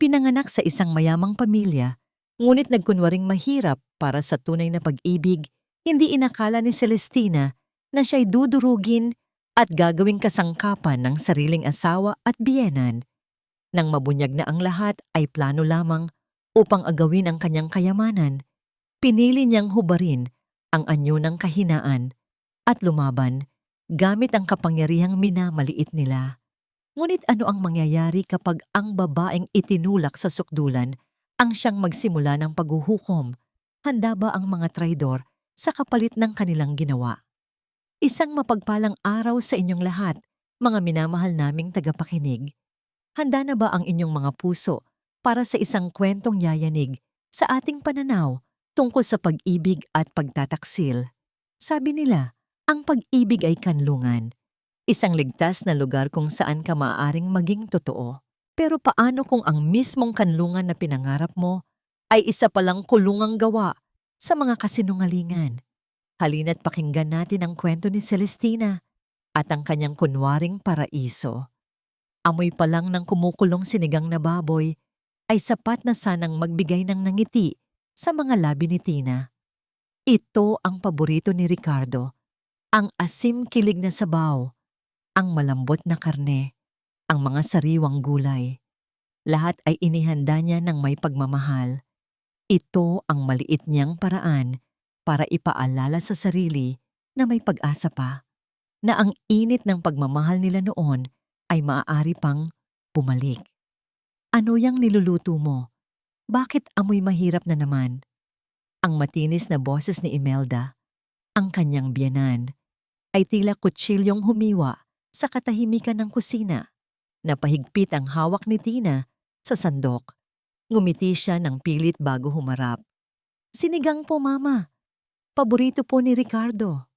Ipinanganak sa isang mayamang pamilya, ngunit nagkunwaring mahirap para sa tunay na pag-ibig. Hindi inakala ni Celestina na siya'y dudurugin at gagawing kasangkapan ng sariling asawa at biyenan. Nang mabunyag na ang lahat ay plano lamang upang agawin ang kanyang kayamanan. Pinili niyang hubarin ang anyo ng kahinaan at lumaban gamit ang kapangyarihang minamaliit nila. Ngunit ano ang mangyayari kapag ang babaeng itinulak sa sukdulan ang siyang magsimula ng paghuhukom? Handa ba ang mga traidor sa kapalit ng kanilang ginawa? Isang mapagpalang araw sa inyong lahat, mga minamahal naming tagapakinig. Handa na ba ang inyong mga puso para sa isang kwentong yayanig sa ating pananaw tungkol sa pag-ibig at pagtataksil? Sabi nila, ang pag-ibig ay kanlungan. Isang ligtas na lugar kung saan ka maaaring maging totoo. Pero paano kung ang mismong kanlungan na pinangarap mo ay isa palang kulungang gawa sa mga kasinungalingan? Halina't pakinggan natin ang kwento ni Celestina at ang kanyang kunwaring paraiso. Amoy pa lang ng kumukulong sinigang na baboy ay sapat na sanang magbigay ng nangiti sa mga labi ni Tina. Ito ang paborito ni Ricardo, ang asim-kilig na sabaw, ang malambot na karne, ang mga sariwang gulay. Lahat ay inihanda niya ng may pagmamahal. Ito ang maliit niyang paraan para ipaalala sa sarili na may pag-asa pa, na ang init ng pagmamahal nila noon ay maaari pang bumalik. Ano yang niluluto mo? Bakit amoy mahirap na naman? Ang matinis na boses ni Imelda, ang kanyang biyenan, ay tila kutsilyong humiwa sa katahimikan ng kusina. Napahigpit ang hawak ni Tina sa sandok. Ngumiti siya ng pilit bago humarap. Sinigang po, Mama. Paborito po ni Ricardo.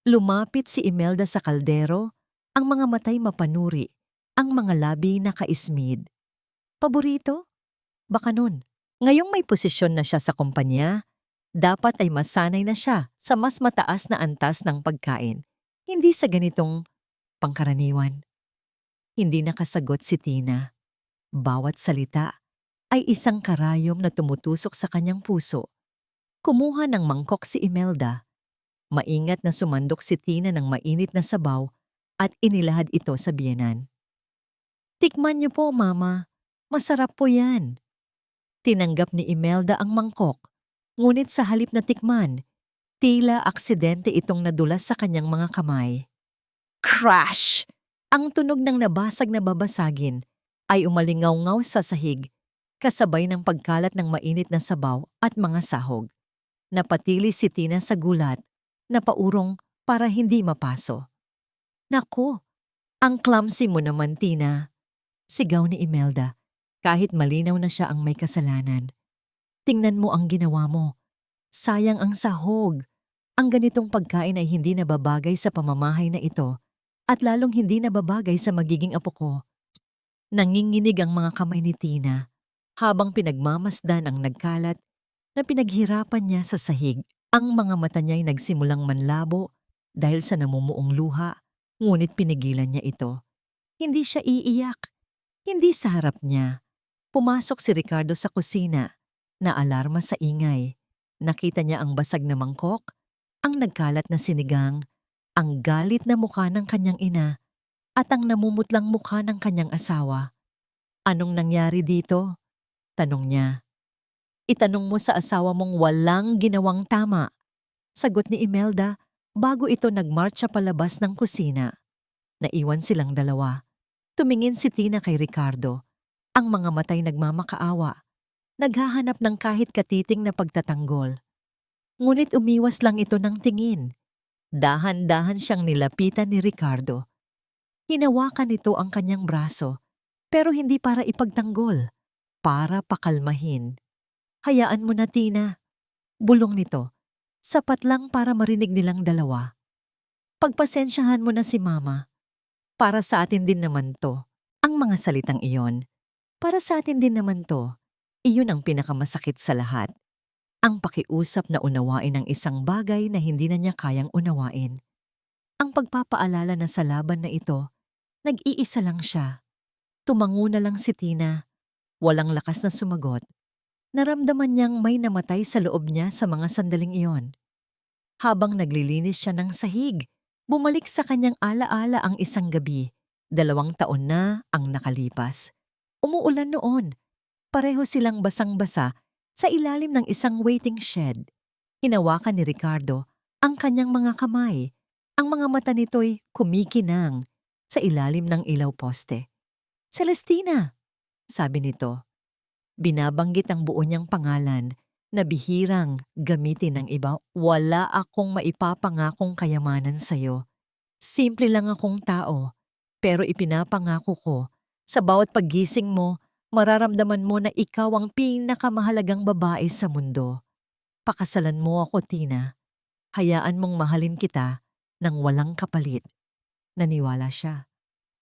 Lumapit si Imelda sa kaldero, ang mga matay mapanuri, ang mga labi nakaismid. Paborito? Baka nun, ngayong may posisyon na siya sa kumpanya, dapat ay masanay na siya sa mas mataas na antas ng pagkain, hindi sa ganitong pangkaraniwan. Hindi nakasagot si Tina. Bawat salita ay isang karayom na tumutusok sa kanyang puso. Kumuha ng mangkok si Imelda. Maingat na sumandok si Tina ng mainit na sabaw at inilahad ito sa biyenan. Tikman niyo po, Mama. Masarap po yan. Tinanggap ni Imelda ang mangkok, ngunit sa halip na tikman, tila aksidente itong nadulas sa kanyang mga kamay. Crash! Ang tunog ng nabasag na babasagin ay umalingaw-ngaw sa sahig, kasabay ng pagkalat ng mainit na sabaw at mga sahog. Napatili si Tina sa gulat, napaurong para hindi mapaso. Naku, ang clumsy mo naman, Tina. Sigaw ni Imelda, kahit malinaw na siya ang may kasalanan. Tingnan mo ang ginawa mo. Sayang ang sahog. Ang ganitong pagkain ay hindi nababagay sa pamamahay na ito at lalong hindi nababagay sa magiging apo ko. Nanginginig ang mga kamay ni Tina habang pinagmamasdan ang nagkalat na pinaghirapan niya sa sahig. Ang mga mata niya'y nagsimulang manlabo dahil sa namumuong luha, ngunit pinigilan niya ito. Hindi siya iiyak. Hindi sa harap niya. Pumasok si Ricardo sa kusina, naalarma sa ingay. Nakita niya ang basag na mangkok, ang nagkalat na sinigang, ang galit na mukha ng kanyang ina, at ang namumutlang mukha ng kanyang asawa. Anong nangyari dito? Tanong niya. Itanong mo sa asawa mong walang ginawang tama. Sagot ni Imelda bago ito nagmarcha palabas ng kusina. Naiwan silang dalawa. Tumingin si Tina kay Ricardo. Ang mga matay nagmamakaawa. Naghahanap ng kahit katiting na pagtatanggol. Ngunit umiwas lang ito ng tingin. Dahan-dahan siyang nilapitan ni Ricardo. Hinawakan nito ang kanyang braso, pero hindi para ipagtanggol, para pakalmahin. Hayaan mo na, Tina. Bulong nito. Sapat lang para marinig nilang dalawa. Pagpasensyahan mo na si Mama. Para sa atin din naman to. Ang mga salitang iyon. Para sa atin din naman to. Iyon ang pinakamasakit sa lahat. Ang pakiusap na unawain ang isang bagay na hindi na niya kayang unawain. Ang pagpapaalala na sa laban na ito, nag-iisa lang siya. Tumango na lang si Tina. Walang lakas na sumagot. Naramdaman niyang may namatay sa loob niya sa mga sandaling iyon. Habang naglilinis siya ng sahig, bumalik sa kanyang alaala ang isang gabi. 2 taon na ang nakalipas. Umuulan noon. Pareho silang basang-basa sa ilalim ng isang waiting shed. Hinawakan ni Ricardo ang kanyang mga kamay. Ang mga mata nito'y kumikinang sa ilalim ng ilaw poste. "Celestina," sabi nito. Binabanggit ang buo niyang pangalan na bihirang gamitin ng iba. "Wala akong maipapangakong kayamanan sa'yo. Simple lang akong tao, pero ipinapangako ko, sa bawat paggising mo, mararamdaman mo na ikaw ang pinakamahalagang babae sa mundo. Pakasalan mo ako, Tina. Hayaan mong mahalin kita ng walang kapalit." Naniwala siya.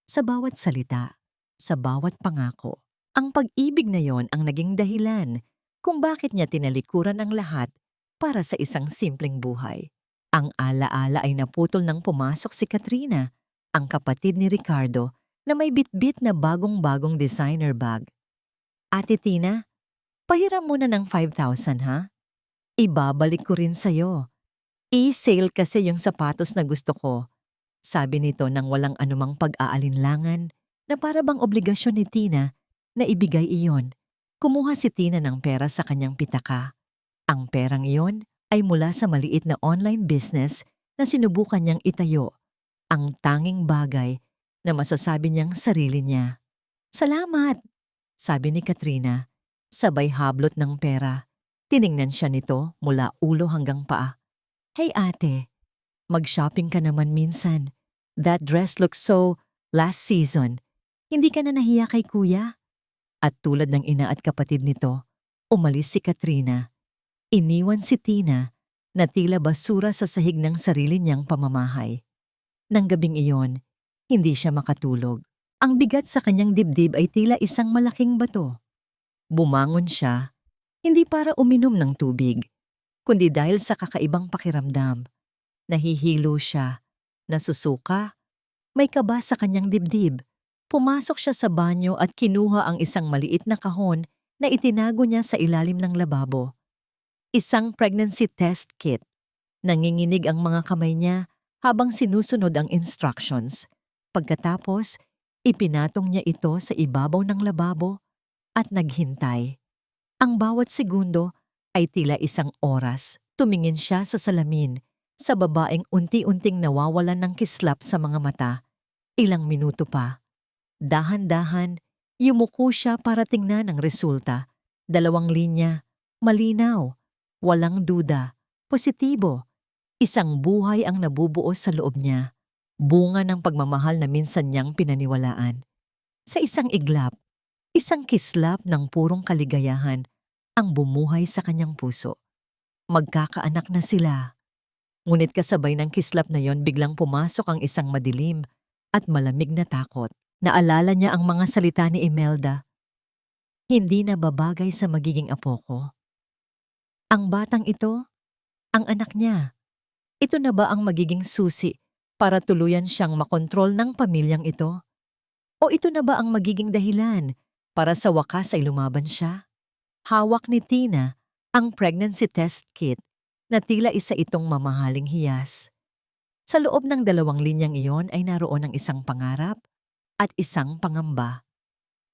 Sa bawat salita, sa bawat pangako. Ang pag-ibig na yon ang naging dahilan kung bakit niya tinalikuran ang lahat para sa isang simpleng buhay. Ang alaala ay naputol nang pumasok si Katrina, ang kapatid ni Ricardo na may bitbit na bagong-bagong designer bag. "Ate Tina, pahiram muna ng 5,000 ha? Ibabalik ko rin sa'yo. I-sale kasi yung sapatos na gusto ko," sabi nito nang walang anumang pag-aalinlangan na para bang obligasyon ni Tina na ibigay iyon. Kumuha si Tina ng pera sa kanyang pitaka. Ang perang iyon ay mula sa maliit na online business na sinubukan niyang itayo. Ang tanging bagay na masasabi niyang sarili niya. "Salamat," sabi ni Katrina. Sabay hablot ng pera. Tiningnan siya nito mula ulo hanggang paa. "Hey ate, mag-shopping ka naman minsan. That dress looks so last season. Hindi ka na nahiya kay kuya?" At tulad ng ina at kapatid nito, umalis si Katrina. Iniwan si Tina na tila basura sa sahig ng sarili niyang pamamahay. Nang gabing iyon, hindi siya makatulog. Ang bigat sa kanyang dibdib ay tila isang malaking bato. Bumangon siya, hindi para uminom ng tubig, kundi dahil sa kakaibang pakiramdam. Nahihilo siya, nasusuka, may kaba sa kanyang dibdib. Pumasok siya sa banyo at kinuha ang isang maliit na kahon na itinago niya sa ilalim ng lababo. Isang pregnancy test kit. Nanginginig ang mga kamay niya habang sinusunod ang instructions. Pagkatapos, ipinatong niya ito sa ibabaw ng lababo at naghintay. Ang bawat segundo ay tila isang oras. Tumingin siya sa salamin, sa babaeng unti-unting nawawalan ng kislap sa mga mata. Ilang minuto pa. Dahan-dahan, yumuko siya para tingnan ang resulta. 2 linya, malinaw, walang duda, positibo. Isang buhay ang nabubuo sa loob niya. Bunga ng pagmamahal na minsan niyang pinaniwalaan. Sa isang iglap, isang kislap ng purong kaligayahan ang bumuhay sa kanyang puso. Magkakaanak na sila. Ngunit kasabay ng kislap na yon biglang pumasok ang isang madilim at malamig na takot. Naalala niya ang mga salita ni Imelda. "Hindi na babagay sa magiging apo ko." Ang batang ito, ang anak niya. Ito na ba ang magiging susi para tuluyan siyang makontrol ng pamilyang ito? O ito na ba ang magiging dahilan para sa wakas ay lumaban siya? Hawak ni Tina ang pregnancy test kit na tila isa itong mamahaling hiyas. Sa loob ng 2 linyang iyon ay naroon ang isang pangarap at isang pangamba.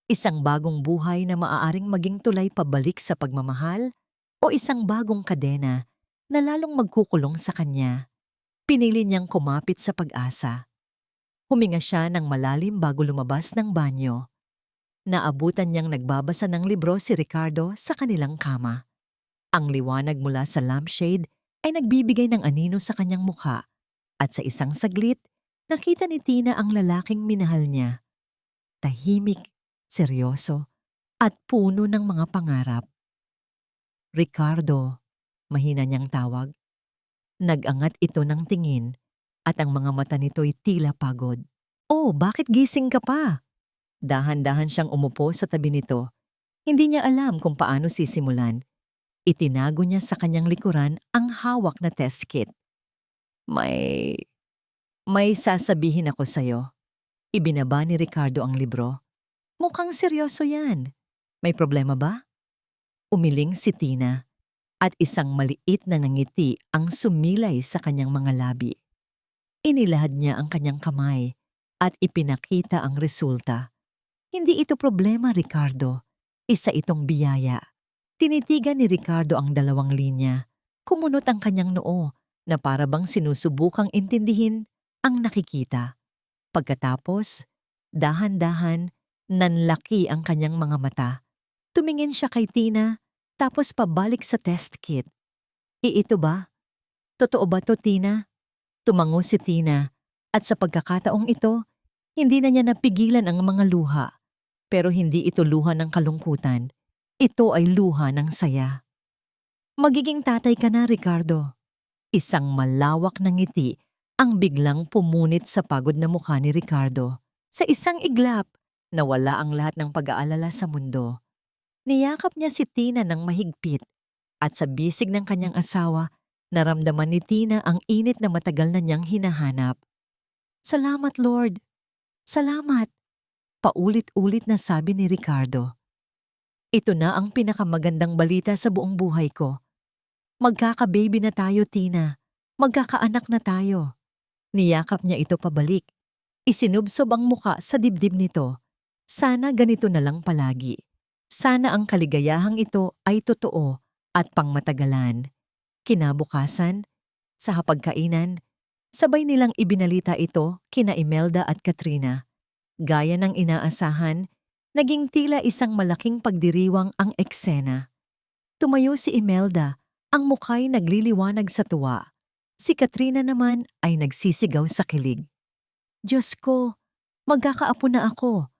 Isang bagong buhay na maaaring maging tulay pabalik sa pagmamahal o isang bagong kadena na lalong magkukulong sa kanya. Pinili niyang kumapit sa pag-asa. Huminga siya ng malalim bago lumabas ng banyo. Naabutan niyang nagbabasa ng libro si Ricardo sa kanilang kama. Ang liwanag mula sa lampshade ay nagbibigay ng anino sa kanyang mukha at sa isang saglit, nakita ni Tina ang lalaking minahal niya. Tahimik, seryoso, at puno ng mga pangarap. "Ricardo," mahina niyang tawag. Nag-angat ito ng tingin at ang mga mata nito'y tila pagod. "Oh, bakit gising ka pa?" Dahan-dahan siyang umupo sa tabi nito. Hindi niya alam kung paano sisimulan. Itinago niya sa kanyang likuran ang hawak na test kit. May sasabihin ako sa'yo." Ibinaba ni Ricardo ang libro. "Mukhang seryoso yan." May problema ba? Umiling si Tina at isang maliit na ngiti ang sumilay sa kanyang mga labi. Inilahad niya ang kanyang kamay at ipinakita ang resulta. Hindi ito problema, Ricardo. Isa itong biyaya. Tinitigan ni Ricardo ang dalawang linya. Kumunot ang kanyang noo na para bang sinusubukang intindihin ang nakikita. Pagkatapos, dahan-dahan, nanlaki ang kanyang mga mata. Tumingin siya kay Tina, tapos pabalik sa test kit. Ito ba? Totoo ba to, Tina? Tumango si Tina, at sa pagkakataong ito, hindi na niya napigilan ang mga luha. Pero hindi ito luha ng kalungkutan. Ito ay luha ng saya. Magiging tatay ka na, Ricardo. Isang malawak na ngiti ang biglang pumunit sa pagod na mukha ni Ricardo. Sa isang iglap, nawala ang lahat ng pag-aalala sa mundo. Niyakap niya si Tina ng mahigpit at sa bisig ng kanyang asawa, naramdaman ni Tina ang init na matagal na niyang hinahanap. Salamat, Lord. Salamat. Paulit-ulit na sabi ni Ricardo. Ito na ang pinakamagandang balita sa buong buhay ko. Magkaka-baby na tayo, Tina. Magkakaanak na tayo. Niyakap niya ito pabalik. Isinubsob ang muka sa dibdib nito. Sana ganito na lang palagi. Sana ang kaligayahang ito ay totoo at pangmatagalan. Kinabukasan, sa hapagkainan, sabay nilang ibinalita ito kina Imelda at Katrina. Gaya ng inaasahan, naging tila isang malaking pagdiriwang ang eksena. Tumayo si Imelda, ang mukha'y nagliliwanag sa tuwa. Si Katrina naman ay nagsisigaw sa kilig. Diyos ko, magkakaapo na ako.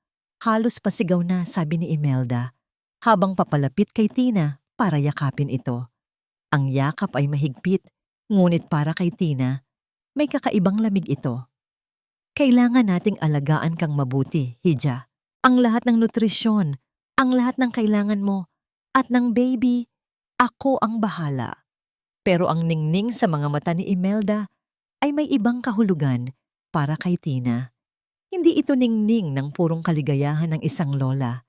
Halos pasigaw na, sabi ni Imelda, habang papalapit kay Tina para yakapin ito. Ang yakap ay mahigpit, ngunit para kay Tina, may kakaibang lamig ito. Kailangan nating alagaan kang mabuti, Hija. Ang lahat ng nutrisyon, ang lahat ng kailangan mo, at ng baby, ako ang bahala. Pero ang ningning sa mga mata ni Imelda ay may ibang kahulugan para kay Tina. Hindi ito ningning ng purong kaligayahan ng isang lola.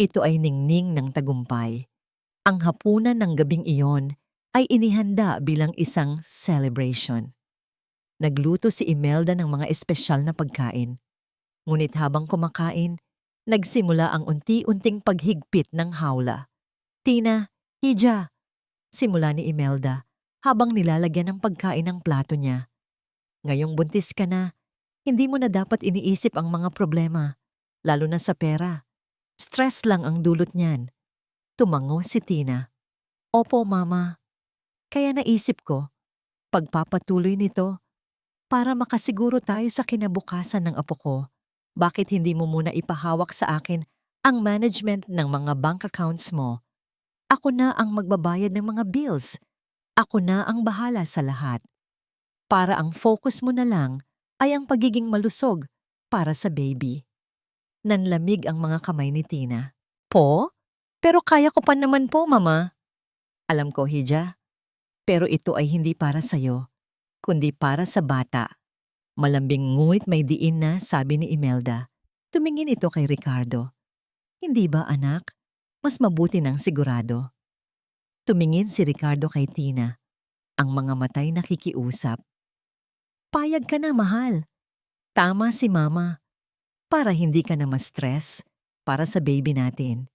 Ito ay ningning ng tagumpay. Ang hapunan ng gabing iyon ay inihanda bilang isang celebration. Nagluto si Imelda ng mga espesyal na pagkain. Ngunit habang kumakain, nagsimula ang unti-unting paghigpit ng hawla. Tina, Hija, simula ni Imelda habang nilalagyan ng pagkain ng plato niya. Ngayong buntis ka na, hindi mo na dapat iniisip ang mga problema, lalo na sa pera. Stress lang ang dulot niyan. Tumango si Tina. Opo, Mama. Kaya naisip ko, pagpapatuloy nito, para makasiguro tayo sa kinabukasan ng apo ko, bakit hindi mo muna ipahawak sa akin ang management ng mga bank accounts mo? Ako na ang magbabayad ng mga bills. Ako na ang bahala sa lahat. Para ang focus mo na lang ay ang pagiging malusog para sa baby. Nanlamig ang mga kamay ni Tina. Po? Pero kaya ko pa naman po, Mama. Alam ko, Hija. Pero ito ay hindi para sa'yo, kundi para sa bata. Malambing ngunit may diin na, sabi ni Imelda. Tumingin ito kay Ricardo. Hindi ba, anak? Mas mabuti ng sigurado. Tumingin si Ricardo kay Tina. Ang mga matay nakikiusap. Payag ka na, mahal. Tama si Mama. Para hindi ka na ma-stress para sa baby natin.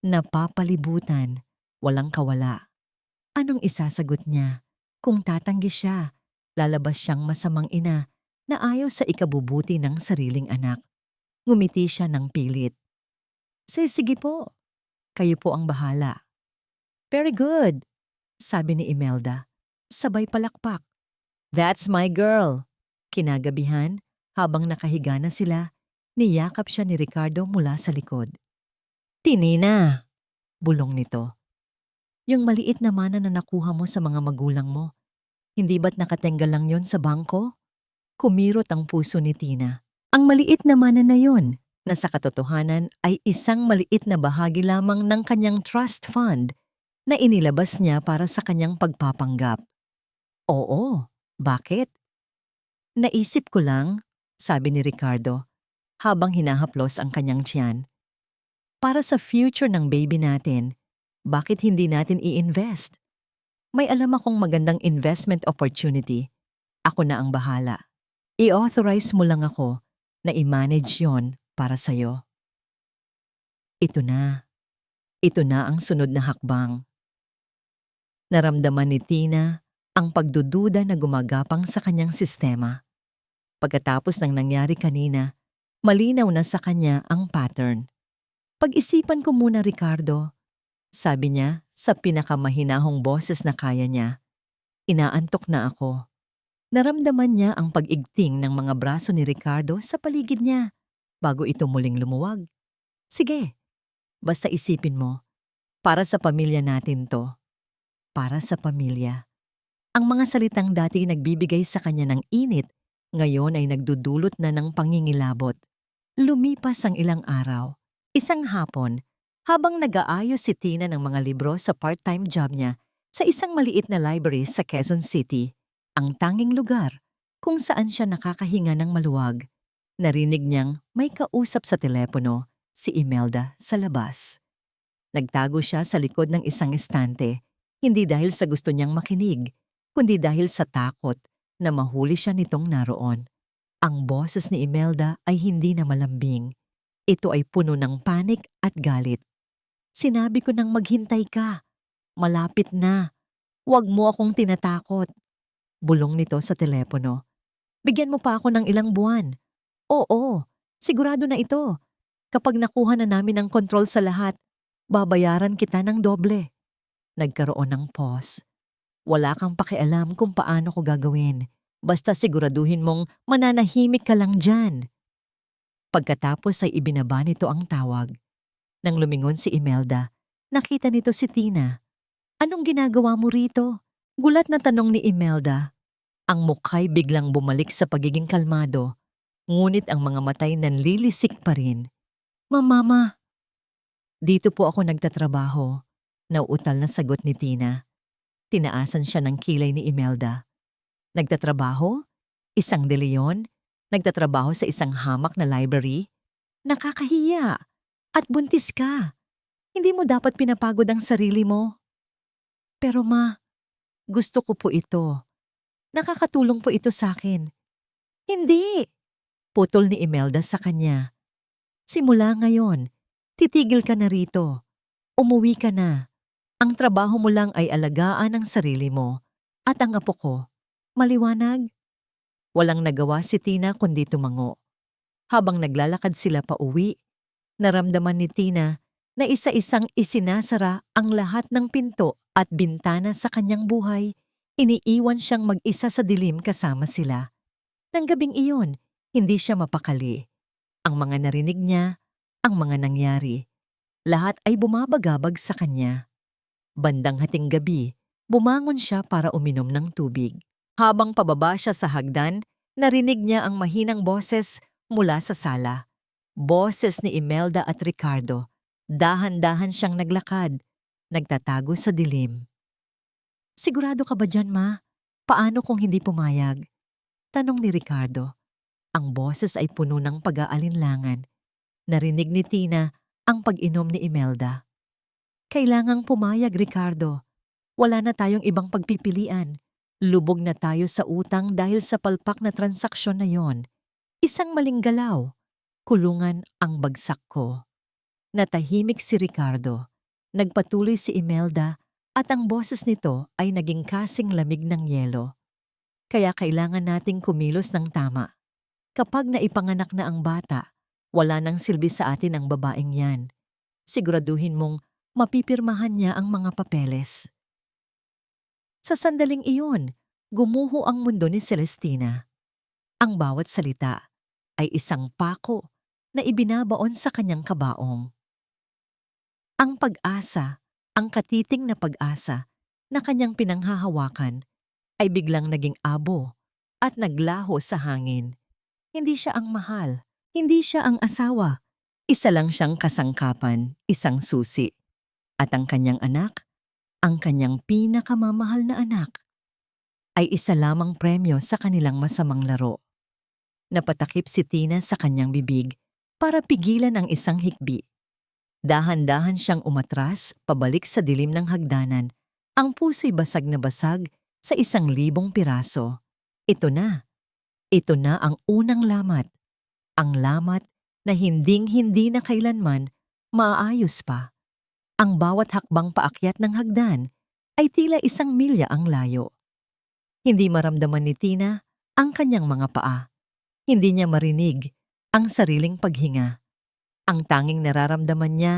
Napapalibutan, walang kawala. Anong isasagot niya? Kung tatanggi siya, lalabas siyang masamang ina na ayaw sa ikabubuti ng sariling anak. Ngumiti siya ng pilit. Sige po, kayo po ang bahala. Very good, sabi ni Imelda. Sabay palakpak. That's my girl. Kinagabihan, habang nakahiga na sila, niyakap siya ni Ricardo mula sa likod. Tinina, bulong nito. Yung maliit na mana na nakuha mo sa mga magulang mo, hindi ba't nakatenggal lang yon sa bangko? Kumirot ang puso ni Tina. Ang maliit na mana na yon, na sa katotohanan ay isang maliit na bahagi lamang ng kanyang trust fund na inilabas niya para sa kanyang pagpapanggap. Oo, bakit? Naisip ko lang, sabi ni Ricardo, habang hinahaplos ang kanyang tiyan. Para sa future ng baby natin, bakit hindi natin i-invest? May alam akong magandang investment opportunity. Ako na ang bahala. I-authorize mo lang ako na i-manage yon para sa'yo. Ito na. Ito na ang sunod na hakbang. Naramdaman ni Tina ang pagdududa na gumagapang sa kanyang sistema. Pagkatapos ng nangyari kanina, malinaw na sa kanya ang pattern. Pag-isipan ko muna, Ricardo, sabi niya sa pinakamahinahong boses na kaya niya. Inaantok na ako. Naramdaman niya ang pag-igting ng mga braso ni Ricardo sa paligid niya bago ito muling lumuwag. Sige, basta isipin mo, para sa pamilya natin to. Para sa pamilya. Ang mga salitang dati nagbibigay sa kanya ng init, ngayon ay nagdudulot na ng pangingilabot. Lumipas ang ilang araw. Isang hapon, habang nag-aayos si Tina ng mga libro sa part-time job niya sa isang maliit na library sa Quezon City, ang tanging lugar kung saan siya nakakahinga ng maluwag, narinig niyang may kausap sa telepono si Imelda sa labas. Nagtago siya sa likod ng isang estante, hindi dahil sa gusto niyang makinig, kundi dahil sa takot na mahuli siya nitong naroon. Ang boses ni Imelda ay hindi na malambing. Ito ay puno ng panik at galit. Sinabi ko nang maghintay ka. Malapit na. Huwag mo akong tinatakot. Bulong nito sa telepono. Bigyan mo pa ako ng ilang buwan. Oo, sigurado na ito. Kapag nakuha na namin ang kontrol sa lahat, babayaran kita ng doble. Nagkaroon ng pause. Wala kang pakialam kung paano ko gagawin. Basta siguraduhin mong mananahimik ka lang dyan. Pagkatapos ay ibinaba nito ang tawag. Nang lumingon si Imelda, nakita nito si Tina. Anong ginagawa mo rito? Gulat na tanong ni Imelda. Ang mukha'y biglang bumalik sa pagiging kalmado, ngunit ang mga matay nanlilisik pa rin. Mama, dito po ako nagtatrabaho. Nauutal na sagot ni Tina. Tinaasan siya ng kilay ni Imelda. Nagtatrabaho? Isang de Leon? Nagtatrabaho sa isang hamak na library? Nakakahiya. At buntis ka. Hindi mo dapat pinapagod ang sarili mo. Pero ma, gusto ko po ito. Nakakatulong po ito sa akin. Hindi! Putol ni Imelda sa kanya. Simula ngayon, titigil ka na rito. Umuwi ka na. Ang trabaho mo lang ay alagaan ang sarili mo. At ang apo ko, maliwanag? Walang nagawa si Tina kundi tumango. Habang naglalakad sila pa uwi, naramdaman ni Tina na isa-isang isinasara ang lahat ng pinto at bintana sa kanyang buhay. Iniiwan siyang mag-isa sa dilim kasama sila. Nang gabing iyon, hindi siya mapakali. Ang mga narinig niya, ang mga nangyari, lahat ay bumabagabag sa kanya. Bandang hating gabi, bumangon siya para uminom ng tubig. Habang pababa siya sa hagdan, narinig niya ang mahinang boses mula sa sala. Boses ni Imelda at Ricardo. Dahan-dahan siyang naglakad, nagtatago sa dilim. Sigurado ka ba dyan, ma? Paano kung hindi pumayag? Tanong ni Ricardo. Ang boses ay puno ng pag-aalinlangan. Narinig ni Tina ang pag-inom ni Imelda. Kailangang pumayag, Ricardo. Wala na tayong ibang pagpipilian. Lubog na tayo sa utang dahil sa palpak na transaksyon na yon. Isang maling galaw. Kulungan ang bagsak ko. Natahimik si Ricardo. Nagpatuloy si Imelda at ang boses nito ay naging kasing lamig ng yelo. Kaya kailangan nating kumilos ng tama. Kapag naipanganak na ang bata, wala nang silbi sa atin ang babaeng yan. Siguraduhin mong mapipirmahan niya ang mga papeles. Sa sandaling iyon, gumuho ang mundo ni Celestina. Ang bawat salita ay isang pako na ibinabaon sa kanyang kabaong. Ang pag-asa, ang katiting na pag-asa na kanyang pinanghahawakan ay biglang naging abo at naglaho sa hangin. Hindi siya ang mahal, hindi siya ang asawa. Isa lang siyang kasangkapan, isang susi. At ang kanyang anak, ang kanyang pinakamamahal na anak, ay isa lamang premyo sa kanilang masamang laro. Napatakip si Tina sa kanyang bibig para pigilan ang isang hikbi. Dahan-dahan siyang umatras, pabalik sa dilim ng hagdanan. Ang puso'y basag na basag sa 1,000 piraso. Ito na. Ito na ang unang lamat. Ang lamat na hinding-hindi na kailanman maaayos pa. Ang bawat hakbang paakyat ng hagdan ay tila 1 milya ang layo. Hindi maramdaman ni Tina ang kanyang mga paa. Hindi niya marinig ang sariling paghinga. Ang tanging nararamdaman niya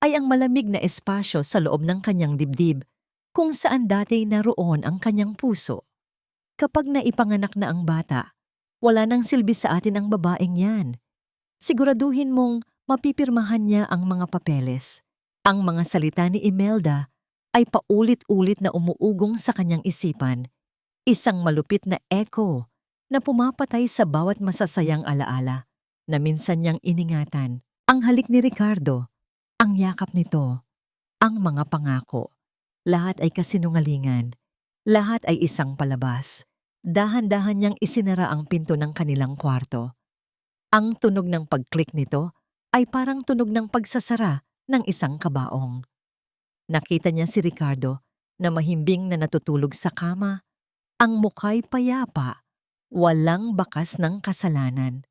ay ang malamig na espasyo sa loob ng kanyang dibdib kung saan dati naroon ang kanyang puso. Kapag naipanganak na ang bata, wala nang silbi sa atin ang babaeng yan. Siguraduhin mong mapipirmahan niya ang mga papeles. Ang mga salita ni Imelda ay paulit-ulit na umuugong sa kanyang isipan. Isang malupit na echo na pumapatay sa bawat masasayang alaala na minsan niyang iningatan. Ang halik ni Ricardo, ang yakap nito, ang mga pangako. Lahat ay kasinungalingan. Lahat ay isang palabas. Dahan-dahan niyang isinara ang pinto ng kanilang kwarto. Ang tunog ng pag-click nito ay parang tunog ng pagsasara ng isang kabaong. Nakita niya si Ricardo na mahimbing na natutulog sa kama. Ang mukha'y payapa, walang bakas ng kasalanan.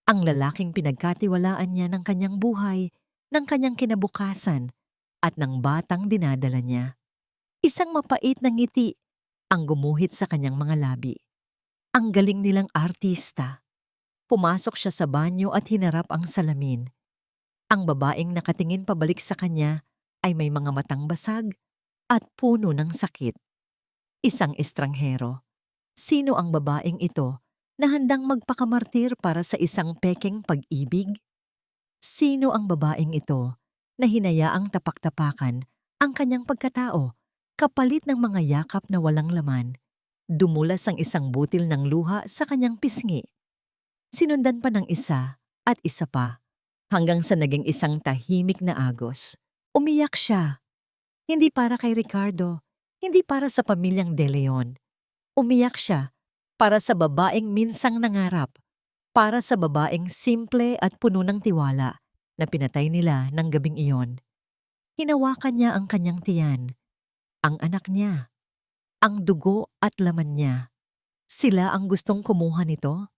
Ang lalaking pinagkatiwalaan niya ng kanyang buhay, ng kanyang kinabukasan, at ng batang dinadala niya. Isang mapait na ngiti ang gumuhit sa kanyang mga labi. Ang galing nilang artista. Pumasok siya sa banyo at hinarap ang salamin. Ang babaeng nakatingin pabalik sa kanya ay may mga matang basag at puno ng sakit. Isang estranghero. Sino ang babaeng ito na handang magpakamartir para sa isang pekeng pag-ibig? Sino ang babaeng ito na hinayaang tapak-tapakan ang kanyang pagkatao kapalit ng mga yakap na walang laman? Dumulas ang isang butil ng luha sa kanyang pisngi. Sinundan pa ng isa at isa pa hanggang sa naging isang tahimik na agos. Umiyak siya. Hindi para kay Ricardo, hindi para sa pamilyang De Leon. Umiyak siya para sa babaeng minsang nangarap, para sa babaeng simple at puno ng tiwala na pinatay nila ng gabing iyon. Hinawakan niya ang kanyang tiyan, ang anak niya, ang dugo at laman niya. Sila ang gustong kumuha nito?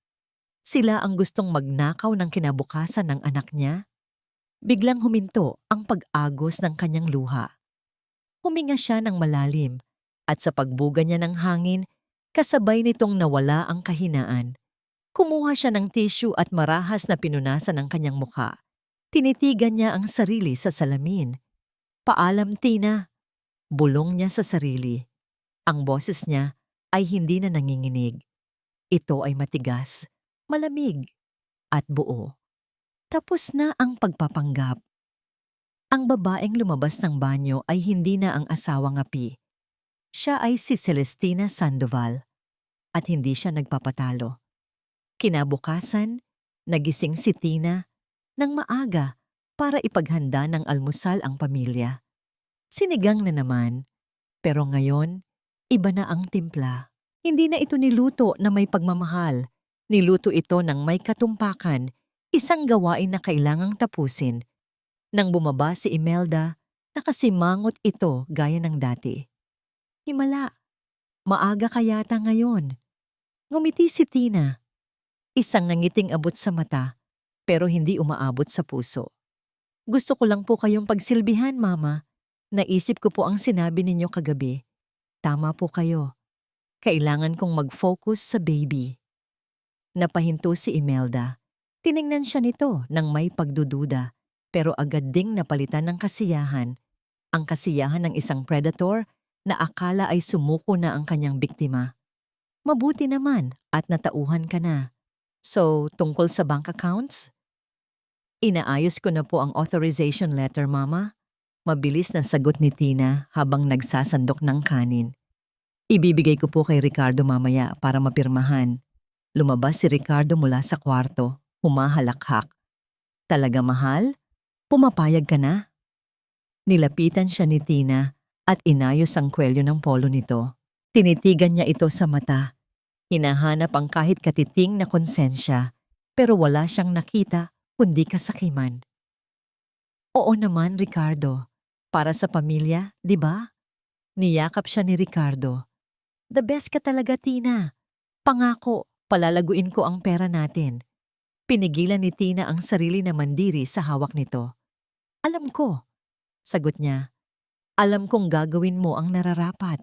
Sila ang gustong magnakaw ng kinabukasan ng anak niya? Biglang huminto ang pag-agos ng kanyang luha. Huminga siya ng malalim at sa pagbuga niya ng hangin, kasabay nitong nawala ang kahinaan. Kumuha siya ng tissue at marahas na pinunasan ang kanyang mukha. Tinitigan niya ang sarili sa salamin. Paalam, Tina. Bulong niya sa sarili. Ang boses niya ay hindi na nanginginig. Ito ay matigas, malamig, at buo. Tapos na ang pagpapanggap. Ang babaeng lumabas ng banyo ay hindi na ang asawang api. Siya ay si Celestina Sandoval at hindi siya nagpapatalo. Kinabukasan, nagising si Tina ng maaga para ipaghanda ng almusal ang pamilya. Sinigang na naman, pero ngayon, iba na ang timpla. Hindi na ito niluto na may pagmamahal. Niluto ito ng may katumpakan, isang gawain na kailangang tapusin. Nang bumaba si Imelda, nakasimangot ito gaya ng dati. Himala, maaga ka yata ngayon. Ngumiti si Tina. Isang nangiting abot sa mata, pero hindi umaabot sa puso. Gusto ko lang po kayong pagsilbihan, Mama. Naisip ko po ang sinabi ninyo kagabi. Tama po kayo. Kailangan kong mag-focus sa baby. Napahinto si Imelda. Tiningnan siya nito ng may pagdududa, pero agad ding napalitan ng kasiyahan. Ang kasiyahan ng isang predator na akala ay sumuko na ang kanyang biktima. Mabuti naman at natauhan ka na. So, tungkol sa bank accounts? Inaayos ko na po ang authorization letter, Mama. Mabilis na sagot ni Tina habang nagsasandok ng kanin. Ibibigay ko po kay Ricardo mamaya para mapirmahan. Lumabas si Ricardo mula sa kwarto, humahalakhak. Talaga, mahal? Pumapayag ka na? Nilapitan siya ni Tina at inayos ang kwelyo ng polo nito. Tinitigan niya ito sa mata. Hinahanap ang kahit katiting na konsensya, pero wala siyang nakita kundi kasakiman. Oo naman, Ricardo. Para sa pamilya, di ba? Niyakap siya ni Ricardo. The best ka talaga, Tina. Pangako, palalaguin ko ang pera natin. Pinigilan ni Tina ang sarili na mandiri sa hawak nito. Alam ko, sagot niya. Alam kong gagawin mo ang nararapat.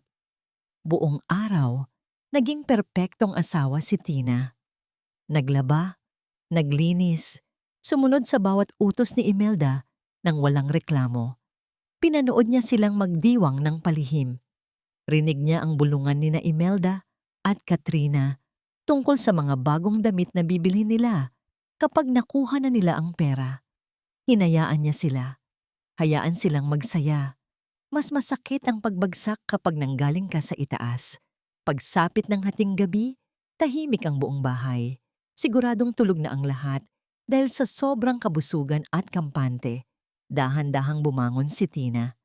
Buong araw, naging perpektong asawa si Tina. Naglaba, naglinis, sumunod sa bawat utos ni Imelda nang walang reklamo. Pinanood niya silang magdiwang ng palihim. Rinig niya ang bulungan ni na Imelda at Katrina tungkol sa mga bagong damit na bibilhin nila kapag nakuha na nila ang pera. Hinayaan niya sila. Hayaan silang magsaya. Mas masakit ang pagbagsak kapag nanggaling ka sa itaas. Pagsapit ng hating gabi, tahimik ang buong bahay. Siguradong tulog na ang lahat dahil sa sobrang kabusugan at kampante. Dahan-dahang bumangon si Tina.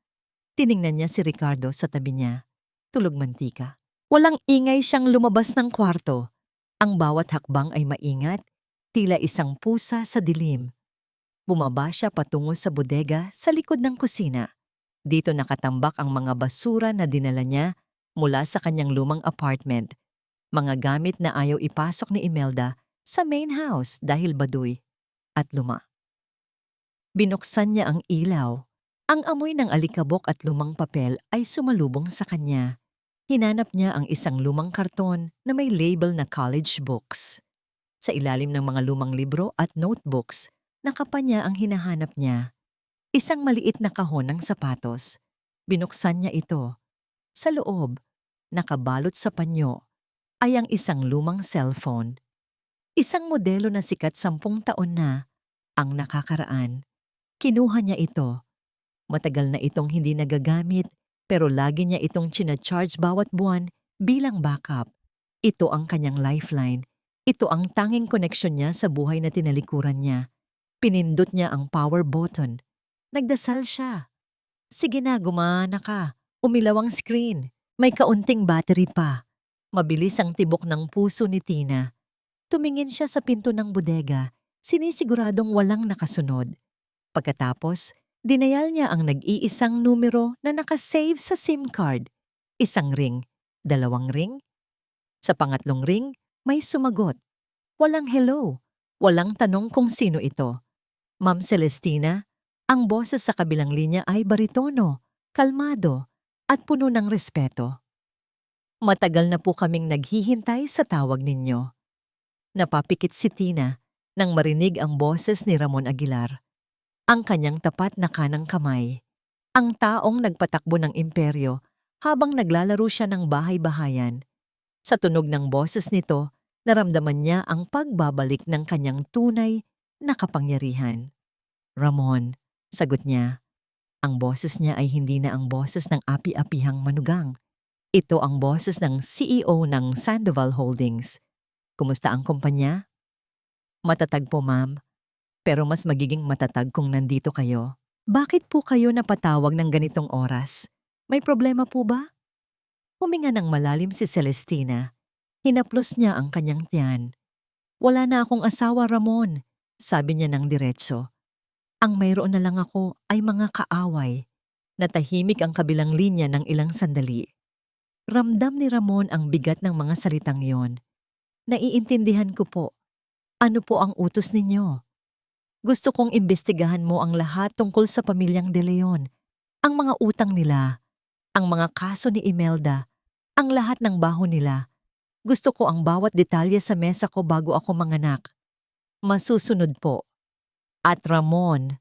Tiningnan niya si Ricardo sa tabi niya. Tulog mantika. Walang ingay siyang lumabas ng kwarto. Ang bawat hakbang ay maingat, tila isang pusa sa dilim. Bumaba siya patungo sa bodega sa likod ng kusina. Dito nakatambak ang mga basura na dinala niya mula sa kanyang lumang apartment. Mga gamit na ayaw ipasok ni Imelda sa main house dahil baduy at luma. Binuksan niya ang ilaw. Ang amoy ng alikabok at lumang papel ay sumalubong sa kanya. Hinanap niya ang isang lumang karton na may label na college books. Sa ilalim ng mga lumang libro at notebooks, nakapa niya ang hinahanap niya. Isang maliit na kahon ng sapatos. Binuksan niya ito. Sa loob, nakabalot sa panyo, ay ang isang lumang cellphone. Isang modelo na sikat 10 taon na ang nakakaraan. Kinuha niya ito. Matagal na itong hindi nagagamit pero lagi niya itong charge bawat buwan bilang backup. Ito ang kanyang lifeline. Ito ang tanging koneksyon niya sa buhay na tinalikuran niya. Pinindot niya ang power button. Nagdasal siya. Sige na, gumana ka. Umilaw ang screen. May kaunting battery pa. Mabilis ang tibok ng puso ni Tina. Tumingin siya sa pinto ng bodega, sinisiguradong walang nakasunod. Pagkatapos, dinayal niya ang nag-iisang numero na nakasave sa SIM card. Isang ring, 2 ring. Sa pangatlong ring, may sumagot. Walang hello. Walang tanong kung sino ito. Ma'am Celestina, ang boses sa kabilang linya ay baritono, kalmado, at puno ng respeto. Matagal na po kaming naghihintay sa tawag ninyo. Napapikit si Tina nang marinig ang boses ni Ramon Aguilar. Ang kanyang tapat na kanang kamay. Ang taong nagpatakbo ng imperyo habang naglalaro siya ng bahay-bahayan. Sa tunog ng boses nito, naramdaman niya ang pagbabalik ng kanyang tunay na kapangyarihan. Ramon, sagot niya. Ang boses niya ay hindi na ang boses ng api-apihang manugang. Ito ang boses ng CEO ng Sandoval Holdings. Kumusta ang kumpanya? Matatag po, ma'am. Pero mas magiging matatag kung nandito kayo. Bakit po kayo napatawag ng ganitong oras? May problema po ba? Huminga ng malalim si Celestina. Hinaplos niya ang kanyang tiyan. Wala na akong asawa, Ramon, sabi niya ng diretso. Ang mayroon na lang ako ay mga kaaway. Natahimik ang kabilang linya ng ilang sandali. Ramdam ni Ramon ang bigat ng mga salitang yon. Naiintindihan ko po. Ano po ang utos ninyo? Gusto kong imbestigahan mo ang lahat tungkol sa pamilyang De Leon. Ang mga utang nila, ang mga kaso ni Imelda, ang lahat ng baho nila. Gusto ko ang bawat detalye sa mesa ko bago ako manganak. Masusunod po. At Ramon,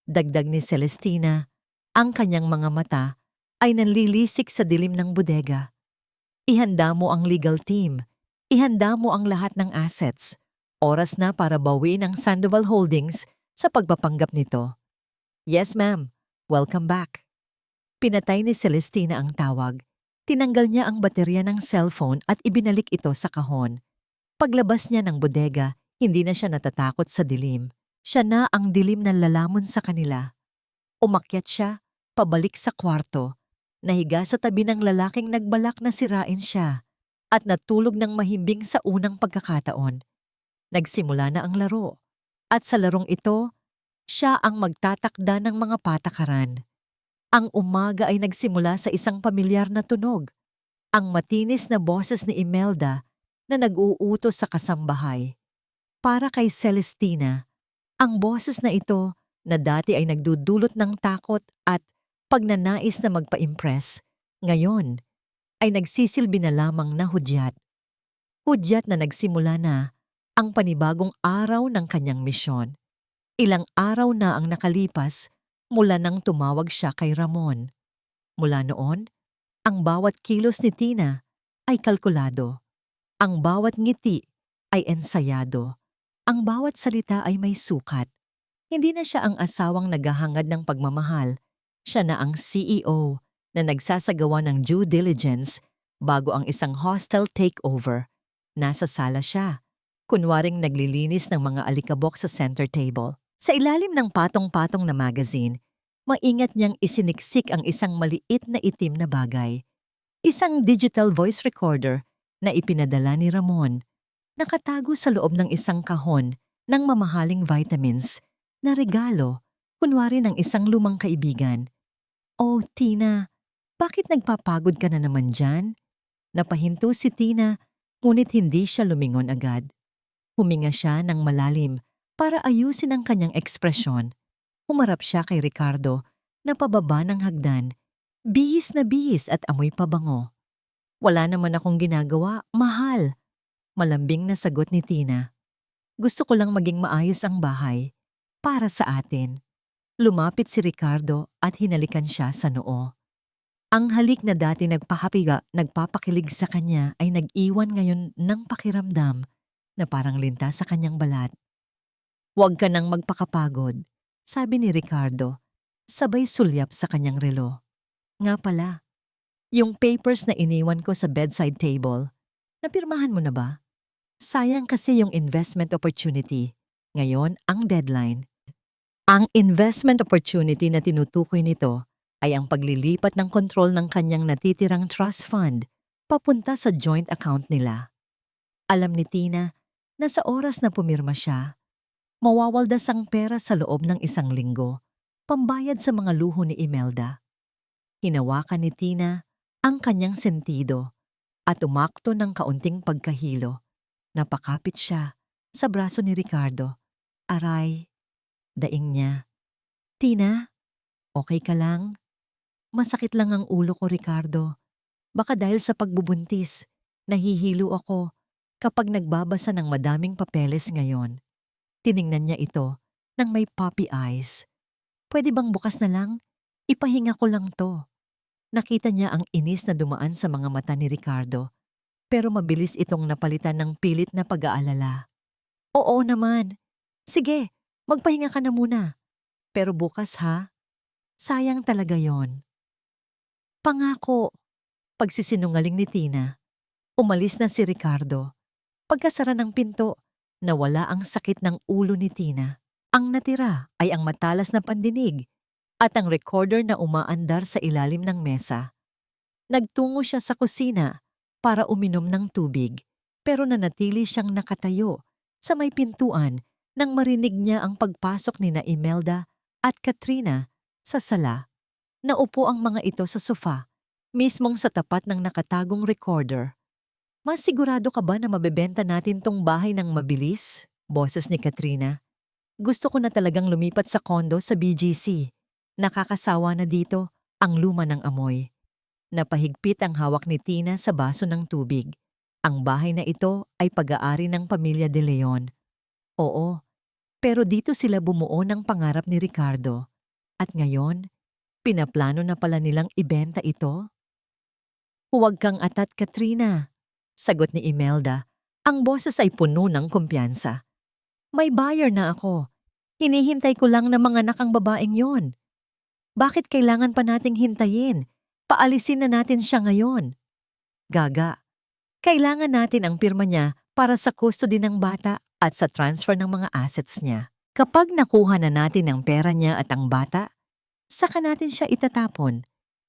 dagdag ni Celestina, ang kanyang mga mata ay nanlilisik sa dilim ng bodega. Ihanda mo ang legal team. Ihanda mo ang lahat ng assets. Oras na para bawiin ang Sandoval Holdings sa pagpapanggap nito. Yes, ma'am. Welcome back. Pinatay ni Celestina ang tawag. Tinanggal niya ang baterya ng cellphone at ibinalik ito sa kahon. Paglabas niya ng bodega, hindi na siya natatakot sa dilim. Siya na ang dilim na lalamon sa kanila. Umakyat siya, pabalik sa kwarto. Nahiga sa tabi ng lalaking nagbalak na sirain siya at natulog ng mahimbing sa unang pagkakataon. Nagsimula na ang laro. At sa larong ito, Siya ang magtatakda ng mga patakaran. Ang umaga ay nagsimula sa isang pamilyar na tunog. Ang matinis na boses ni Imelda na nag-uutos sa kasambahay. Para kay Celestina, ang boses na ito na dati ay nagdudulot ng takot at pagnanais na magpa-impress, ngayon ay nagsisilbi na lamang na hudyat. Hudyat na nagsimula na ang panibagong araw ng kanyang misyon. Ilang araw na ang nakalipas mula nang tumawag siya kay Ramon. Mula noon, ang bawat kilos ni Tina ay kalkulado. Ang bawat ngiti ay ensayado. Ang bawat salita ay may sukat. Hindi na siya ang asawang naghahangad ng pagmamahal. Siya na ang CEO na nagsasagawa ng due diligence bago ang isang hostile takeover. Nasa sala siya, kunwaring naglilinis ng mga alikabok sa center table. Sa ilalim ng patong-patong na magazine, maingat niyang isiniksik ang isang maliit na itim na bagay. Isang digital voice recorder na ipinadala ni Ramon, nakatago sa loob ng isang kahon ng mamahaling vitamins na regalo, kunwari ng isang lumang kaibigan. "Oh, Tina, bakit nagpapagod ka na naman dyan?" Napahinto si Tina, ngunit hindi siya lumingon agad. Huminga siya ng malalim para ayusin ang kanyang ekspresyon. Humarap siya kay Ricardo na pababa ng hagdan, bihis na bihis at amoy pabango. "Wala naman akong ginagawa, mahal." Malambing na sagot ni Tina. "Gusto ko lang maging maayos ang bahay. Para sa atin." Lumapit si Ricardo at hinalikan siya sa noo. Ang halik na dati nagpapakilig sa kanya ay nag-iwan ngayon ng pakiramdam na parang linta sa kanyang balat. "Huwag ka nang magpakapagod," sabi ni Ricardo, sabay sulyap sa kanyang relo. "Nga pala, yung papers na iniwan ko sa bedside table, napirmahan mo na ba? Sayang kasi yung investment opportunity. Ngayon, ang deadline." Ang investment opportunity na tinutukoy nito ay ang paglilipat ng kontrol ng kanyang natitirang trust fund papunta sa joint account nila. Alam ni Tina na sa oras na pumirma siya, mawawaldas ang pera sa loob ng 1 linggo, pambayad sa mga luho ni Imelda. Hinawakan ni Tina ang kanyang sentido at umakto ng kaunting pagkahilo. Napakapit siya sa braso ni Ricardo. "Aray," daing niya. "Tina, okay ka lang?" "Masakit lang ang ulo ko, Ricardo. Baka dahil sa pagbubuntis, nahihilo ako kapag nagbabasa ng madaming papeles ngayon." Tiningnan niya ito nang may puppy eyes. "Pwede bang bukas na lang? Ipahinga ko lang to." Nakita niya ang inis na dumaan sa mga mata ni Ricardo, pero mabilis itong napalitan ng pilit na pag-aalala. "Oo naman. Sige, magpahinga ka na muna. Pero bukas ha? Sayang talaga yon." "Pangako." Pagsisinungaling ni Tina. Umalis na si Ricardo. Pagkasara ng pinto, nawala ang sakit ng ulo ni Tina. Ang natira ay ang matalas na pandinig at ang recorder na umaandar sa ilalim ng mesa. Nagtungo siya sa kusina para uminom ng tubig, pero nanatili siyang nakatayo sa may pintuan nang marinig niya ang pagpasok ni na Imelda at Katrina sa sala. Naupo ang mga ito sa sofa, mismong sa tapat ng nakatagong recorder. "Mas sigurado ka ba na mabebenta natin tong bahay ng mabilis?" Boses ni Katrina. "Gusto ko na talagang lumipat sa kondo sa BGC. Nakakasawa na dito, ang luma ng amoy." Napahigpit ang hawak ni Tina sa baso ng tubig. Ang bahay na ito ay pag-aari ng pamilya De Leon. Oo, pero dito sila bumuo ng pangarap ni Ricardo. At ngayon, pinaplano na pala nilang ibenta ito? "Huwag kang atat, Katrina," sagot ni Imelda. Ang boses ay puno ng kumpiyansa. "May buyer na ako. Hinihintay ko lang na manganak ang babaeng yon. Bakit kailangan pa nating hintayin? Paalisin na natin siya ngayon." "Gaga, kailangan natin ang pirma niya para sa custody ng bata at sa transfer ng mga assets niya. Kapag nakuha na natin ang pera niya at ang bata, saka natin siya itatapon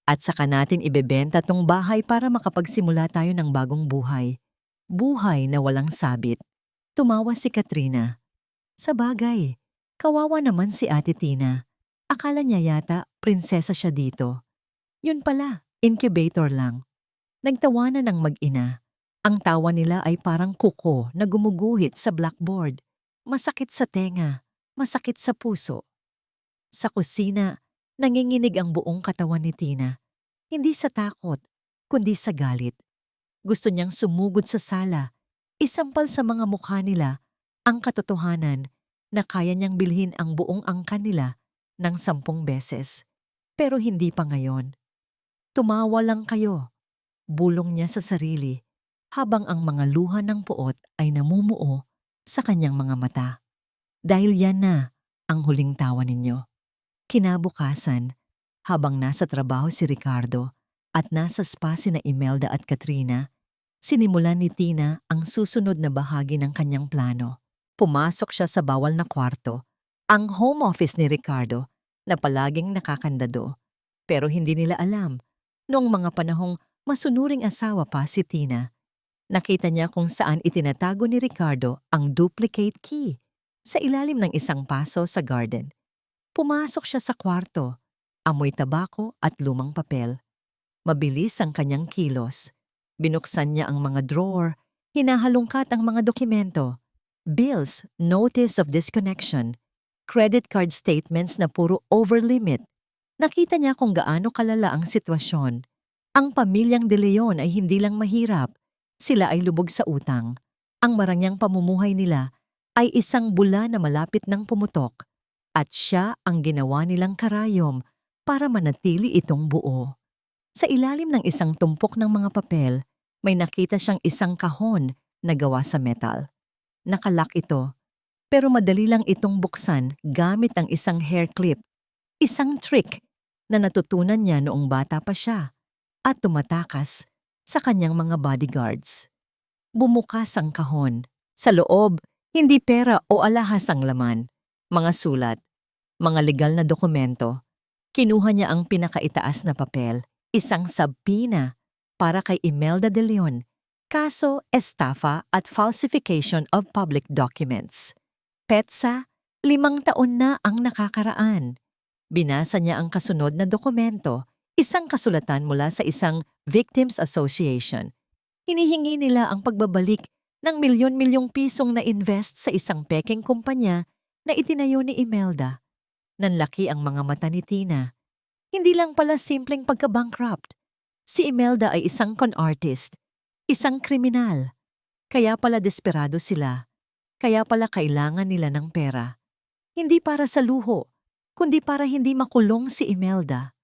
at saka natin ibebenta tong bahay para makapagsimula tayo ng bagong buhay. Buhay na walang sabit." Tumawa si Katrina. "Sabagay, Kawawa naman si Ate Tina. Akala niya yata prinsesa siya dito. Yun pala, incubator lang. Nagtawanan ng mag-ina. Ang tawa nila ay parang kuko na gumuguhit sa blackboard. Masakit sa tenga, masakit sa puso. Sa kusina, nanginginig ang buong katawan ni Tina. Hindi sa takot, kundi sa galit. Gusto niyang sumugod sa sala, isampal sa mga mukha nila ang katotohanan na kaya niyang bilhin ang buong angkan nila ng 10 beses. Pero hindi pa ngayon. Tumawa lang kayo, bulong niya sa sarili habang ang mga luha ng puot ay namumuo sa kanyang mga mata. Dahil yan na ang huling tawa ninyo. Kinabukasan, habang nasa trabaho si Ricardo at nasa spa sina Imelda at Katrina, sinimulan ni Tina ang susunod na bahagi ng kanyang plano. Pumasok siya sa bawal na kwarto, ang home office ni Ricardo na palaging nakakandado. Pero hindi nila alam, noong mga panahong masunuring asawa pa si Tina, nakita niya kung saan itinatago ni Ricardo ang duplicate key sa ilalim ng isang paso sa garden. Pumasok siya sa kwarto, amoy tabako at lumang papel. Mabilis ang kanyang kilos. Binuksan niya ang mga drawer, hinahalungkat ang mga dokumento, bills, notice of disconnection, credit card statements na puro over-limit. Nakita niya kung gaano kalala ang sitwasyon. Ang pamilyang De Leon ay hindi lang mahirap, sila ay lubog sa utang. Ang marangyang pamumuhay nila ay isang bula na malapit ng pumutok. At siya ang ginawa nilang karayom para manatili itong buo. Sa ilalim ng isang tumpok ng mga papel, may nakita siyang isang kahon na gawa sa metal. Nakalak ito, pero madali lang itong buksan gamit ang isang hair clip. Isang trick na natutunan niya noong bata pa siya at tumatakas sa kanyang mga bodyguards. Bumukas ang kahon. Sa loob, hindi pera o alahas ang laman. Mga sulat, mga legal na dokumento. Kinuha niya ang pinakaitaas na papel, isang subpoena para kay Imelda De Leon, kaso estafa at falsification of public documents. Petsa, 5 taon na ang nakakaraan. Binasa niya ang kasunod na dokumento, isang kasulatan mula sa isang Victims Association. Hinihingi nila ang pagbabalik ng milyon-milyong pisong na-invest sa isang pekeng kumpanya na itinayo ni Imelda. Nanlaki ang mga mata ni Tina. Hindi lang pala simpleng pagka-bankrupt. Si Imelda ay isang con artist, isang kriminal. Kaya pala desperado sila. Kaya pala kailangan nila ng pera. Hindi para sa luho, kundi para hindi makulong si Imelda.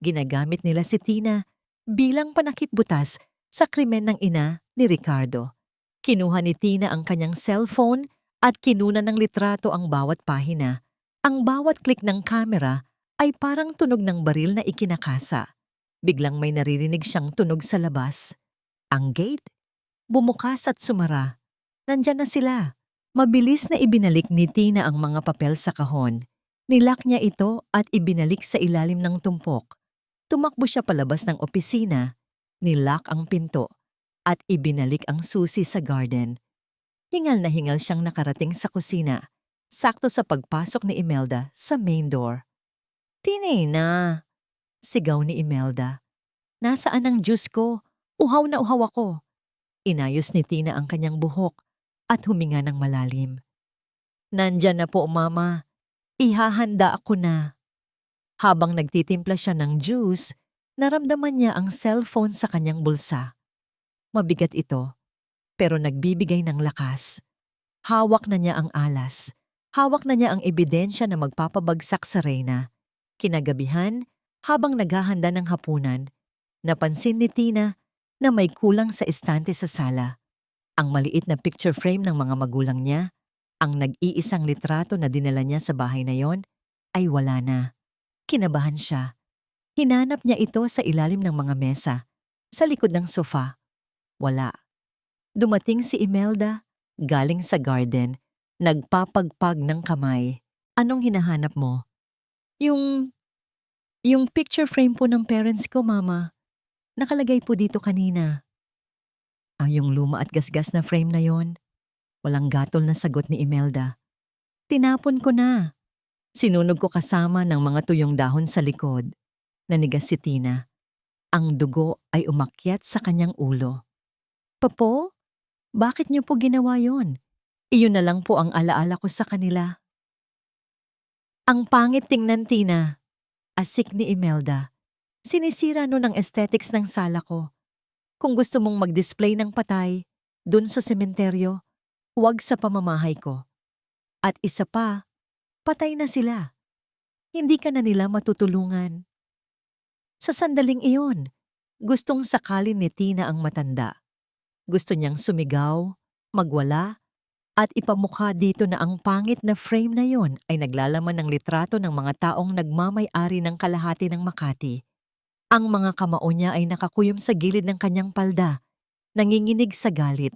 Ginagamit nila si Tina bilang panakipbutas sa krimen ng ina ni Ricardo. Kinuha ni Tina ang kanyang cellphone at kinuna ng litrato ang bawat pahina. Ang bawat click ng camera ay parang tunog ng baril na ikinakasa. Biglang may naririnig siyang tunog sa labas. Ang gate, bumukas at sumara. Nandyan na sila. Mabilis na ibinalik ni Tina ang mga papel sa kahon. Nilak niya ito at ibinalik sa ilalim ng tumpok. Tumakbo siya palabas ng opisina, nilak ang pinto, at ibinalik ang susi sa garden. Hingal na hingal siyang nakarating sa kusina, sakto sa pagpasok ni Imelda sa main door. "Tina!" sigaw ni Imelda. "Nasaan ang juice ko? Uhaw na uhaw ako." Inayos ni Tina ang kanyang buhok at huminga ng malalim. "Nandyan na po, Mama. Ihahanda ako na." Habang nagtitimpla siya ng juice, naramdaman niya ang cellphone sa kanyang bulsa. Mabigat ito, pero nagbibigay ng lakas. Hawak na niya ang alas. Hawak na niya ang ebidensya na magpapabagsak sa Reyna. Kinagabihan, habang naghahanda ng hapunan, napansin ni Tina na may kulang sa estante sa sala. Ang maliit na picture frame ng mga magulang niya, ang nag-iisang litrato na dinala niya sa bahay na yon, ay wala na. Kinabahan siya. Hinanap niya ito sa ilalim ng mga mesa, sa likod ng sofa. Wala. Dumating si Imelda, galing sa garden, nagpapagpag ng kamay. "Anong hinahanap mo?" Yung picture frame po ng parents ko, Mama. Nakalagay po dito kanina." Yung luma at gasgas na frame na yon? Walang gatol na sagot ni Imelda. Tinapon ko na. Sinunog ko kasama ng mga tuyong dahon sa likod. Nanigas si Tina. Ang dugo ay umakyat sa kanyang ulo. Papo, bakit niyo po ginawa yon? Iyon na lang po ang alaala ko sa kanila. Ang pangit tingnan, Tina. Asik ni Imelda. Sinisira no ng aesthetics ng sala ko. Kung gusto mong mag-display ng patay, dun sa sementeryo, huwag sa pamamahay ko. At isa pa, patay na sila. Hindi ka na nila matutulungan. Sa sandaling iyon, gustong sakalin ni Tina ang matanda. Gusto niyang sumigaw, magwala, at ipamukha dito na ang pangit na frame na yon ay naglalaman ng litrato ng mga taong nagmamay-ari ng kalahati ng Makati. Ang mga kamao niya ay nakakuyom sa gilid ng kanyang palda, nanginginig sa galit.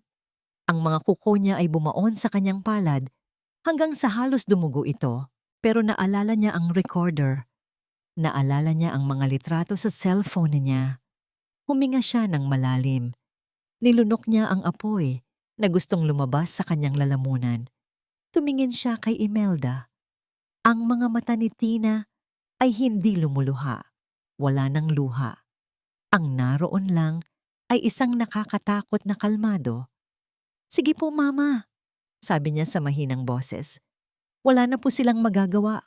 Ang mga kuko niya ay bumaon sa kanyang palad hanggang sa halos dumugo ito. Pero naalala niya ang recorder. Naalala niya ang mga litrato sa cellphone niya. Huminga siya ng malalim. Nilunok niya ang apoy na gustong lumabas sa kanyang lalamunan. Tumingin siya kay Imelda. Ang mga mata ni Tina ay hindi lumuluha. Wala nang luha. Ang naroon lang ay isang nakakatakot na kalmado. Sige po, Mama, sabi niya sa mahinang boses. Wala na po silang magagawa.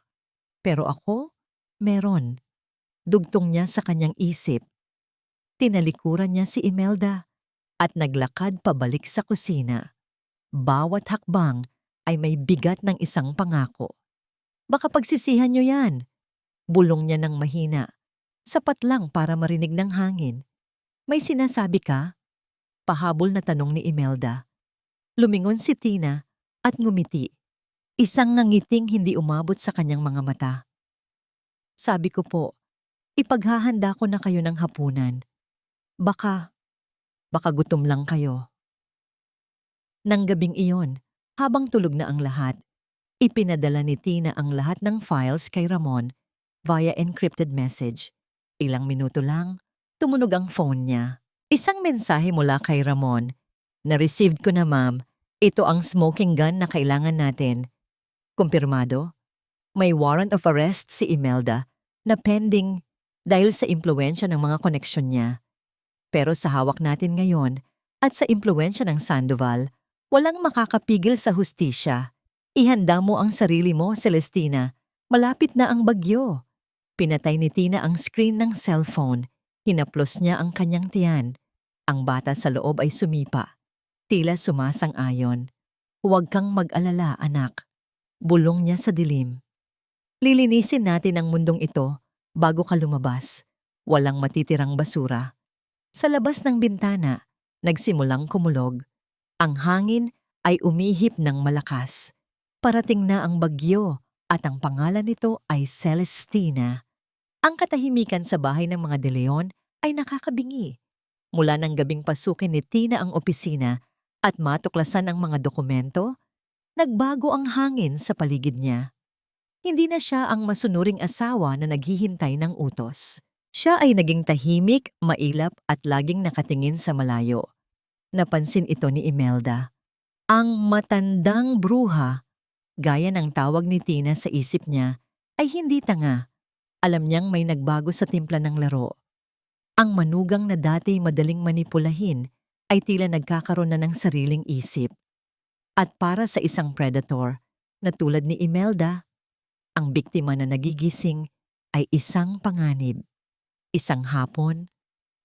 Pero ako, meron. Dugtong niya sa kanyang isip. Tinalikuran niya si Imelda at naglakad pabalik sa kusina. Bawat hakbang ay may bigat ng isang pangako. Baka pagsisihan niyo yan. Bulong niya ng mahina. Sapat lang para marinig ng hangin. May sinasabi ka? Pahabol na tanong ni Imelda. Lumingon si Tina at ngumiti. Isang ngangiting hindi umabot sa kanyang mga mata. Sabi ko po, ipaghahanda ko na kayo ng hapunan. Baka gutom lang kayo. Nang gabing iyon, habang tulog na ang lahat, ipinadala ni Tina ang lahat ng files kay Ramon via encrypted message. Ilang minuto lang, tumunog ang phone niya. Isang mensahe mula kay Ramon. Na-received ko na, ma'am. Ito ang smoking gun na kailangan natin. Kumpirmado? May warrant of arrest si Imelda na pending dahil sa impluwensya ng mga koneksyon niya. Pero sa hawak natin ngayon at sa impluwensya ng Sandoval, walang makakapigil sa hustisya. Ihanda mo ang sarili mo, Celestina. Malapit na ang bagyo. Pinatay ni Tina ang screen ng cellphone. Hinaplos niya ang kanyang tiyan. Ang bata sa loob ay sumipa. Tila sumasang-ayon. Huwag kang mag-alala, anak. Bulong niya sa dilim. Lilinisin natin ang mundong ito bago ka lumabas. Walang matitirang basura. Sa labas ng bintana, nagsimulang kumulog. Ang hangin ay umihip ng malakas. Parating na ang bagyo at ang pangalan nito ay Celestina. Ang katahimikan sa bahay ng mga De Leon ay nakakabingi. Mula ng gabing pasukin ni Tina ang opisina at matuklasan ang mga dokumento, nagbago ang hangin sa paligid niya. Hindi na siya ang masunuring asawa na naghihintay ng utos. Siya ay naging tahimik, mailap at laging nakatingin sa malayo. Napansin ito ni Imelda. Ang matandang bruha, gaya ng tawag ni Tina sa isip niya, ay hindi tanga. Alam niyang may nagbago sa timpla ng laro. Ang manugang na dati madaling manipulahin ay tila nagkakaroon na ng sariling isip. At para sa isang predator na tulad ni Imelda, ang biktima na nagigising ay isang panganib. Isang hapon,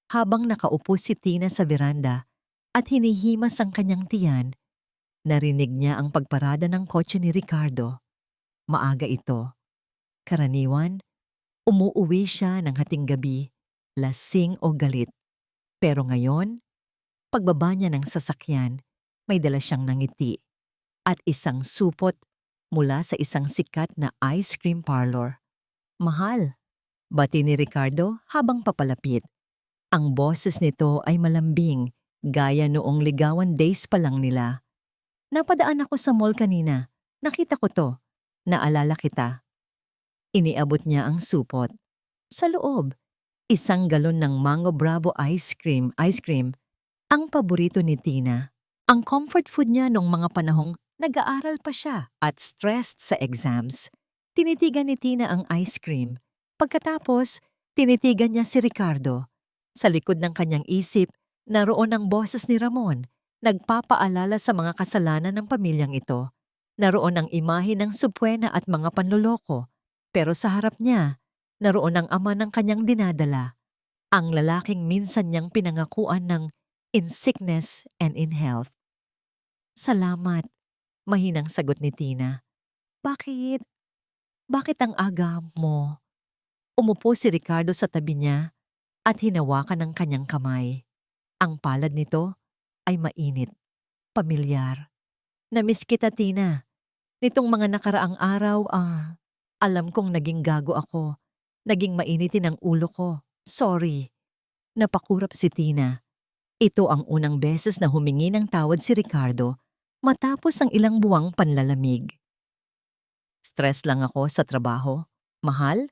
habang nakaupo si Tina sa veranda at hinihimas ang kanyang tiyan, narinig niya ang pagparada ng kotse ni Ricardo. Maaga ito. Karaniwan, umuuwi siya ng hating gabi, lasing o galit. Pero ngayon, pagbaba niya ng sasakyan, may dala siyang nangiti at isang supot mula sa isang sikat na ice cream parlor. Mahal, bati ni Ricardo habang papalapit. Ang boses nito ay malambing, gaya noong ligawan days pa lang nila. Napadaan ako sa mall kanina. Nakita ko to. Naalala kita. Iniabot niya ang supot. Sa loob, isang galon ng Mango Bravo ice cream, ang paborito ni Tina. Ang comfort food niya noong mga panahong Nag-aaral pa siya at stressed sa exams. Tinitigan ni Tina ang ice cream. Pagkatapos, tinitigan niya si Ricardo. Sa likod ng kanyang isip, naroon ang boses ni Ramon, nagpapaalala sa mga kasalanan ng pamilyang ito. Naroon ang imahe ng supwena at mga panloloko. Pero sa harap niya, naroon ang ama ng kanyang dinadala. Ang lalaking minsan niyang pinangakuan ng in sickness and in health. Salamat, mahinang sagot ni Tina. Bakit? Bakit ang aga mo? Umupo si Ricardo sa tabi niya at hinawakan ng kanyang kamay. Ang palad nito ay mainit, pamilyar. Namiss kita, Tina. Nitong mga nakaraang araw, alam kong naging gago ako. Naging mainitin ang ulo ko. Sorry. Napakurap si Tina. Ito ang unang beses na humingi ng tawad si Ricardo matapos ang ilang buwang panlalamig. Stress lang ako sa trabaho. Mahal?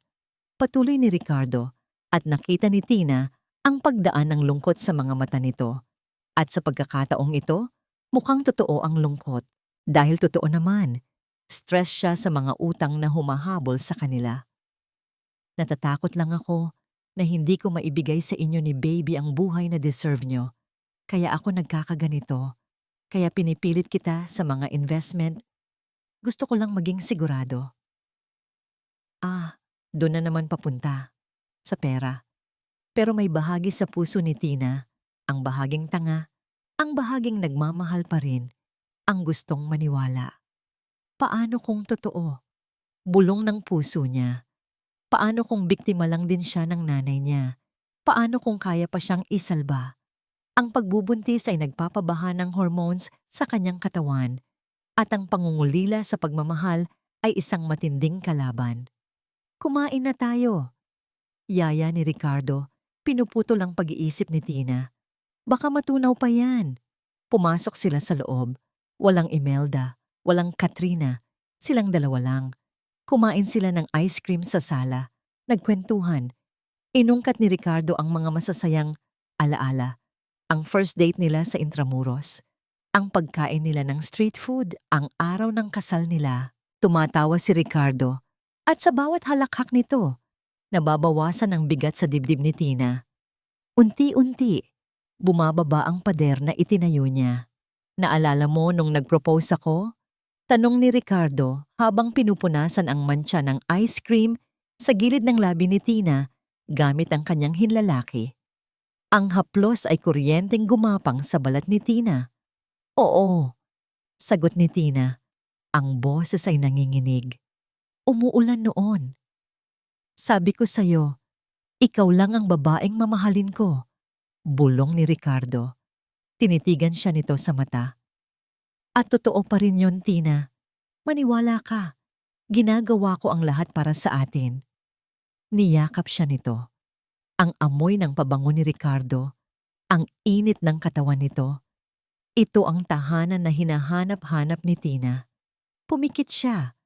Patuloy ni Ricardo at nakita ni Tina ang pagdaan ng lungkot sa mga mata nito. At sa pagkakataong ito, mukhang totoo ang lungkot. Dahil totoo naman, stress siya sa mga utang na humahabol sa kanila. Natatakot lang ako na hindi ko maibigay sa inyo ni baby ang buhay na deserve nyo. Kaya ako nagkakaganito. Kaya pinipilit kita sa mga investment. Gusto ko lang maging sigurado. Doon na naman papunta. Sa pera. Pero may bahagi sa puso ni Tina, ang bahaging tanga, ang bahaging nagmamahal pa rin, ang gustong maniwala. Paano kung totoo? Bulong ng puso niya. Paano kung biktima lang din siya ng nanay niya? Paano kung kaya pa siyang isalba? Ang pagbubuntis ay nagpapabaha ng hormones sa kanyang katawan at ang pangungulila sa pagmamahal ay isang matinding kalaban. Kumain na tayo. Yaya ni Ricardo, pinuputol ang pag-iisip ni Tina. Baka matunaw pa yan. Pumasok sila sa loob. Walang Imelda, walang Katrina. Silang dalawa lang. Kumain sila ng ice cream sa sala. Nagkwentuhan. Inungkat ni Ricardo ang mga masasayang alaala. Ang first date nila sa Intramuros. Ang pagkain nila ng street food, ang araw ng kasal nila. Tumatawa si Ricardo. At sa bawat halakhak nito, nababawasan ang bigat sa dibdib ni Tina. Unti-unti, bumababa ang pader na itinayo niya. Naalala mo nung nag-propose ako? Tanong ni Ricardo habang pinupunasan ang mantsa ng ice cream sa gilid ng labi ni Tina gamit ang kanyang hinlalaki. Ang haplos ay kuryenteng gumapang sa balat ni Tina. Oo, sagot ni Tina. Ang boses ay nanginginig. Umuulan noon. Sabi ko sa'yo, ikaw lang ang babaeng mamahalin ko. Bulong ni Ricardo. Tinitigan siya nito sa mata. At totoo pa rin yon, Tina. Maniwala ka. Ginagawa ko ang lahat para sa atin. Niyakap siya nito. Ang amoy ng pabango ni Ricardo. Ang init ng katawan nito. Ito ang tahanan na hinahanap-hanap ni Tina. Pumikit siya.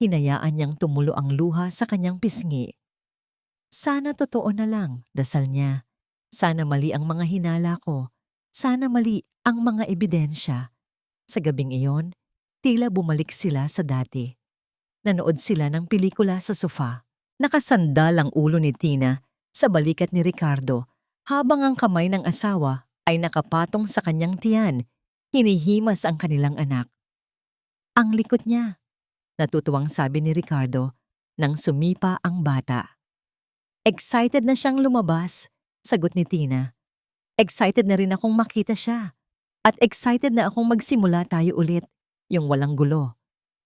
Hinayaan niyang tumulo ang luha sa kanyang pisngi. Sana totoo na lang, dasal niya. Sana mali ang mga hinala ko. Sana mali ang mga ebidensya. Sa gabing iyon, tila bumalik sila sa dati. Nanood sila ng pelikula sa sofa. Nakasandal ang ulo ni Tina sa balikat ni Ricardo habang ang kamay ng asawa ay nakapatong sa kanyang tiyan. Hinihimas ang kanilang anak. Ang likot niya. Natutuwang sabi ni Ricardo nang sumipa ang bata. Excited na siyang lumabas, sagot ni Tina. Excited na rin akong makita siya. At excited na akong magsimula tayo ulit. Yung walang gulo.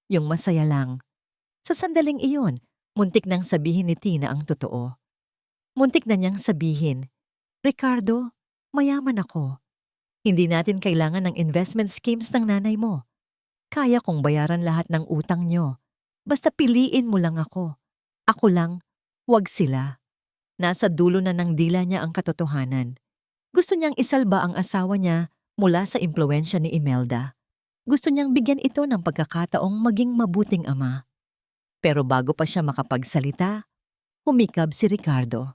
Yung masaya lang. Sa sandaling iyon, muntik nang sabihin ni Tina ang totoo. Muntik na niyang sabihin, Ricardo, mayaman ako. Hindi natin kailangan ng investment schemes ng nanay mo. Kaya kong bayaran lahat ng utang niyo. Basta piliin mo lang ako. Ako lang, wag sila. Nasa dulo na ng dila niya ang katotohanan. Gusto niyang isalba ang asawa niya mula sa impluwensya ni Imelda. Gusto niyang bigyan ito ng pagkakataong maging mabuting ama. Pero bago pa siya makapagsalita, humikab si Ricardo.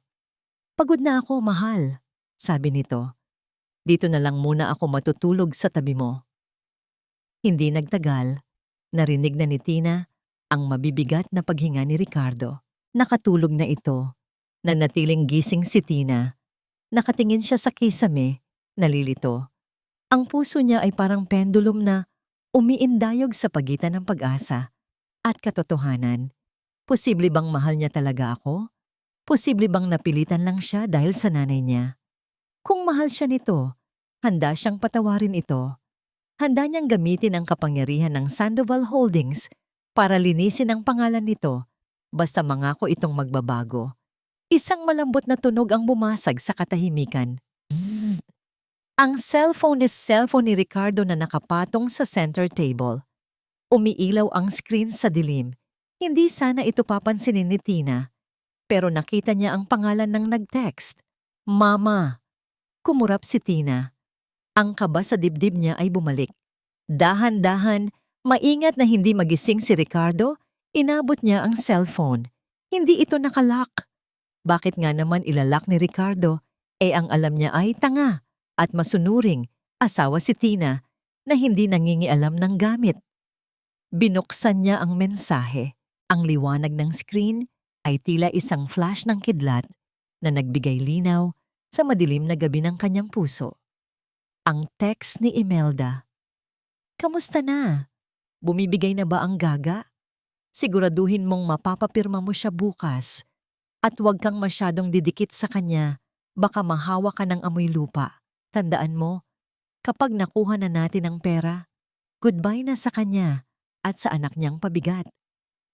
Pagod na ako, mahal, sabi nito. Dito na lang muna ako matutulog sa tabi mo. Hindi nagtagal, narinig na ni Tina ang mabibigat na paghinga ni Ricardo. Nakatulog na ito. Nanatiling gising si Tina. Nakatingin siya sa kisame, nalilito. Ang puso niya ay parang pendulum na umiindayog sa pagitan ng pag-asa at katotohanan. Posible bang mahal niya talaga ako? Posible bang napilitan lang siya dahil sa nanay niya? Kung mahal siya nito, handa siyang patawarin ito. Handa niyang gamitin ang kapangyarihan ng Sandoval Holdings para linisin ang pangalan nito basta mangako itong magbabago. Isang malambot na tunog ang bumasag sa katahimikan. Bzzz. Ang cellphone ni Ricardo na nakapatong sa center table. Umiilaw ang screen sa dilim. Hindi sana ito papansinin ni Tina. Pero nakita niya ang pangalan ng nag-text. Mama. Kumurap si Tina. Ang kaba sa dibdib niya ay bumalik. Dahan-dahan, maingat na hindi magising si Ricardo, inabot niya ang cellphone. Hindi ito nakalock. Bakit nga naman ilalak ni Ricardo? Ang alam niya ay tanga at masunuring asawa si Tina na hindi nangingialam ng gamit. Binuksan niya ang mensahe. Ang liwanag ng screen ay tila isang flash ng kidlat na nagbigay linaw sa madilim na gabi ng kanyang puso. Ang text ni Imelda. Kamusta na? Bumibigay na ba ang gaga? Siguraduhin mong mapapapirma mo siya bukas. At huwag kang masyadong didikit sa kanya, baka mahawa ka ng amoy lupa. Tandaan mo, kapag nakuha na natin ang pera, goodbye na sa kanya at sa anak niyang pabigat.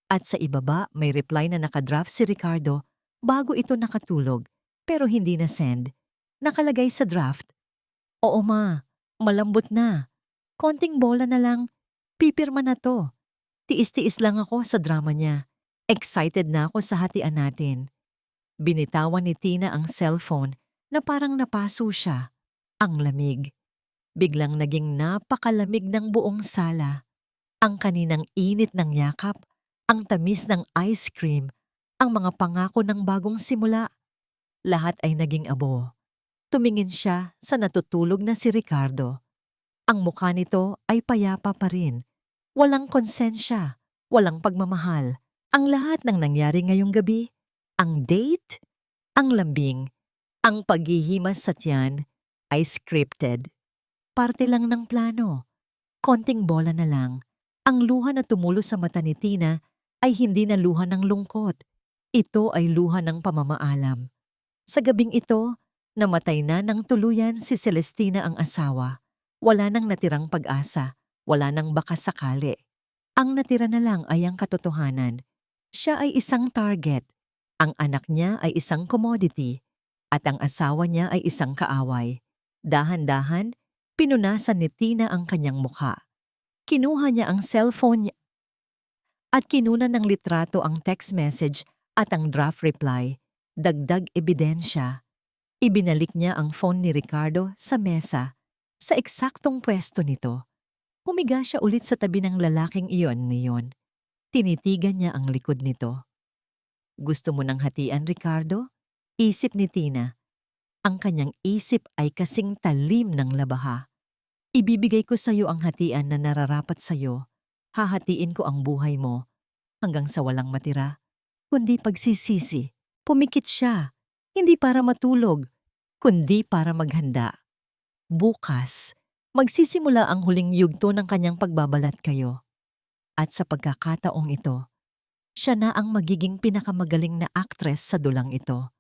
At sa ibaba may reply na nakadraft si Ricardo bago ito nakatulog pero hindi na send. Nakalagay sa draft, "Oo ma, malambot na. Konting bola na lang, pipirma na to. Tiis-tiis lang ako sa drama niya. Excited na ako sa hatian natin." Binitawan ni Tina ang cellphone na parang napaso siya. Ang lamig. Biglang naging napakalamig ng buong sala. Ang kaninang init ng yakap, ang tamis ng ice cream, ang mga pangako ng bagong simula. Lahat ay naging abo. Tumingin siya sa natutulog na si Ricardo. Ang mukha nito ay payapa pa rin. Walang konsensya, walang pagmamahal. Ang lahat ng nangyari ngayong gabi, ang date, ang lambing, ang paghihimas sa tiyan ay scripted. Parte lang ng plano. Konting bola na lang. Ang luha na tumulo sa mata ni Tina ay hindi na luha ng lungkot. Ito ay luha ng pamamaalam. Sa gabing ito, namatay na ng tuluyan si Celestina ang asawa. Wala nang natirang pag-asa, wala nang baka sakali. Ang natira na lang ay ang katotohanan. Siya ay isang target. Ang anak niya ay isang commodity at ang asawa niya ay isang kaaway. Dahan-dahan, pinunasan ni Tina ang kanyang mukha. Kinuha niya ang cellphone niya at kinuna ng litrato ang text message at ang draft reply. Dagdag ebidensya. Ibinalik niya ang phone ni Ricardo sa mesa, sa eksaktong pwesto nito. Humiga siya ulit sa tabi ng lalaking iyon. Tinitigan niya ang likod nito. Gusto mo ng hatian, Ricardo? Isip ni Tina. Ang kanyang isip ay kasing talim ng labaha. Ibibigay ko sa iyo ang hatian na nararapat sa iyo. Hahatiin ko ang buhay mo hanggang sa walang matira, kundi pagsisisi. Pumikit siya, hindi para matulog, kundi para maghanda. Bukas, magsisimula ang huling yugto ng kanyang pagbabalat kayo. At sa pagkakataong ito, siya na ang magiging pinakamagaling na aktres sa dulang ito.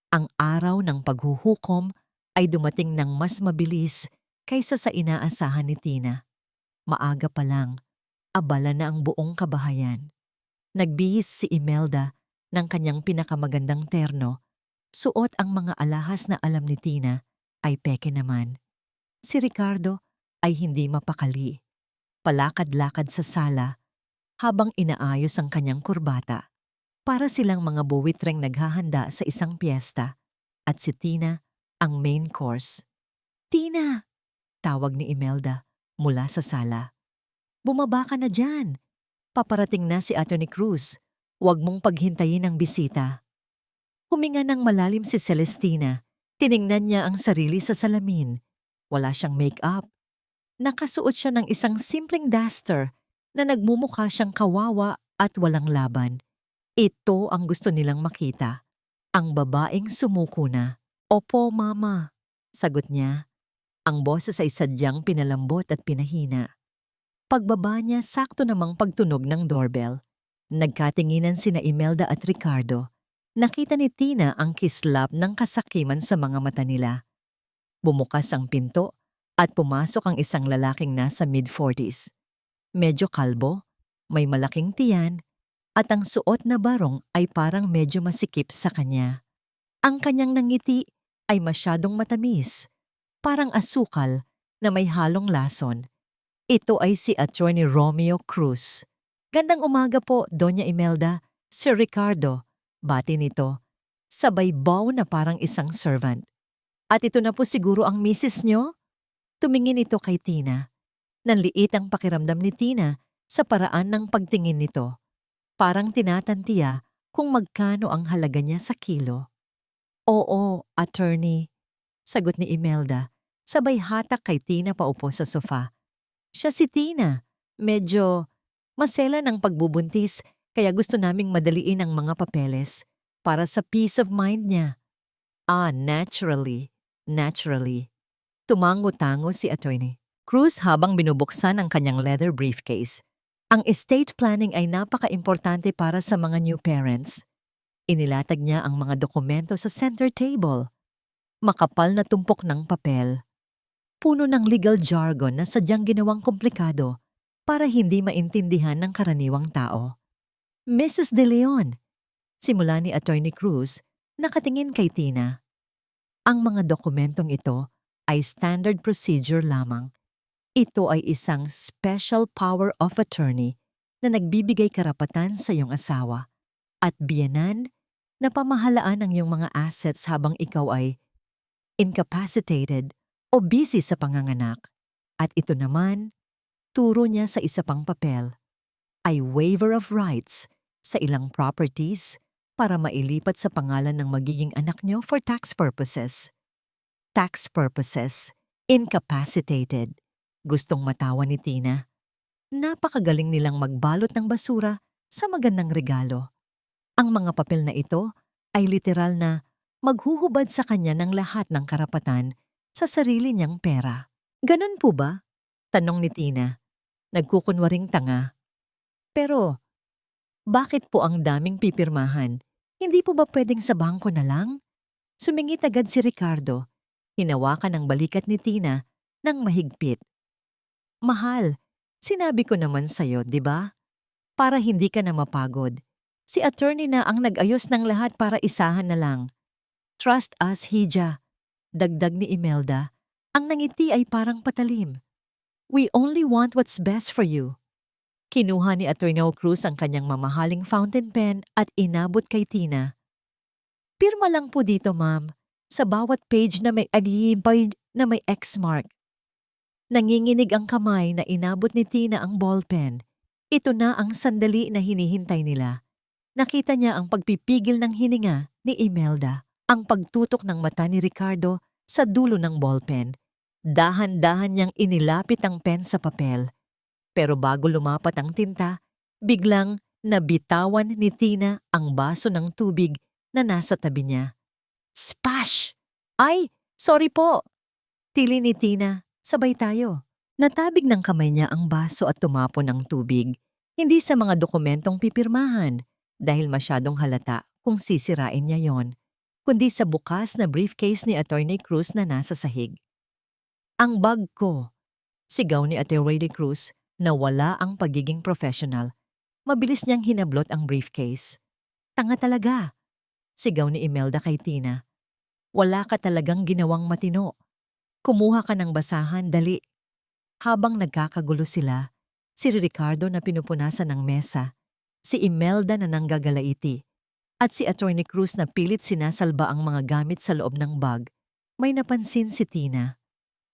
Ang araw ng paghuhukom ay dumating ng mas mabilis kaysa sa inaasahan ni Tina. Maaga pa lang, abala na ang buong kabahayan. Nagbihis si Imelda ng kanyang pinakamagandang terno. Suot ang mga alahas na alam ni Tina ay peke naman. Si Ricardo ay hindi mapakali. Palakad-lakad sa sala habang inaayos ang kanyang kurbata. Para silang mga buwitreng naghahanda sa isang piyesta at si Tina ang main course. "Tina!" tawag ni Imelda mula sa sala. "Bumaba ka na dyan. Paparating na si Atty. Cruz. Huwag mong paghintayin ang bisita." Huminga ng malalim si Celestina. Tiningnan niya ang sarili sa salamin. Wala siyang make-up. Nakasuot siya ng isang simpleng duster na nagmumukha siyang kawawa at walang laban. Ito ang gusto nilang makita. Ang babaeng sumuko na. Opo, mama, sagot niya. Ang boses ay sadyang pinalambot at pinahina. Pagbaba niya, sakto namang pagtunog ng doorbell. Nagkatinginan sina Imelda at Ricardo. Nakita ni Tina ang kislap ng kasakiman sa mga mata nila. Bumukas ang pinto at pumasok ang isang lalaking nasa mid-40s. Medyo kalbo, may malaking tiyan, at ang suot na barong ay parang medyo masikip sa kanya. Ang kanyang nangiti ay masyadong matamis, parang asukal na may halong lason. Ito ay si Attorney Romeo Cruz. Gandang umaga po, Doña Imelda, Sir Ricardo, bati nito. Sabay bow na parang isang servant. At ito na po siguro ang misis nyo? Tumingin ito kay Tina. Nanliit ang pakiramdam ni Tina sa paraan ng pagtingin nito. Parang tinatantiya kung magkano ang halaga niya sa kilo. Oo, attorney, sagot ni Imelda, sabay hatak kay Tina paupo sa sofa. Siya si Tina, medyo masela ng pagbubuntis kaya gusto naming madaliin ang mga papeles para sa peace of mind niya. Naturally. Tumango-tango si attorney Cruz habang binubuksan ang kanyang leather briefcase. Ang estate planning ay napaka-importante para sa mga new parents. Inilatag niya ang mga dokumento sa center table. Makapal na tumpok ng papel. Puno ng legal jargon na sadyang ginawang komplikado para hindi maintindihan ng karaniwang tao. Mrs. De Leon, simula ni Attorney Cruz, nakatingin kay Tina. Ang mga dokumentong ito ay standard procedure lamang. Ito ay isang special power of attorney na nagbibigay karapatan sa iyong asawa at biyenan na pamahalaan ang iyong mga assets habang ikaw ay incapacitated o busy sa panganganak. At ito naman, turo niya sa isa pang papel, ay waiver of rights sa ilang properties para mailipat sa pangalan ng magiging anak niyo for tax purposes. Tax purposes, incapacitated. Gustong matawa ni Tina. Napakagaling nilang magbalot ng basura sa magandang regalo. Ang mga papel na ito ay literal na maghuhubad sa kanya ng lahat ng karapatan sa sarili niyang pera. Ganon po ba? Tanong ni Tina. Nagkukunwaring tanga. Pero, bakit po ang daming pipirmahan? Hindi po ba pwedeng sa bangko na lang? Sumingit agad si Ricardo. Hinawakan ang balikat ni Tina ng mahigpit. Mahal, sinabi ko naman sa'yo, di ba? Para hindi ka na mapagod. Si attorney na ang nag-ayos ng lahat para isahan na lang. Trust us, Hija. Dagdag ni Imelda. Ang nangiti ay parang patalim. We only want what's best for you. Kinuha ni Attorney Cruz ang kanyang mamahaling fountain pen at inabot kay Tina. Pirma lang po dito, ma'am, sa bawat page na may alibay na may X mark. Nanginginig ang kamay na inabot ni Tina ang ballpen. Ito na ang sandali na hinihintay nila. Nakita niya ang pagpipigil ng hininga ni Imelda, ang pagtutok ng mata ni Ricardo sa dulo ng ballpen. Dahan-dahan niyang inilapit ang pen sa papel. Pero bago lumapat ang tinta, biglang nabitawan ni Tina ang baso ng tubig na nasa tabi niya. Splash! Ay, sorry po! Tili ni Tina, sabay tayo. Natabig ng kamay niya ang baso at tumapon ng tubig. Hindi sa mga dokumentong pipirmahan dahil masyadong halata kung sisirain niya yon, kundi sa bukas na briefcase ni Attorney Cruz na nasa sahig. Ang bag ko! Sigaw ni Attorney Cruz na wala ang pagiging professional. Mabilis niyang hinablot ang briefcase. Tanga talaga! Sigaw ni Imelda kay Tina. Wala ka talagang ginawang matino. Kumuha ka ng basahan, dali. Habang nagkakagulo sila, si Ricardo na pinupunasan ng mesa, si Imelda na nanggagalaiti, at si Attorney Cruz na pilit sinasalba ang mga gamit sa loob ng bag, may napansin si Tina.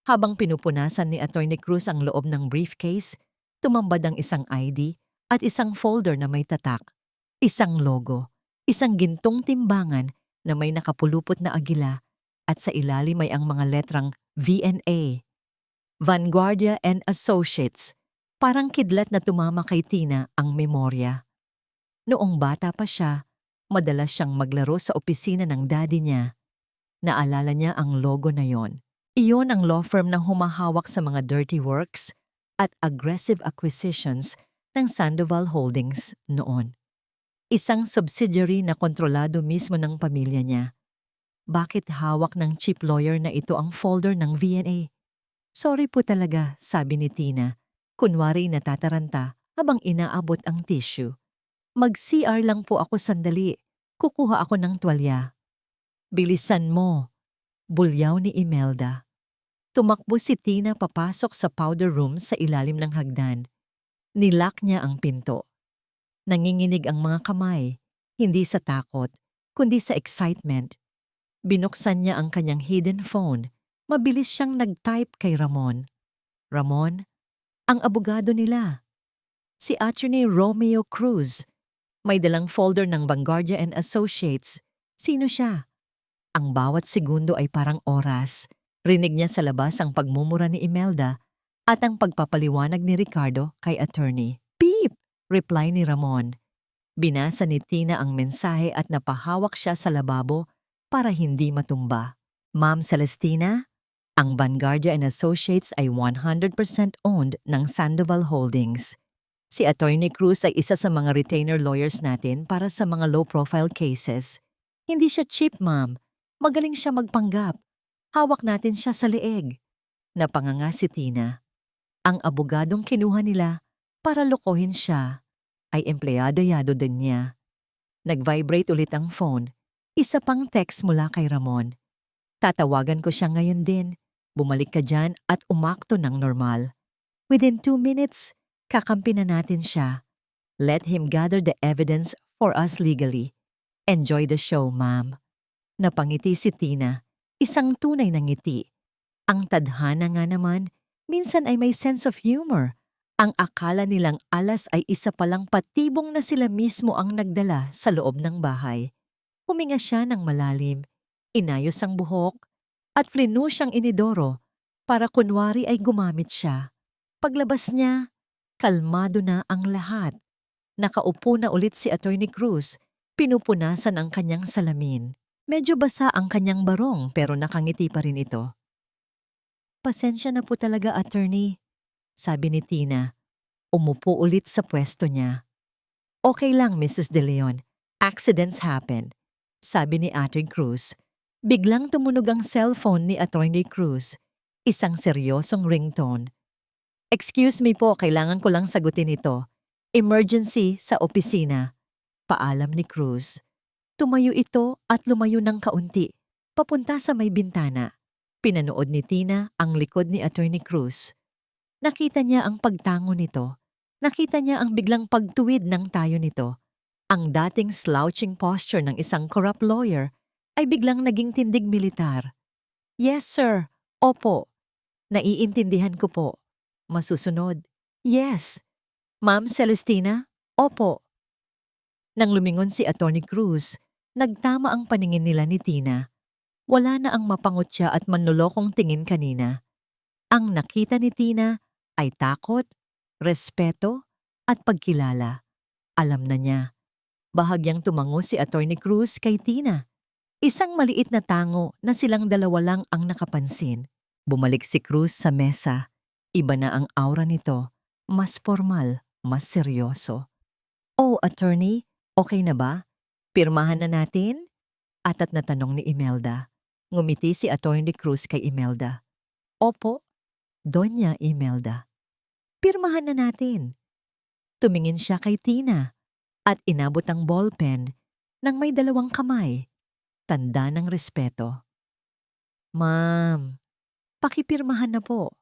Habang pinupunasan ni Attorney Cruz ang loob ng briefcase, tumambad ang isang ID at isang folder na may tatak, isang logo, isang gintong timbangan na may nakapulupot na agila at sa ilalim ay ang mga letrang VNA. Vanguardia and Associates. Parang kidlat na tumama kay Tina ang memorya. Noong bata pa siya, madalas siyang maglaro sa opisina ng daddy niya. Naalala niya ang logo na yon. Iyon ang law firm na humahawak sa mga dirty works at aggressive acquisitions ng Sandoval Holdings noon. Isang subsidiary na kontrolado mismo ng pamilya niya. Bakit hawak ng chief lawyer na ito ang folder ng V&A? Sorry po talaga, sabi ni Tina. Kunwari natataranta habang inaabot ang tissue. Mag-CR lang po ako sandali. Kukuha ako ng tuwalya. Bilisan mo. Bulyaw ni Imelda. Tumakbo si Tina papasok sa powder room sa ilalim ng hagdan. Nilock niya ang pinto. Nanginginig ang mga kamay, hindi sa takot, kundi sa excitement. Binuksan niya ang kanyang hidden phone. Mabilis siyang nag-type kay Ramon. Ramon, ang abogado nila. Si Attorney Romeo Cruz. May dalang folder ng Vanguardia and Associates. Sino siya? Ang bawat segundo ay parang oras. Rinig niya sa labas ang pagmumura ni Imelda at ang pagpapaliwanag ni Ricardo kay attorney. Beep! Reply ni Ramon. Binasa ni Tina ang mensahe at napahawak siya sa lababo para hindi matumba. Ma'am Celestina, ang Vanguardia and Associates ay 100% owned ng Sandoval Holdings. Si Attorney Cruz ay isa sa mga retainer lawyers natin para sa mga low-profile cases. Hindi siya cheap, ma'am. Magaling siya magpanggap. Hawak natin siya sa leeg. Napanganga si Tina. Ang abogadong kinuha nila para lokohin siya ay empleyado-yado din niya. Nag-vibrate ulit ang phone. Isa pang text mula kay Ramon. Tatawagan ko siya ngayon din. Bumalik ka dyan at umakto ng normal. Within 2 minutes, kakampi na natin siya. Let him gather the evidence for us legally. Enjoy the show, ma'am. Napangiti si Tina, isang tunay na ngiti. Ang tadhana nga naman, minsan ay may sense of humor. Ang akala nilang alas ay isa palang patibong na sila mismo ang nagdala sa loob ng bahay. Huminga siya ng malalim, inayos ang buhok, at flinu siyang inidoro para kunwari ay gumamit siya. Paglabas niya, kalmado na ang lahat. Nakaupo na ulit si Attorney Cruz, pinupunasan ang kanyang salamin. Medyo basa ang kanyang barong pero nakangiti pa rin ito. Pasensya na po talaga, attorney, sabi ni Tina. Umupo ulit sa pwesto niya. Okay lang, Mrs. De Leon. Accidents happen, sabi ni Attorney Cruz. Biglang tumunog ang cellphone ni Attorney Cruz. Isang seryosong ringtone. Excuse me po, kailangan ko lang sagutin ito. Emergency sa opisina. Paalam ni Cruz. Tumayo ito at lumayo ng kaunti, papunta sa may bintana. Pinanood ni Tina ang likod ni Attorney Cruz. Nakita niya ang pagtango nito. Nakita niya ang biglang pagtuwid ng tayo nito. Ang dating slouching posture ng isang corrupt lawyer ay biglang naging tindig militar. Yes, sir. Opo. Naiintindihan ko po. Masusunod. Yes. Ma'am Celestina? Opo. Nang lumingon si Attorney Cruz, nagtama ang paningin nila ni Tina. Wala na ang mapangutya at manlolokong tingin kanina. Ang nakita ni Tina ay takot, respeto, at pagkilala. Alam na niya. Bahagyang tumango si Attorney Cruz kay Tina. Isang maliit na tango na silang dalawa lang ang nakapansin. Bumalik si Cruz sa mesa. Iba na ang aura nito. Mas formal, mas seryoso. Oh, attorney, okay na ba? Pirmahan na natin? Atat na tanong ni Imelda. Ngumiti si Attorney Cruz kay Imelda. Opo, Doña Imelda. Pirmahan na natin. Tumingin siya kay Tina at inabot ang ballpen ng may 2 kamay. Tanda ng respeto. Ma'am, pakipirmahan na po.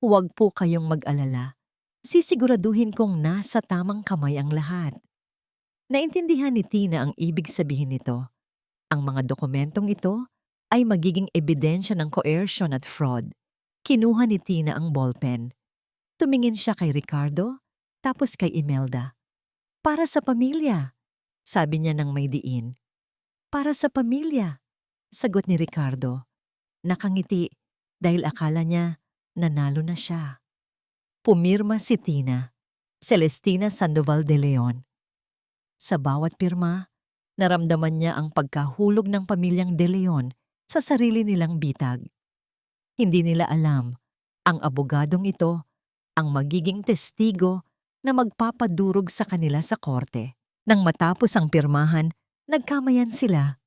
Huwag po kayong mag-alala. Sisiguraduhin kong nasa tamang kamay ang lahat. Naintindihan ni Tina ang ibig sabihin nito. Ang mga dokumentong ito ay magiging ebidensya ng coercion at fraud. Kinuha ni Tina ang ballpen. Tumingin siya kay Ricardo, tapos kay Imelda. Para sa pamilya, sabi niya ng may diin. Para sa pamilya, sagot ni Ricardo. Nakangiti dahil akala niya nanalo na siya. Pumirma si Tina, Celestina Sandoval de Leon. Sa bawat pirma, naramdaman niya ang pagkahulog ng pamilyang De Leon sa sarili nilang bitag. Hindi nila alam, ang abogadong ito ang magiging testigo na magpapadurog sa kanila sa korte. Nang matapos ang pirmahan, nagkamayan sila.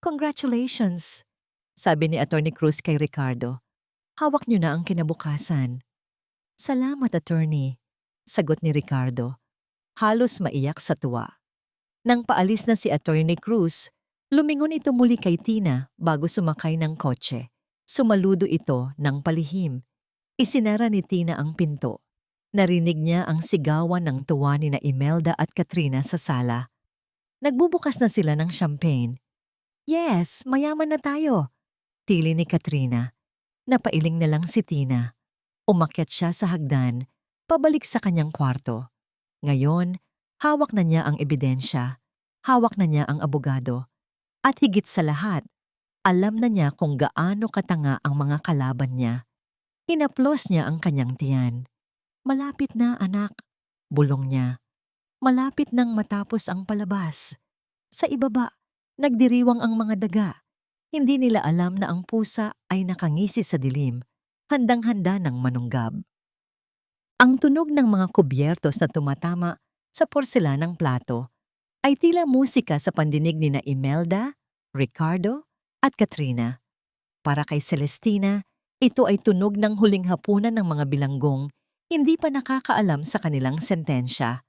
"Congratulations," sabi ni Attorney Cruz kay Ricardo. "Hawak niyo na ang kinabukasan." "Salamat, attorney," sagot ni Ricardo. Halos maiyak sa tuwa. Nang paalis na si Attorney Cruz, lumingon ito muli kay Tina bago sumakay ng kotse. Sumaludo ito ng palihim. Isinara ni Tina ang pinto. Narinig niya ang sigawan ng tuwa ni na Imelda at Katrina sa sala. Nagbubukas na sila ng champagne. "Yes, mayaman na tayo," tili ni Katrina. Napailing na lang si Tina. Umakyat siya sa hagdan, pabalik sa kanyang kwarto. Ngayon, hawak na niya ang ebidensya, hawak na niya ang abogado. At higit sa lahat, alam na niya kung gaano katanga ang mga kalaban niya. Hinaplos niya ang kanyang tiyan. "Malapit na, anak," bulong niya. Malapit nang matapos ang palabas. Sa ibaba, nagdiriwang ang mga daga. Hindi nila alam na ang pusa ay nakangisi sa dilim, handang-handa ng manunggab. Ang tunog ng mga kubyertos na tumatama sa porselanang plato ay tila musika sa pandinig ni na Imelda, Ricardo, at Katrina. Para kay Celestina, ito ay tunog ng huling hapunan ng mga bilanggong hindi pa nakakaalam sa kanilang sentensya.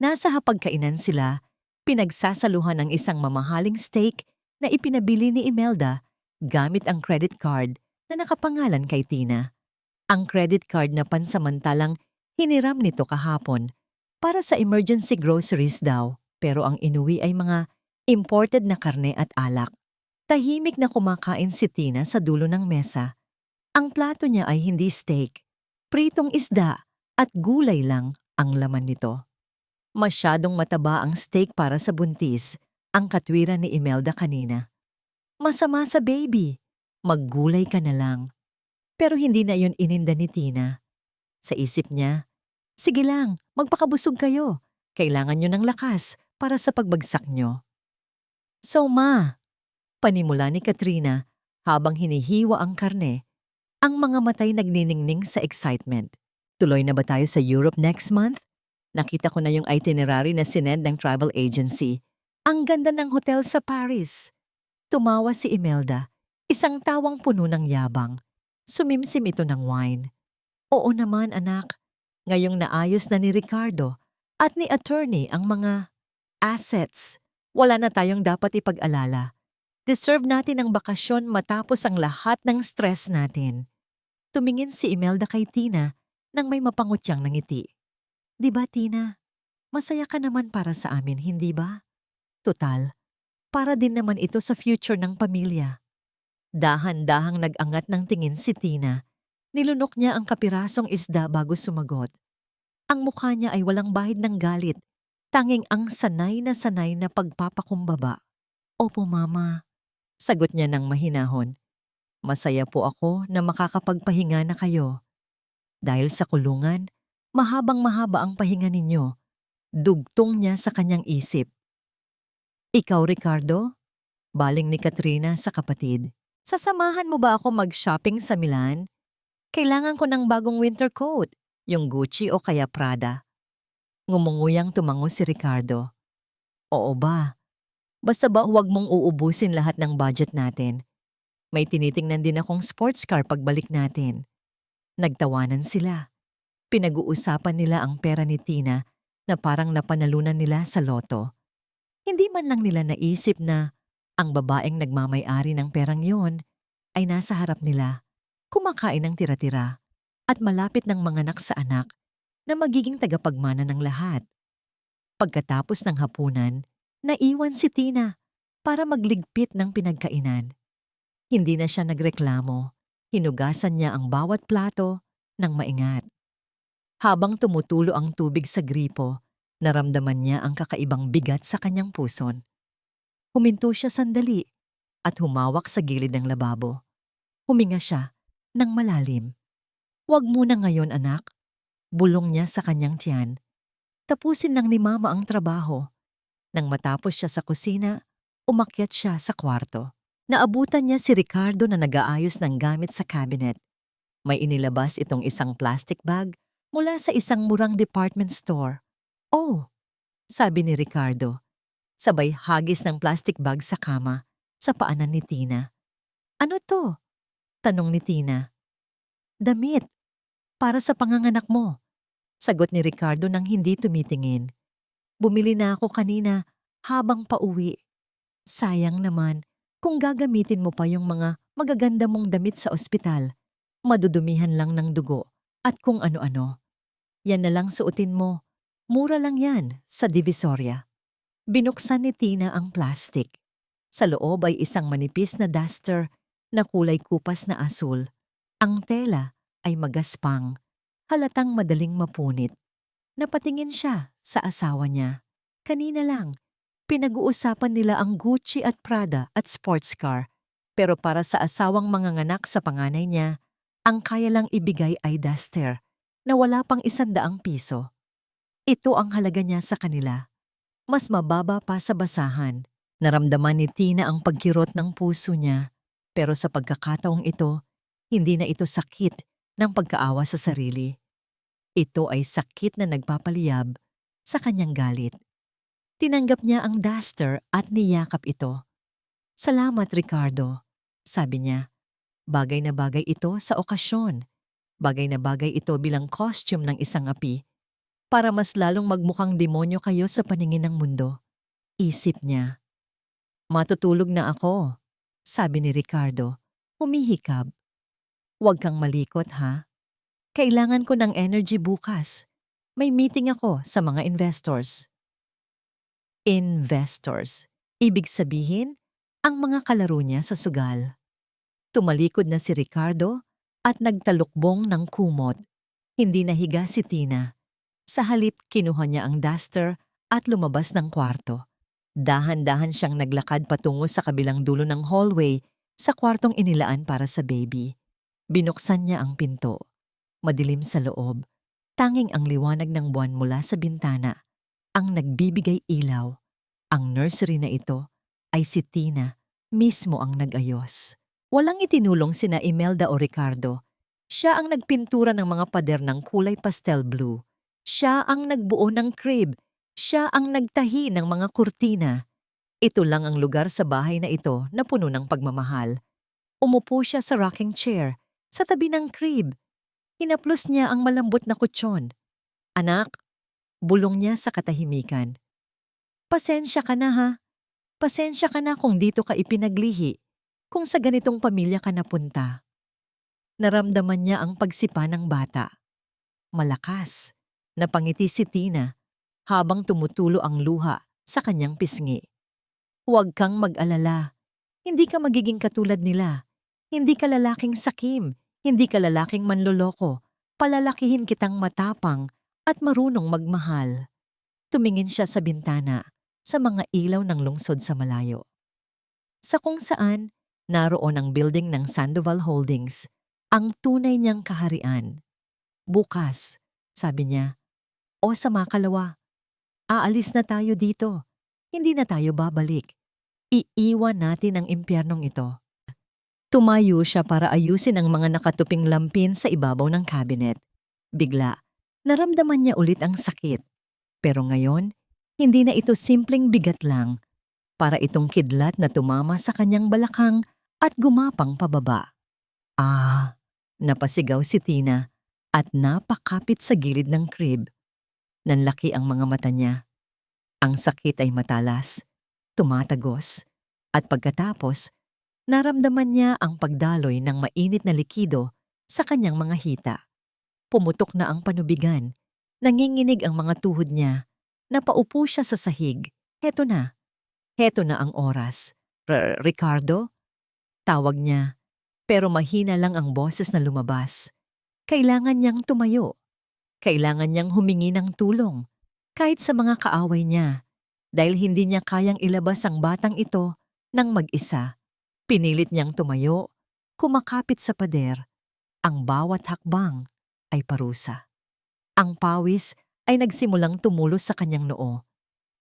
Nasa hapagkainan sila, pinagsasaluhan ang isang mamahaling steak na ipinabili ni Imelda gamit ang credit card na nakapangalan kay Tina. Ang credit card na pansamantalang hiniram nito kahapon para sa emergency groceries daw, pero ang inuwi ay mga imported na karne at alak. Tahimik na kumakain si Tina sa dulo ng mesa. Ang plato niya ay hindi steak, pritong isda at gulay lang ang laman nito. Masyadong mataba ang steak para sa buntis, ang katwiran ni Imelda kanina. "Masama sa baby, maggulay ka na lang." Pero hindi na yun ininda ni Tina. Sa isip niya, "Sige lang, magpakabusog kayo. Kailangan nyo ng lakas para sa pagbagsak nyo." "So ma," panimula ni Katrina habang hinihiwa ang karne, ang mga matay nagniningning sa excitement. "Tuloy na ba tayo sa Europe next month? Nakita ko na yung itinerary na sinend ng travel agency. Ang ganda ng hotel sa Paris." Tumawa si Imelda, isang tawang puno ng yabang. Sumimsim ito ng wine. "Oo naman, anak. Ngayong naayos na ni Ricardo at ni attorney ang mga assets, wala na tayong dapat ipag-alala. Deserve natin ang bakasyon matapos ang lahat ng stress natin." Tumingin si Imelda kay Tina nang may mapangutyang ngiti. "Di ba, Tina? Masaya ka naman para sa amin, hindi ba? Tutal, para din naman ito sa future ng pamilya." Dahan-dahang nag-angat ng tingin si Tina. Nilunok niya ang kapirasong isda bago sumagot. Ang mukha niya ay walang bahid ng galit, tanging ang sanay na pagpapakumbaba. "Opo, Mama," sagot niya ng mahinahon. "Masaya po ako na makakapagpahinga na kayo. Dahil sa kulungan, mahabang-mahaba ang pahinga ninyo." Dugtong niya sa kanyang isip. "Ikaw, Ricardo?" Baling ni Katrina sa kapatid. "Sasamahan mo ba ako mag-shopping sa Milan? Kailangan ko ng bagong winter coat, yung Gucci o kaya Prada." Ngumunguyang tumango si Ricardo. "Oo ba? Basta ba huwag mong uubusin lahat ng budget natin. May tinitingnan din akong sports car pagbalik natin." Nagtawanan sila. Pinag-uusapan nila ang pera ni Tina na parang napanalunan nila sa loto. Hindi man lang nila naisip na ang babaeng nagmamay-ari ng perang yon ay nasa harap nila, kumakain ng tira-tira, at malapit ng manganak sa anak na magiging tagapagmana ng lahat. Pagkatapos ng hapunan, naiwan si Tina para magligpit ng pinagkainan. Hindi na siya nagreklamo. Hinugasan niya ang bawat plato ng maingat. Habang tumutulo ang tubig sa gripo, naramdaman niya ang kakaibang bigat sa kanyang puson. Huminto siya sandali at humawak sa gilid ng lababo. Huminga siya ng malalim. Huwag muna ngayon, anak. Bulong niya sa kanyang tiyan. Tapusin lang ni Mama ang trabaho. Nang matapos siya sa kusina, umakyat siya sa kwarto. Naabutan niya si Ricardo na nag-aayos ng gamit sa cabinet. May inilabas itong isang plastic bag mula sa isang murang department store. Oh, sabi ni Ricardo. Sabay hagis ng plastic bag sa kama, sa paanan ni Tina. Ano to? Tanong ni Tina. Damit. Para sa panganganak mo. Sagot ni Ricardo nang hindi tumitingin. Bumili na ako kanina habang pauwi. Sayang naman kung gagamitin mo pa yung mga magaganda mong damit sa ospital. Madudumihan lang ng dugo at kung ano-ano. Yan na lang suotin mo. Mura lang yan sa Divisoria. Binuksan ni Tina ang plastic. Sa loob ay isang manipis na duster na kulay kupas na asul. Ang tela ay magaspang. Halatang madaling mapunit. Napatingin siya sa asawa niya. Kanina lang, pinag-uusapan nila ang Gucci at Prada at sports car. Pero para sa asawang manganganak sa panganay niya, ang kaya lang ibigay ay duster na wala pang 100 piso. Ito ang halaga niya sa kanila. Mas mababa pa sa basahan. Naramdaman ni Tina ang pagkirot ng puso niya. Pero sa pagkakataong ito, hindi na ito sakit ng pagkaawa sa sarili. Ito ay sakit na nagpapaliyab sa kanyang galit. Tinanggap niya ang duster at niyakap ito. Salamat, Ricardo, sabi niya. Bagay na bagay ito sa okasyon. Bagay na bagay ito bilang costume ng isang api para mas lalong magmukhang demonyo kayo sa paningin ng mundo. Isip niya. Matutulog na ako, sabi ni Ricardo, humihikab. Huwag kang malikot ha. Kailangan ko ng energy bukas. May meeting ako sa mga investors. Investors. Ibig sabihin, ang mga kalaro niya sa sugal. Tumalikod na si Ricardo at nagtalukbong ng kumot. Hindi nahiga si Tina. Sa halip, kinuha niya ang duster at lumabas ng kwarto. Dahan-dahan siyang naglakad patungo sa kabilang dulo ng hallway sa kwartong inilaan para sa baby. Binuksan niya ang pinto. Madilim sa loob. Tanging ang liwanag ng buwan mula sa bintana ang nagbibigay ilaw. Ang nursery na ito ay si Tina, mismo ang nag-ayos. Walang itinulong sina Imelda o Ricardo. Siya ang nagpintura ng mga pader ng kulay pastel blue. Siya ang nagbuo ng crib. Siya ang nagtahi ng mga kurtina. Ito lang ang lugar sa bahay na ito na puno ng pagmamahal. Umupo siya sa rocking chair, sa tabi ng crib. Hinaplos niya ang malambot na kutsyon. Anak, bulong niya sa katahimikan. Pasensya ka na ha. Pasensya ka na kung dito ka ipinaglihi, kung sa ganitong pamilya ka napunta. Naramdaman niya ang pagsipa ng bata. Malakas, napangiti si Tina habang tumutulo ang luha sa kanyang pisngi. Huwag kang mag-alala. Hindi ka magiging katulad nila. Hindi ka lalaking sakim. Hindi ka lalaking manloloko. Palalakihin kitang matapang at marunong magmahal. Tumingin siya sa bintana, sa mga ilaw ng lungsod sa malayo. Sa kung saan, naroon ang building ng Sandoval Holdings, ang tunay niyang kaharian. Bukas, sabi niya, o sa makalawa, aalis na tayo dito. Hindi na tayo babalik. Iiwan natin ang impyernong ito. Tumayo siya para ayusin ang mga nakatuping lampin sa ibabaw ng cabinet. Bigla, naramdaman niya ulit ang sakit. Pero ngayon, hindi na ito simpleng bigat lang. Para itong kidlat na tumama sa kanyang balakang at gumapang pababa. Ah, napasigaw si Tina at napakapit sa gilid ng crib. Nanlaki ang mga mata niya. Ang sakit ay matalas, tumatagos, at pagkatapos, naramdaman niya ang pagdaloy ng mainit na likido sa kanyang mga hita. Pumutok na ang panubigan, nanginginig ang mga tuhod niya, napaupo siya sa sahig. Heto na ang oras. Ricardo? Tawag niya, pero mahina lang ang boses na lumabas. Kailangan niyang tumayo. Kailangan niyang humingi ng tulong, kahit sa mga kaaway niya, dahil hindi niya kayang ilabas ang batang ito ng mag-isa. Pinilit niyang tumayo, kumakapit sa pader. Ang bawat hakbang ay parusa. Ang pawis ay nagsimulang tumulo sa kanyang noo.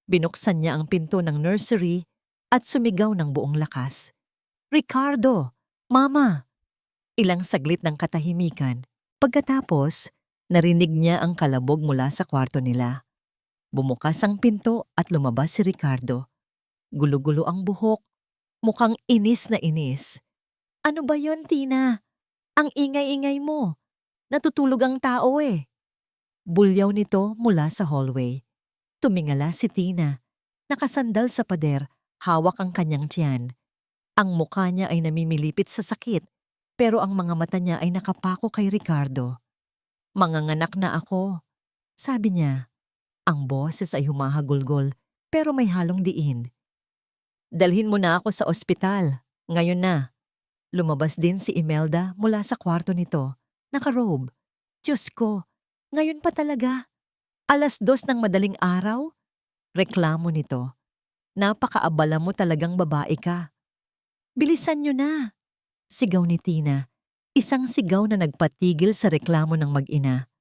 Binuksan niya ang pinto ng nursery at sumigaw ng buong lakas. "Ricardo! Mama!" Ilang saglit ng katahimikan. Pagkatapos, narinig niya ang kalabog mula sa kwarto nila. Bumukas ang pinto at lumabas si Ricardo. Gulo-gulo ang buhok, mukhang inis na inis. "Ano ba yon, Tina? Ang ingay-ingay mo. Natutulog ang tao eh." Bulyaw nito mula sa hallway. Tumingala si Tina. Nakasandal sa pader, hawak ang kanyang tiyan. Ang mukha niya ay namimilipit sa sakit, pero ang mga mata niya ay nakapako kay Ricardo. "Manganganak na ako," sabi niya. Ang boses ay humahagulgol, pero may halong diin. "Dalhin mo na ako sa ospital. Ngayon na." Lumabas din si Imelda mula sa kwarto nito. Nakarobe. "Diyos ko, ngayon pa talaga? 2:00 ng madaling araw?" Reklamo nito. "Napakaabala mo talagang babae ka." "Bilisan niyo na," sigaw ni Tina. Isang sigaw na nagpatigil sa reklamo ng mag-ina.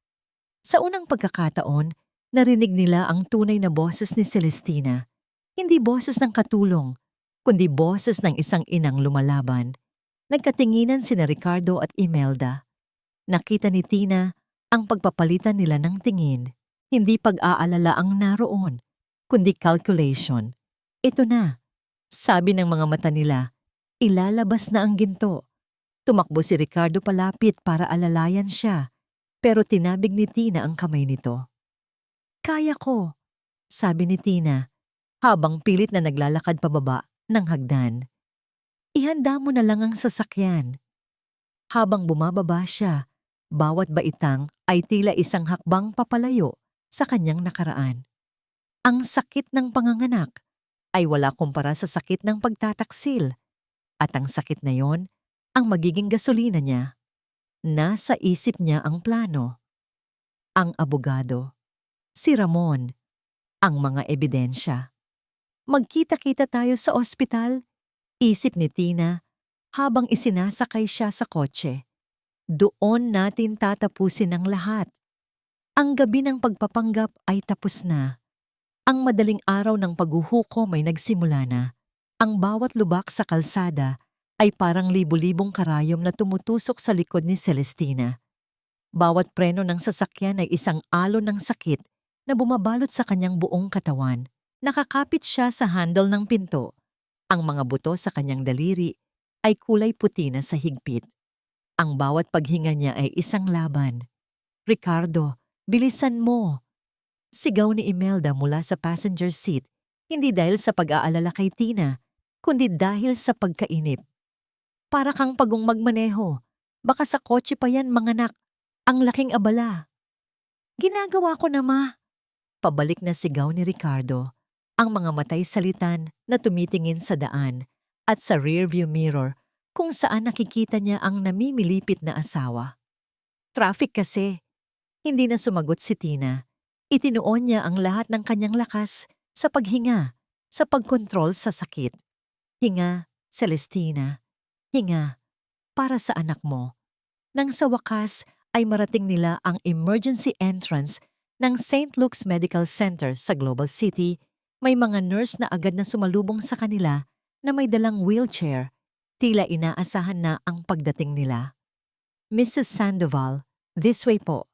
Sa unang pagkakataon, narinig nila ang tunay na boses ni Celestina. Hindi boses ng katulong, kundi boses ng isang inang lumalaban. Nagkatinginan sina Ricardo at Imelda. Nakita ni Tina ang pagpapalitan nila ng tingin. Hindi pag-aalala ang naroon, kundi calculation. "Ito na," sabi ng mga mata nila. Ilalabas na ang ginto. Tumakbo si Ricardo palapit para alalayan siya, pero tinabig ni Tina ang kamay nito. "Kaya ko," sabi ni Tina, habang pilit na naglalakad pababa ng hagdan. "Ihanda mo na lang ang sasakyan." Habang bumababa siya, bawat baitang ay tila isang hakbang papalayo sa kanyang nakaraan. Ang sakit ng panganganak ay wala kumpara sa sakit ng pagtataksil, at ang sakit na yon ang magiging gasolina niya. Nasa isip niya ang plano. Ang abogado, si Ramon, ang mga ebidensya. "Magkita-kita tayo sa ospital," isip ni Tina habang isinasakay siya sa kotse. "Doon natin tatapusin ang lahat." Ang gabi ng pagpapanggap ay tapos na. Ang madaling araw ng paghuhukom ay nagsimula na. Ang bawat lubak sa kalsada ay parang libu-libong karayom na tumutusok sa likod ni Celestina. Bawat preno ng sasakyan ay isang alon ng sakit na bumabalot sa kanyang buong katawan. Nakakapit siya sa handle ng pinto. Ang mga buto sa kanyang daliri ay kulay puti na sa higpit. Ang bawat paghinga niya ay isang laban. "Ricardo, bilisan mo!" Sigaw ni Imelda mula sa passenger seat, hindi dahil sa pag-aalala kay Tina, kundi dahil sa pagkainip. "Para kang pagong magmaneho. Baka sa kotse pa yan, manganak. Ang laking abala." "Ginagawa ko na, ma." Pabalik na sigaw ni Ricardo. Ang mga matay salitan na tumitingin sa daan at sa rearview mirror kung saan nakikita niya ang namimilipit na asawa. Traffic kasi. Hindi na sumagot si Tina. Itinuon niya ang lahat ng kanyang lakas sa paghinga, sa pagkontrol sa sakit. "Hinga, Celestina. Hinga. Para sa anak mo." Nang sa wakas ay marating nila ang emergency entrance ng St. Luke's Medical Center sa Global City, may mga nurse na agad na sumalubong sa kanila na may dalang wheelchair. Tila inaasahan na ang pagdating nila. "Mrs. Sandoval, this way po,"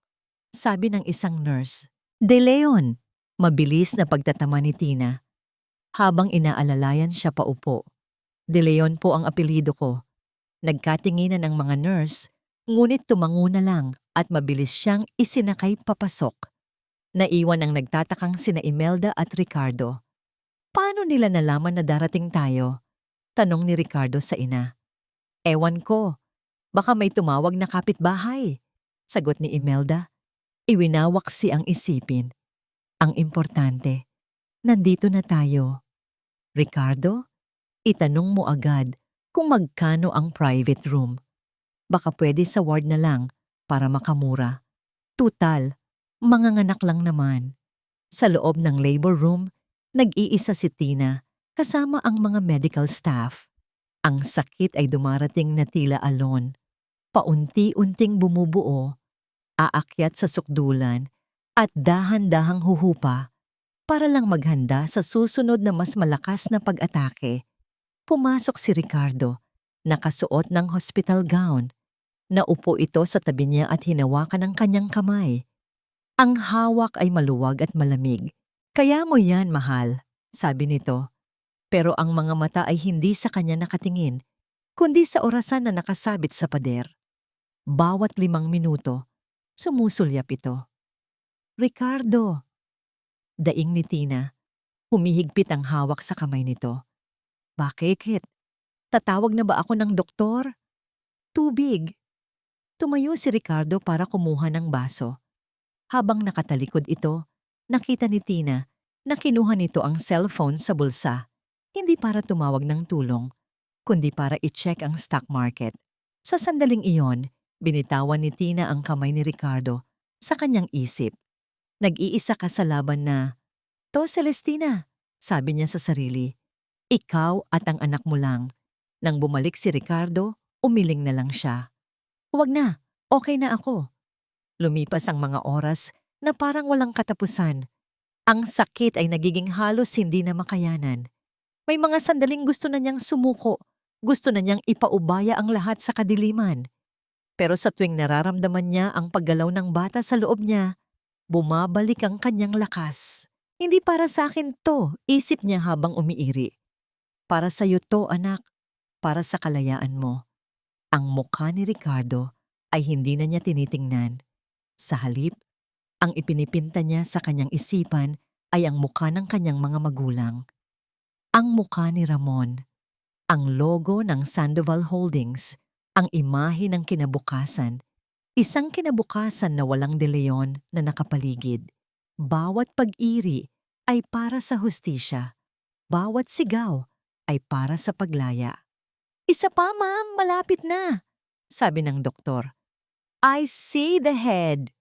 sabi ng isang nurse. "De Leon," mabilis na pagtatama ni Tina. Habang inaalalayan siya paupo. "De Leon po ang apelyido ko." Nagkatinginan ang mga nurse, ngunit tumango na lang at mabilis siyang isinakay papasok. Naiwan ang nagtatakang sina Imelda at Ricardo. "Paano nila nalaman na darating tayo?" tanong ni Ricardo sa ina. "Ewan ko. Baka may tumawag na kapitbahay," sagot ni Imelda. Iwinawaksi ang isipin. "Ang importante, nandito na tayo." "Ricardo, itanong mo agad kung magkano ang private room. Baka pwede sa ward na lang para makamura. Tutal, manganganak lang naman." Sa loob ng labor room, nag-iisa si Tina kasama ang mga medical staff. Ang sakit ay dumarating na tila alon. Paunti-unting bumubuo. aakyat sa sukdulan at dahan-dahang huhupa para lang maghanda sa susunod na mas malakas na pag-atake. Pumasok si Ricardo, nakasuot ng hospital gown. Naupo ito sa tabi niya at hinawakan ang kanyang kamay. Ang hawak ay maluwag at malamig. "Kaya mo yan, mahal," sabi nito. Pero ang mga mata ay hindi sa kanya nakatingin, kundi sa orasan na nakasabit sa pader. Bawat 5 minuto, sumusulyap ito. "Ricardo," daing ni Tina. Humihigpit ang hawak sa kamay nito. "Bakit? Tatawag na ba ako ng doktor?" "Tubig." Tumayo si Ricardo para kumuha ng baso. Habang nakatalikod ito, nakita ni Tina na kinuha nito ang cellphone sa bulsa, hindi para tumawag ng tulong, kundi para i-check ang stock market. Sa sandaling iyon, binitawan ni Tina ang kamay ni Ricardo sa kanyang isip. "Nag-iisa ka sa laban na." "To, Celestina," sabi niya sa sarili. "Ikaw at ang anak mo lang." Nang bumalik si Ricardo, umiling na lang siya. "Huwag na, okay na ako." Lumipas ang mga oras na parang walang katapusan. Ang sakit ay nagiging halos hindi na makayanan. May mga sandaling gusto na niyang sumuko, gusto na niyang ipaubaya ang lahat sa kadiliman. Pero sa tuwing nararamdaman niya ang paggalaw ng bata sa loob niya, bumabalik ang kanyang lakas. "Hindi para sa akin to," isip niya habang umiiri. "Para sa'yo to, anak. Para sa kalayaan mo." Ang mukha ni Ricardo ay hindi na niya tinitingnan. Sa halip, ang ipinipinta niya sa kanyang isipan ay ang mukha ng kanyang mga magulang. Ang mukha ni Ramon, ang logo ng Sandoval Holdings, ang imahe ng kinabukasan, isang kinabukasan na walang De Leon na nakapaligid. Bawat pag-iri ay para sa hustisya, bawat sigaw ay para sa paglaya. "Isa pa, ma'am, malapit na," sabi ng doktor. "I see the head."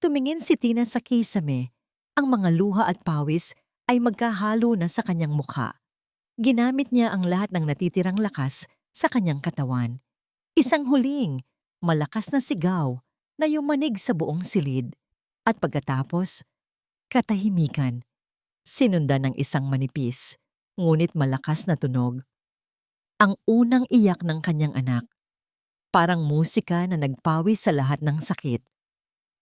Tumingin si Tina sa kisame. Ang mga luha at pawis ay magkahalo na sa kanyang mukha. Ginamit niya ang lahat ng natitirang lakas sa kanyang katawan. Isang huling, malakas na sigaw na yumanig sa buong silid. At pagkatapos, katahimikan. Sinundan ng isang manipis, ngunit malakas na tunog. Ang unang iyak ng kanyang anak. Parang musika na nagpawi sa lahat ng sakit.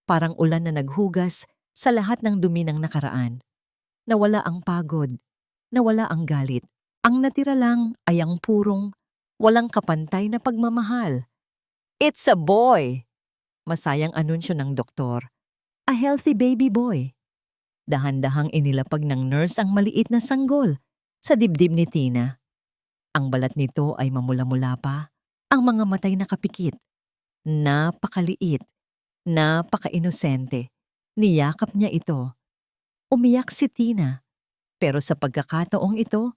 Parang ulan na naghugas sa lahat ng dumi ng nakaraan. Nawala ang pagod. Nawala ang galit. Ang natira lang ay ang purong, walang kapantay na pagmamahal. "It's a boy!" Masayang anunsyo ng doktor. "A healthy baby boy." Dahan-dahang inilapag ng nurse ang maliit na sanggol sa dibdib ni Tina. Ang balat nito ay mamula-mula pa, ang mga matay nakapikit. Napakaliit, napaka-inosente. Niyakap niya ito. Umiyak si Tina, pero sa pagkakataong ito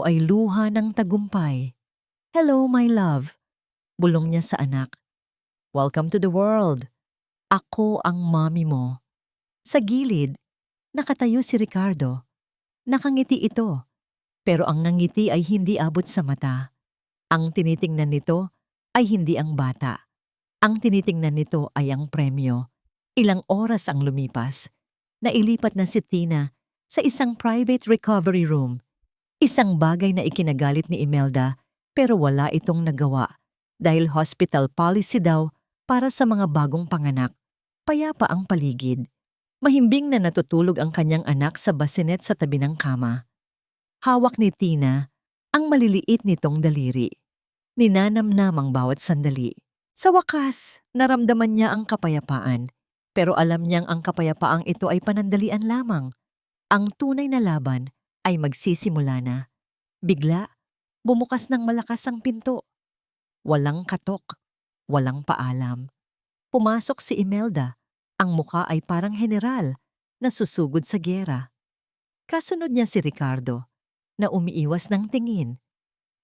ay luha ng tagumpay. "Hello, my love," bulong niya sa anak. "Welcome to the world. Ako ang mommy mo." Sa gilid, nakatayo si Ricardo. Nakangiti ito, pero ang ngangiti ay hindi abot sa mata. Ang tinitingnan nito ay hindi ang bata. Ang tinitingnan nito ay ang premyo. Ilang oras ang lumipas. Nailipat na si Tina sa isang private recovery room. Isang bagay na ikinagalit ni Imelda pero wala itong nagawa dahil hospital policy daw para sa mga bagong panganak. Payapa ang paligid. Mahimbing na natutulog ang kanyang anak sa bassinet sa tabi ng kama. Hawak ni Tina ang maliliit nitong daliri. Ninanamnam ang bawat sandali. Sa wakas, naramdaman niya ang kapayapaan. Pero alam niyang ang kapayapaang ito ay panandalian lamang. Ang tunay na laban ay magsisimula na. Bigla, bumukas ng malakas ang pinto. Walang katok, walang paalam. Pumasok si Imelda. Ang muka ay parang general na susugod sa giyera. Kasunod niya si Ricardo, na umiiwas ng tingin.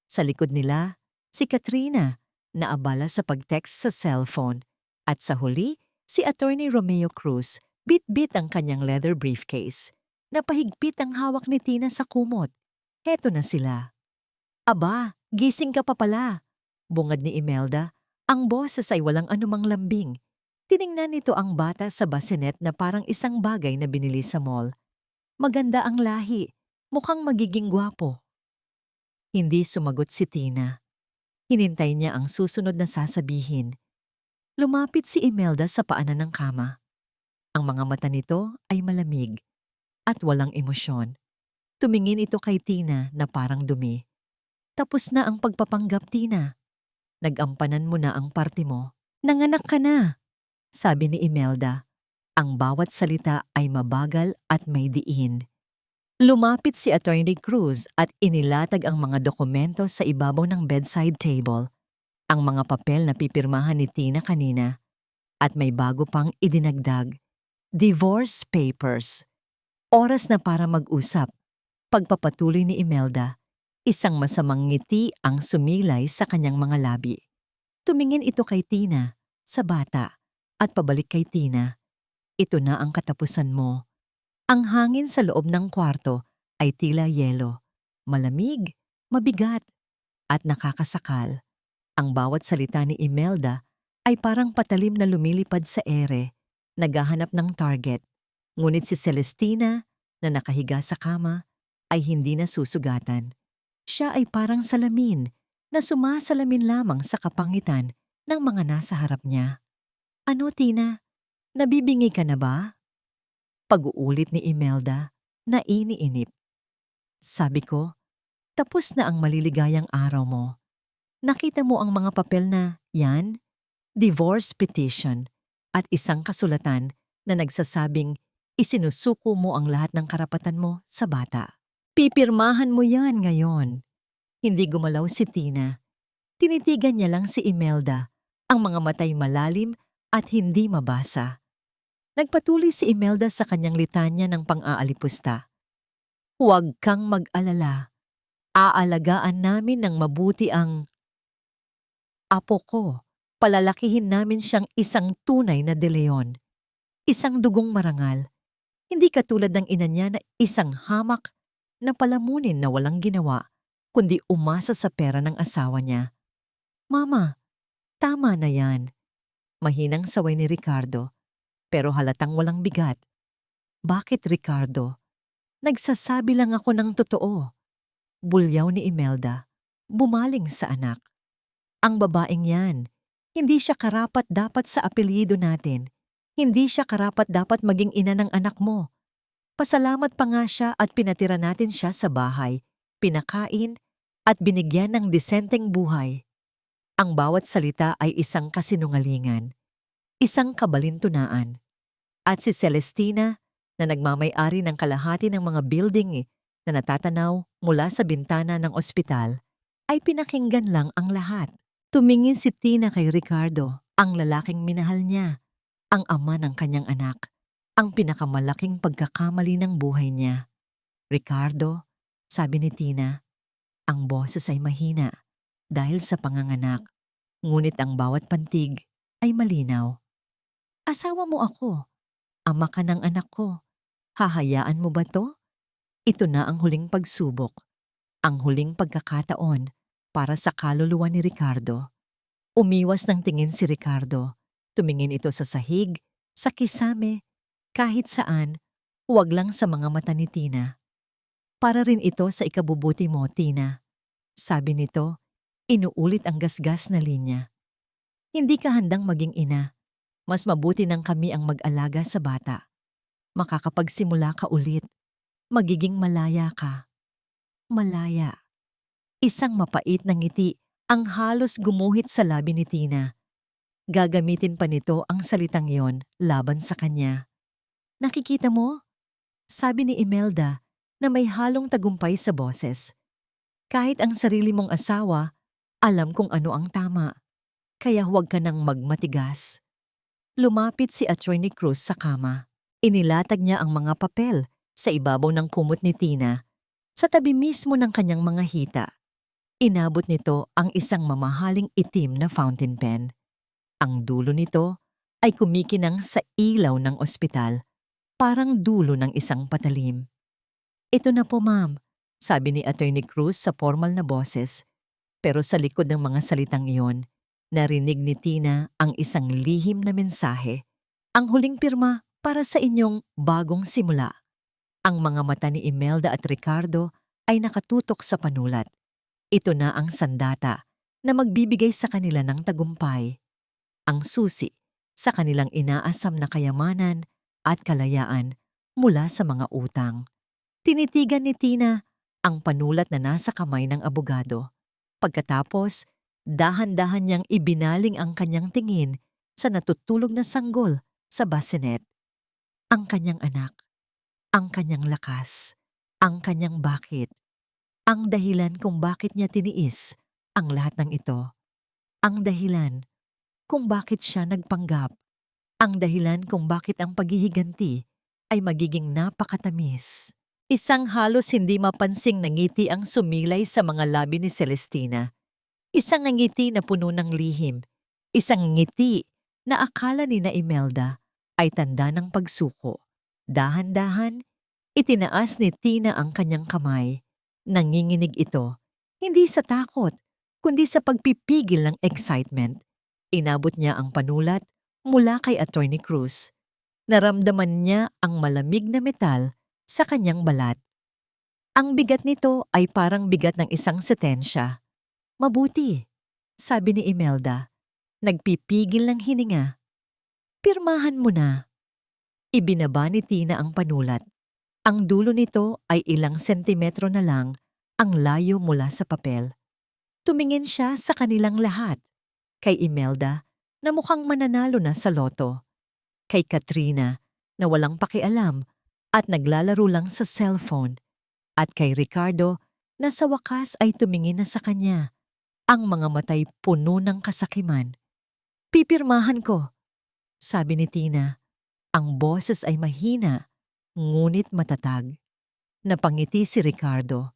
Sa likod nila, si Katrina, na abala sa pag-text sa cellphone. At sa huli, si Attorney Romeo Cruz, bit-bit ang kanyang leather briefcase. Napahigpit ang hawak ni Tina sa kumot. Heto na sila. "Aba, gising ka pa pala," bungad ni Imelda. Ang boses ay walang anumang lambing. Tiningnan nito ang bata sa bassinet na parang isang bagay na binili sa mall. Maganda ang lahi, mukhang magiging gwapo. Hindi sumagot si Tina. Hinintay niya ang susunod na sasabihin. Lumapit si Imelda sa paanan ng kama. Ang mga mata nito ay malamig at walang emosyon. Tumingin ito kay Tina na parang dumi. Tapos na ang pagpapanggap, Tina. Nagampanan mo na ang parte mo. Nanganak ka na, sabi ni Imelda. Ang bawat salita ay mabagal at may diin. Lumapit si Attorney Cruz at inilatag ang mga dokumento sa ibabaw ng bedside table. Ang mga papel na pipirmahan ni Tina kanina. At may bago pang idinagdag. Divorce papers. Oras na para mag-usap. Pagpapatuloy ni Imelda, isang masamang ngiti ang sumilay sa kanyang mga labi. Tumingin ito kay Tina, sa bata, at pabalik kay Tina. Ito na ang katapusan mo. Ang hangin sa loob ng kwarto ay tila yelo. Malamig, mabigat, at nakakasakal. Ang bawat salita ni Imelda ay parang patalim na lumilipad sa ere, naghahanap ng target. Ngunit si Celestina, na nakahiga sa kama, ay hindi na susugatan. Siya ay parang salamin na sumasalamin lamang sa kapangitan ng mga nasa harap niya. Ano, Tina? Nabibingi ka na ba? Pag-uulit ni Imelda na iniinip. Sabi ko, tapos na ang maliligayang araw mo. Nakita mo ang mga papel na, yan, divorce petition, at isang kasulatan na nagsasabing isinusuko mo ang lahat ng karapatan mo sa bata. Pipirmahan mo yan ngayon. Hindi gumalaw si Tina. Tinitigan niya lang si Imelda, ang mga matay malalim at hindi mabasa. Nagpatuloy si Imelda sa kanyang litanya ng pang-aalipusta. Huwag kang mag-alala. Aalagaan namin ng mabuti ang apo ko. Palalakihin namin siyang isang tunay na De Leon. Isang dugong marangal. Hindi katulad ng ina niya na isang hamak na palamunin na walang ginawa, kundi umasa sa pera ng asawa niya. Mama, tama na yan. Mahinang saway ni Ricardo, pero halatang walang bigat. Bakit, Ricardo? Nagsasabi lang ako ng totoo. Bulyaw ni Imelda, bumaling sa anak. Ang babaeng yan, hindi siya karapat-dapat sa apelyido natin. Hindi siya karapat-dapat maging ina ng anak mo. Pasalamat pa nga siya at pinatira natin siya sa bahay, pinakain at binigyan ng disenteng buhay. Ang bawat salita ay isang kasinungalingan, isang kabalintunaan. At si Celestina, na nagmamay-ari ng kalahati ng mga building na natatanaw mula sa bintana ng ospital, ay pinakinggan lang ang lahat. Tumingin si Tina kay Ricardo, ang lalaking minahal niya, ang ama ng kanyang anak, ang pinakamalaking pagkakamali ng buhay niya. Ricardo, sabi ni Tina, ang boses ay mahina dahil sa panganganak, ngunit ang bawat pantig ay malinaw. Asawa mo ako, ama ka ng anak ko. Hahayaan mo ba to? Ito na ang huling pagsubok, ang huling pagkakataon para sa kaluluwa ni Ricardo. Umiwas ng tingin si Ricardo. Tumingin ito sa sahig, sa kisame, kahit saan, huwag lang sa mga mata ni Tina. Para rin ito sa ikabubuti mo, Tina. Sabi nito, inuulit ang gasgas na linya. Hindi ka handang maging ina. Mas mabuti nang kami ang mag-alaga sa bata. Makakapagsimula ka ulit. Magiging malaya ka. Malaya. Isang mapait na ngiti ang halos gumuhit sa labi ni Tina. Gagamitin pa nito ang salitang yon laban sa kanya. Nakikita mo? Sabi ni Imelda na may halong tagumpay sa boses. Kahit ang sarili mong asawa, alam kung ano ang tama. Kaya huwag ka nang magmatigas. Lumapit si Attorney Cruz sa kama. Inilatag niya ang mga papel sa ibabaw ng kumot ni Tina, sa tabi mismo ng kanyang mga hita. Inabot nito ang isang mamahaling itim na fountain pen. Ang dulo nito ay kumikinang sa ilaw ng ospital, parang dulo ng isang patalim. Ito na po, ma'am, sabi ni Attorney Cruz sa formal na boses, pero sa likod ng mga salitang iyon, Narinig ni Tina ang isang lihim na mensahe. Ang huling pirma para sa inyong bagong simula. Ang mga mata ni Imelda at Ricardo ay nakatutok sa panulat. Ito na ang sandata na magbibigay sa kanila ng tagumpay. Ang susi sa kanilang inaasam na kayamanan at kalayaan mula sa mga utang. Tinitigan ni Tina ang panulat na nasa kamay ng abogado. Pagkatapos, dahan-dahan niyang ibinaling ang kanyang tingin sa natutulog na sanggol sa bassinet. Ang kanyang anak, ang kanyang lakas, ang kanyang bakit, ang dahilan kung bakit niya tiniis ang lahat ng ito. Ang dahilan kung bakit siya nagpanggap. Ang dahilan kung bakit ang paghihiganti ay magiging napakatamis. Isang halos hindi mapansing na ngiti ang sumilay sa mga labi ni Celestina. Isang ngiti na puno ng lihim. Isang ngiti na akala ni na Imelda ay tanda ng pagsuko. Dahan-dahan, itinaas ni Tina ang kanyang kamay. Nanginginig ito, hindi sa takot, kundi sa pagpipigil ng excitement. Inabot niya ang panulat mula kay Attorney Cruz. Naramdaman niya ang malamig na metal sa kanyang balat. Ang bigat nito ay parang bigat ng isang sentensya. Mabuti, sabi ni Imelda. Nagpipigil ng hininga. Pirmahan mo na. Ibinaba ni Tina ang panulat. Ang dulo nito ay ilang sentimetro na lang ang layo mula sa papel. Tumingin siya sa kanilang lahat. Kay Imelda na mukhang mananalo na sa loto. Kay Katrina na walang pakialam at naglalaro lang sa cellphone. At kay Ricardo na sa wakas ay tumingin na sa kanya. Ang mga matay puno ng kasakiman. Pipirmahan ko, sabi ni Tina. Ang boses ay mahina, ngunit matatag. Napangiti si Ricardo.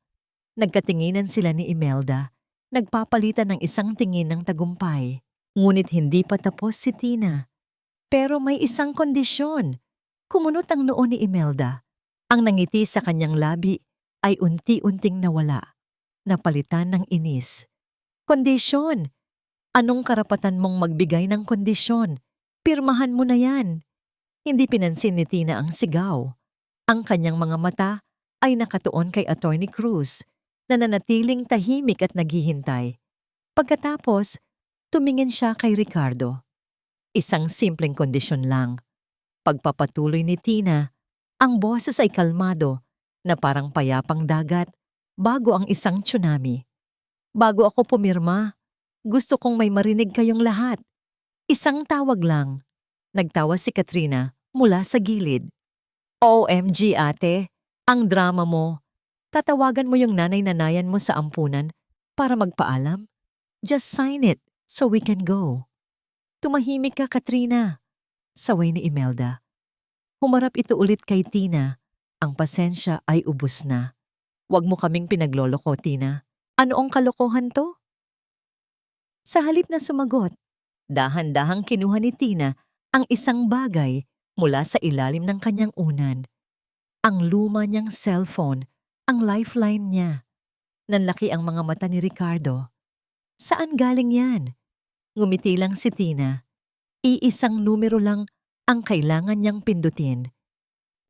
Nagkatinginan sila ni Imelda. Nagpapalitan ng isang tingin ng tagumpay. Ngunit hindi pa tapos si Tina. Pero may isang kondisyon. Kumunot ang noo ni Imelda. Ang nangiti sa kanyang labi ay unti-unting nawala. Napalitan ng inis. Kondisyon. Anong karapatan mong magbigay ng kondisyon? Pirmahan mo na yan. Hindi pinansin ni Tina ang sigaw. Ang kanyang mga mata ay nakatuon kay Attorney Cruz na nanatiling tahimik at naghihintay. Pagkatapos, tumingin siya kay Ricardo. Isang simpleng kondisyon lang. Pagpapatuloy ni Tina, ang boses ay kalmado na parang payapang dagat bago ang isang tsunami. Bago ako pumirma, gusto kong may marinig kayong lahat. Isang tawag lang. Nagtawa si Katrina mula sa gilid. OMG ate, ang drama mo. Tatawagan mo yung nanay-nanayan mo sa ampunan para magpaalam? Just sign it so we can go. Tumahimik ka, Katrina, saway ni Imelda. Humarap ito ulit kay Tina. Ang pasensya ay ubos na. Huwag mo kaming pinagloloko, Tina. Ano ang kalokohan to? Sa halip na sumagot, dahan-dahang kinuha ni Tina ang isang bagay mula sa ilalim ng kanyang unan. Ang luma niyang cellphone, ang lifeline niya. Nanlaki ang mga mata ni Ricardo. Saan galing yan? Ngumiti lang si Tina. Iisang numero lang ang kailangan niyang pindutin.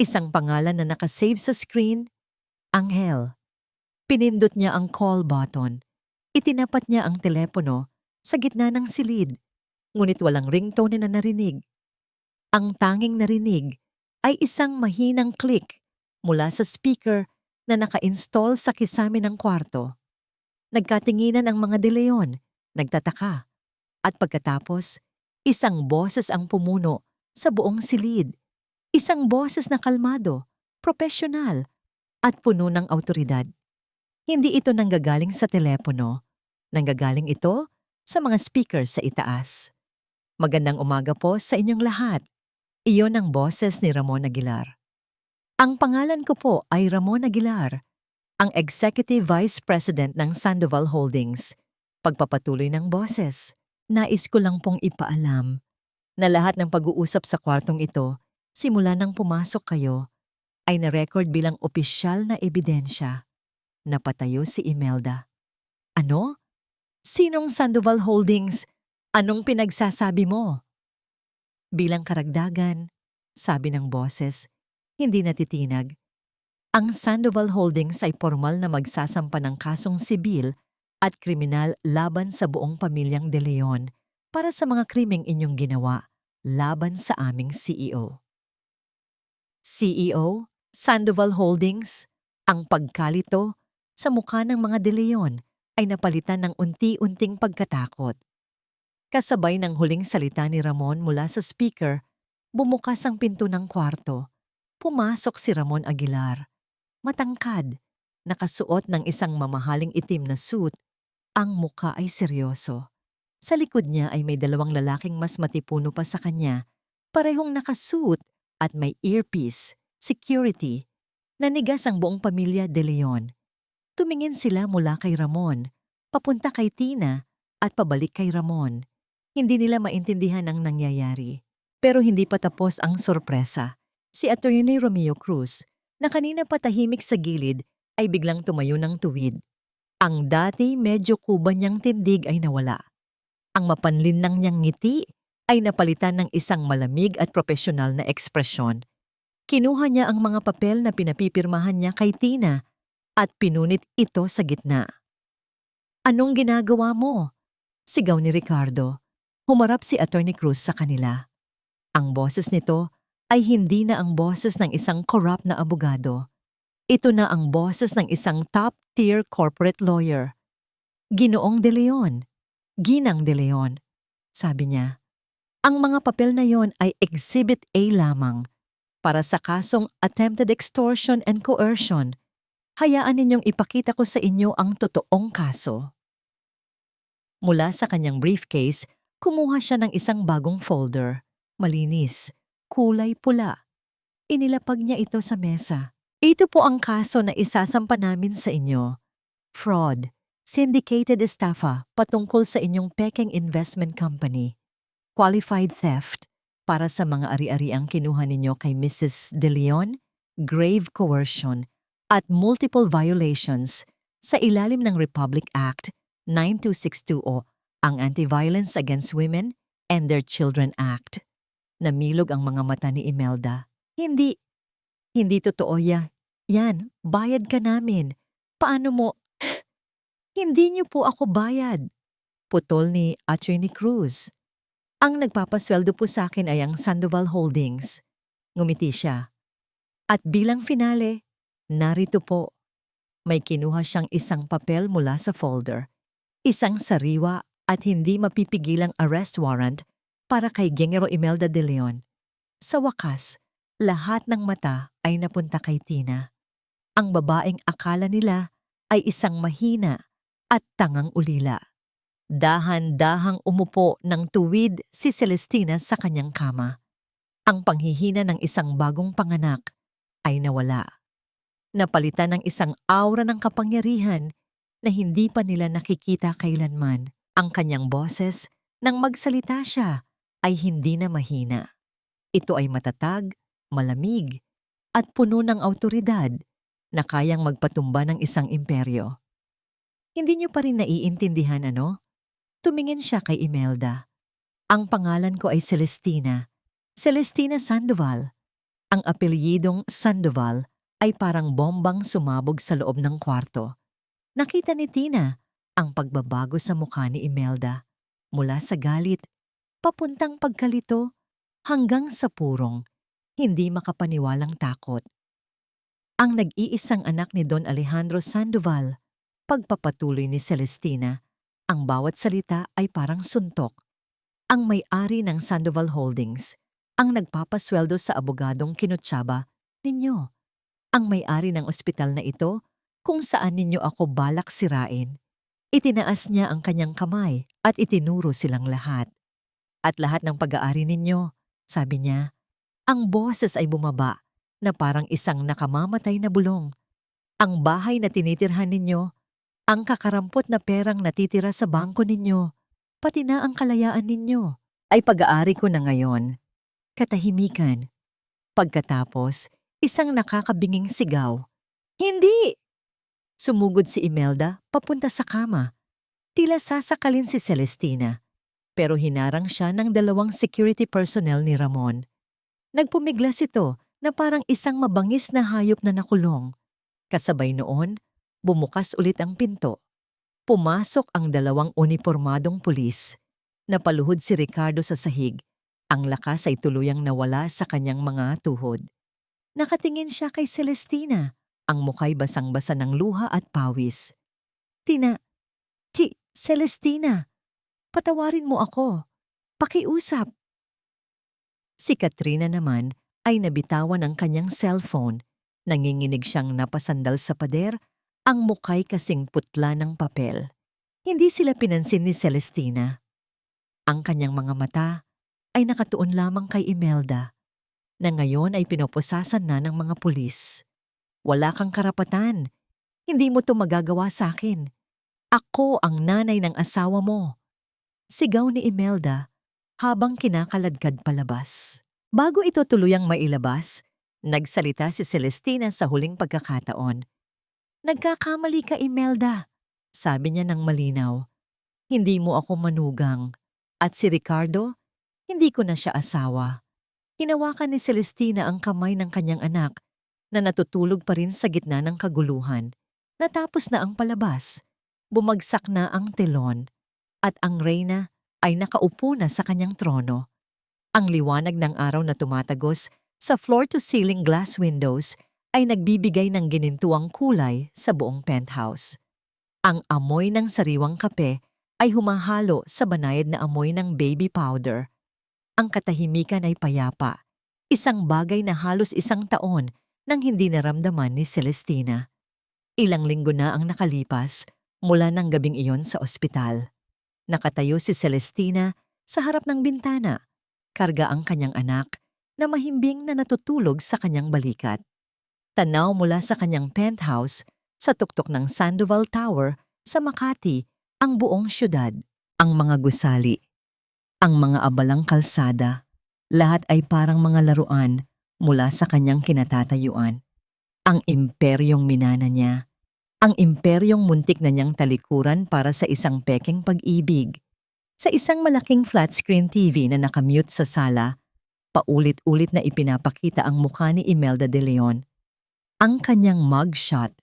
Isang pangalan na nakasave sa screen, Angel. Pinindot niya ang call button. Itinapat niya ang telepono sa gitna ng silid, ngunit walang ringtone na narinig. Ang tanging narinig ay isang mahinang click mula sa speaker na naka-install sa kisame ng kwarto. Nagkatinginan ang mga de Leon, nagtataka. At pagkatapos, isang boses ang pumuno sa buong silid. Isang boses na kalmado, profesional, at puno ng awtoridad. Hindi ito nanggagaling sa telepono. Nanggagaling ito sa mga speaker sa itaas. Magandang umaga po sa inyong lahat. Iyon ang boses ni Ramon Aguilar. Ang pangalan ko po ay Ramon Aguilar, ang Executive Vice President ng Sandoval Holdings. Pagpapatuloy ng boses, nais ko lang pong ipaalam na lahat ng pag-uusap sa kwartong ito, simula nang pumasok kayo, ay na-record bilang opisyal na ebidensya. Napatayo si Imelda. Ano? Sinong Sandoval Holdings? Anong pinagsasabi mo? Bilang karagdagan, sabi ng boses, hindi natitinag. Ang Sandoval Holdings ay formal na magsasampa ng kasong sibil at kriminal laban sa buong pamilyang De Leon para sa mga krimeng inyong ginawa laban sa aming CEO. CEO, Sandoval Holdings, ang pagkalito sa mukha ng mga De Leon ay napalitan ng unti-unting pagkatakot. Kasabay ng huling salita ni Ramon mula sa speaker, bumukas ang pinto ng kwarto. Pumasok si Ramon Aguilar. Matangkad, nakasuot ng isang mamahaling itim na suit, ang muka ay seryoso. Sa likod niya ay may dalawang lalaking mas matipuno pa sa kanya, parehong nakasuit at may earpiece, security. Nanigas ang buong pamilya De Leon. Tumingin sila mula kay Ramon, papunta kay Tina at pabalik kay Ramon. Hindi nila maintindihan ang nangyayari. Pero hindi pa tapos ang sorpresa. Si Attorney Romeo Cruz, na kanina patahimik sa gilid, ay biglang tumayo ng tuwid. Ang dati medyo kuba niyang tindig ay nawala. Ang mapanlinlang niyang ngiti ay napalitan ng isang malamig at profesional na ekspresyon. Kinuha niya ang mga papel na pinapipirmahan niya kay Tina at pinunit ito sa gitna. "Anong ginagawa mo?" sigaw ni Ricardo. Humarap si Attorney Cruz sa kanila. Ang boses nito ay hindi na ang boses ng isang corrupt na abogado. Ito na ang boses ng isang top-tier corporate lawyer. "Ginoong De Leon, Ginang De Leon," sabi niya. "Ang mga papel na yon ay Exhibit A lamang para sa kasong attempted extortion and coercion. Hayaan ninyong ipakita ko sa inyo ang totoong kaso." Mula sa kanyang briefcase, kumuha siya ng isang bagong folder. Malinis, kulay pula. Inilapag niya ito sa mesa. "Ito po ang kaso na isasampa namin sa inyo. Fraud, syndicated estafa patungkol sa inyong pekeng investment company. Qualified theft para sa mga ari-ariang kinuha ninyo kay Mrs. De Leon, grave coercion, at multiple violations sa ilalim ng Republic Act 9262 o ang Anti-Violence Against Women and Their Children Act." Namilog ang mga mata ni Imelda. Hindi totoo yan. Bayad ka namin. Paano mo? Hindi niyo po ako bayad. Putol ni Attorney Cruz. "Ang nagpapasweldo po sa akin ay ang Sandoval Holdings." Ngumiti siya. At bilang finale, narito po. May kinuha siyang isang papel mula sa folder. Isang sariwa at hindi mapipigilang arrest warrant para kay Gengero Imelda De Leon. Sa wakas, lahat ng mata ay napunta kay Tina. Ang babaeng akala nila ay isang mahina at tangang ulila. Dahan-dahang umupo ng tuwid si Celestina sa kanyang kama. Ang panghihina ng isang bagong panganak ay nawala. Napalitan ng isang aura ng kapangyarihan na hindi pa nila nakikita kailanman. Ang kanyang boses, nang magsalita siya, ay hindi na mahina. Ito ay matatag, malamig, at puno ng awtoridad na kayang magpatumba ng isang imperyo. "Hindi niyo pa rin naiintindihan, ano?" Tumingin siya kay Imelda. "Ang pangalan ko ay Celestina. Celestina Sandoval." Ang apelyidong Sandoval ay parang bombang sumabog sa loob ng kwarto. Nakita ni Tina ang pagbabago sa mukha ni Imelda. Mula sa galit, papuntang pagkalito, hanggang sa purong, hindi makapaniwalang takot. Ang nag-iisang anak ni Don Alejandro Sandoval, pagpapatuloy ni Celestina, ang bawat salita ay parang suntok. Ang may-ari ng Sandoval Holdings, ang nagpapasweldo sa abogadong kinutsaba ninyo. Ang may-ari ng ospital na ito kung saan ninyo ako balak sirain. Itinaas niya ang kanyang kamay at itinuro silang lahat. "At lahat ng pag-aari ninyo," sabi niya. Ang boses ay bumaba na parang isang nakamamatay na bulong. "Ang bahay na tinitirhan ninyo, ang kakarampot na perang natitira sa bangko ninyo, pati na ang kalayaan ninyo, ay pag-aari ko na ngayon." Katahimikan. Pagkatapos, isang nakakabinging sigaw. "Hindi!" Sumugod si Imelda papunta sa kama. Tila sasakalin si Celestina. pero hinarang siya ng 2 security personnel ni Ramon. Nagpumiglas ito na parang isang mabangis na hayop na nakulong. Kasabay noon, bumukas ulit ang pinto. Pumasok ang 2 unipormadong pulis. Napaluhod si Ricardo sa sahig. Ang lakas ay tuluyang nawala sa kanyang mga tuhod. Nakatingin siya kay Celestina. Ang muka'y basang-basa ng luha at pawis. Celestina, patawarin mo ako. Pakiusap. Si Katrina naman ay nabitawan ang kanyang cellphone. Nanginginig siyang napasandal sa pader, ang muka'y kasing putla ng papel. Hindi sila pinansin ni Celestina. Ang kanyang mga mata ay nakatuon lamang kay Imelda, na ngayon ay pinoposasan na ng mga pulis. Wala kang karapatan. Hindi mo to magagawa sa akin. Ako ang nanay ng asawa mo. Sigaw ni Imelda habang kinakaladkad palabas. Bago ito tuluyang mailabas, nagsalita si Celestina sa huling pagkakataon. Nagkakamali ka, Imelda, sabi niya ng malinaw. Hindi mo ako manugang. At si Ricardo, hindi ko na siya asawa. Hinawakan ni Celestina ang kamay ng kanyang anak na natutulog pa rin sa gitna ng kaguluhan. Natapos na ang palabas. Bumagsak na ang telon at ang reyna ay nakaupo na sa kanyang trono. Ang liwanag ng araw na tumatagos sa floor-to-ceiling glass windows ay nagbibigay ng ginintuang kulay sa buong penthouse. Ang amoy ng sariwang kape ay humahalo sa banayad na amoy ng baby powder. Ang katahimikan ay payapa, isang bagay na halos 1 taon nang hindi naramdaman ni Celestina. Ilang linggo na ang nakalipas mula ng gabing iyon sa ospital. Nakatayo si Celestina sa harap ng bintana, karga ang kanyang anak na mahimbing na natutulog sa kanyang balikat. Tanaw mula sa kanyang penthouse sa tuktok ng Sandoval Tower sa Makati ang buong syudad, ang mga gusali, ang mga abalang kalsada, lahat ay parang mga laruan mula sa kanyang kinatatayuan. Ang imperyong minana niya, ang imperyong muntik na niyang talikuran para sa isang pekeng pag-ibig. Sa isang malaking flat-screen TV na nakamute sa sala, paulit-ulit na ipinapakita ang mukha ni Imelda De Leon. Ang kanyang mugshot.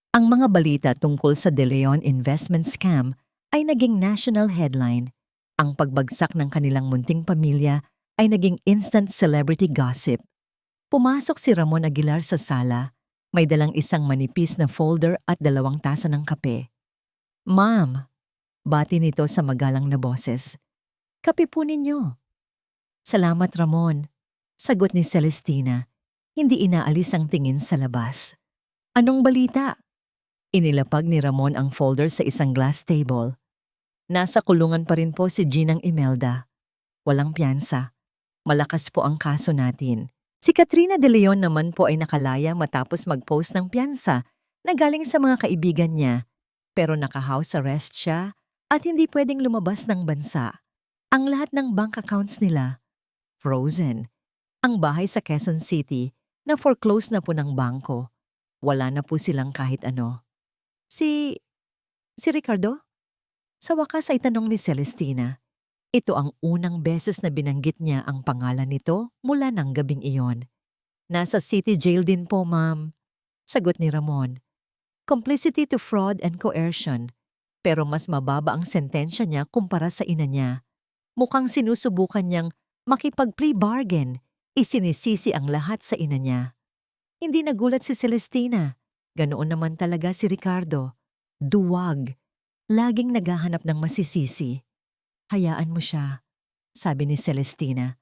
Ang mga balita tungkol sa De Leon investment scam ay naging national headline. Ang pagbagsak ng kanilang munting pamilya ay naging instant celebrity gossip. Pumasok si Ramon Aguilar sa sala. May dalang isang manipis na folder at 2 tasa ng kape. Ma'am, bati nito sa magalang na boses. Kape po ninyo. Salamat, Ramon. Sagot ni Celestina. Hindi inaalis ang tingin sa labas. Anong balita? Inilapag ni Ramon ang folder sa isang glass table. Nasa kulungan pa rin po si Ginang Imelda. Walang piyansa. Malakas po ang kaso natin. Si Katrina De Leon naman po ay nakalaya matapos mag-post ng piyansa na galing sa mga kaibigan niya. Pero naka-house arrest siya at hindi pwedeng lumabas ng bansa. Ang lahat ng bank accounts nila, frozen. Ang bahay sa Quezon City na foreclose na po ng bangko. Wala na po silang kahit ano. Si Ricardo? Sa wakas ay tanong ni Celestina. Ito ang unang beses na binanggit niya ang pangalan nito mula ng gabing iyon. Nasa city jail din po, ma'am. Sagot ni Ramon. Complicity to fraud and coercion. Pero mas mababa ang sentensya niya kumpara sa ina niya. Mukhang sinusubukan niyang makipag-plea bargain. Isinisisi ang lahat sa ina niya. Hindi nagulat si Celestina. Ganoon naman talaga si Ricardo. Duwag. Laging naghahanap ng masisisi. Hayaan mo siya, sabi ni Celestina.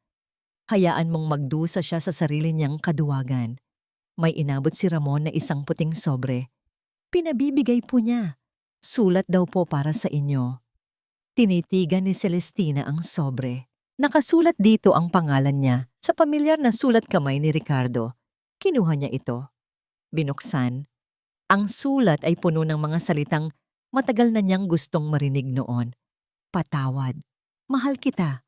Hayaan mong magdusa siya sa sarili niyang kaduwagan. May inabot si Ramon na isang puting sobre. Pinabibigay po niya. Sulat daw po para sa inyo. Tinitigan ni Celestina ang sobre. Nakasulat dito ang pangalan niya sa pamilyar na sulat kamay ni Ricardo. Kinuha niya ito. Binuksan. Ang sulat ay puno ng mga salitang matagal na niyang gustong marinig noon. Patawad. Mahal kita.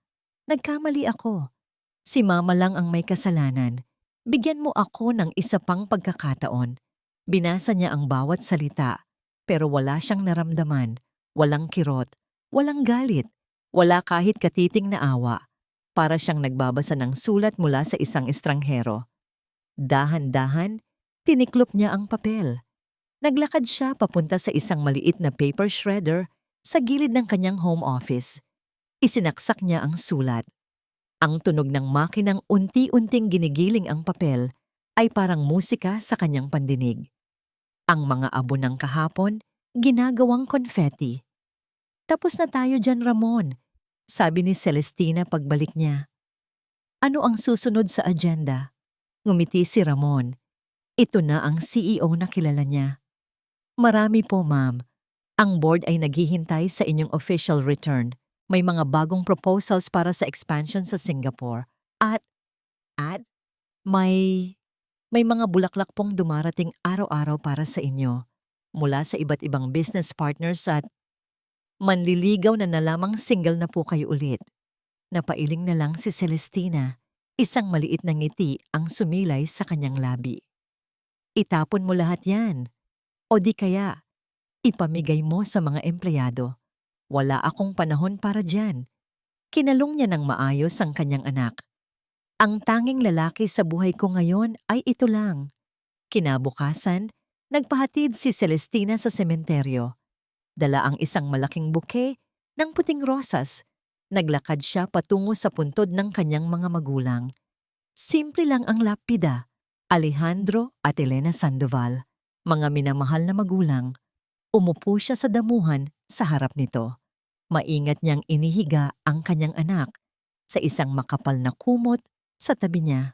Nagkamali ako. Si Mama lang ang may kasalanan. Bigyan mo ako ng isa pang pagkakataon. Binasa niya ang bawat salita, pero wala siyang naramdaman. Walang kirot. Walang galit. Wala kahit katiting na awa. Para siyang nagbabasa ng sulat mula sa isang estranghero. Dahan-dahan, tiniklop niya ang papel. Naglakad siya papunta sa isang maliit na paper shredder sa gilid ng kanyang home office. Isinaksak niya ang sulat. Ang tunog ng makinang unti-unting ginigiling ang papel ay parang musika sa kanyang pandinig. Ang mga abo ng kahapon, ginagawang konfeti. Tapos na tayo dyan, Ramon, sabi ni Celestina pagbalik niya. Ano ang susunod sa agenda? Ngumiti si Ramon. Ito na ang CEO na kilala niya. Marami po, ma'am. Ang board ay naghihintay sa inyong official return. May mga bagong proposals para sa expansion sa Singapore. At may mga bulaklak pong dumarating araw-araw para sa inyo. Mula sa iba't ibang business partners at manliligaw na lamang single na po kayo ulit. Napailing na lang si Celestina. Isang maliit na ngiti ang sumilay sa kanyang labi. Itapon mo lahat yan. O di kaya, ipamigay mo sa mga empleyado. Wala akong panahon para dyan. Kinalong niya ng maayos ang kanyang anak. Ang tanging lalaki sa buhay ko ngayon ay ito lang. Kinabukasan, nagpahatid si Celestina sa sementeryo. Dala ang isang malaking buke ng puting rosas. Naglakad siya patungo sa puntod ng kanyang mga magulang. Simple lang ang lapida. Alejandro at Elena Sandoval, mga minamahal na magulang. Umupo siya sa damuhan sa harap nito. Maingat niyang inihiga ang kanyang anak sa isang makapal na kumot sa tabi niya.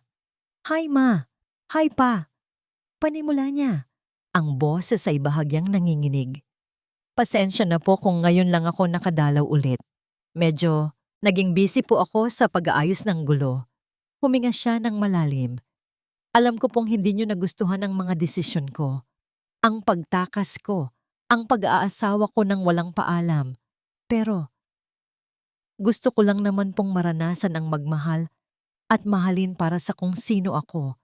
Hi ma! Hi pa! Panimula niya. Ang boses ay bahagyang nanginginig. Pasensya na po kung ngayon lang ako nakadalaw ulit. Medyo naging busy po ako sa pag-aayos ng gulo. Huminga siya ng malalim. Alam ko pong hindi niyo nagustuhan ang mga desisyon ko. Ang pagtakas ko, ang pag-aasawa ko ng walang paalam. Pero gusto ko lang naman pong maranasan ang magmahal at mahalin para sa kung sino ako,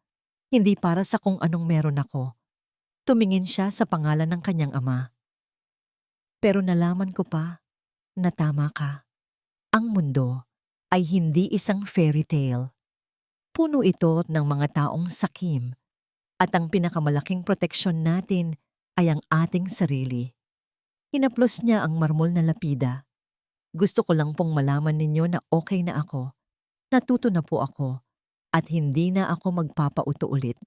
hindi para sa kung anong meron ako. Tumingin siya sa pangalan ng kanyang ama. Pero nalaman ko pa na tama ka. Ang mundo ay hindi isang fairy tale. Puno ito ng mga taong sakim at ang pinakamalaking proteksyon natin ay ang ating sarili. Hinaplos niya ang marmol na lapida. Gusto ko lang pong malaman ninyo na okay na ako. Natuto na po ako at hindi na ako magpapauto ulit.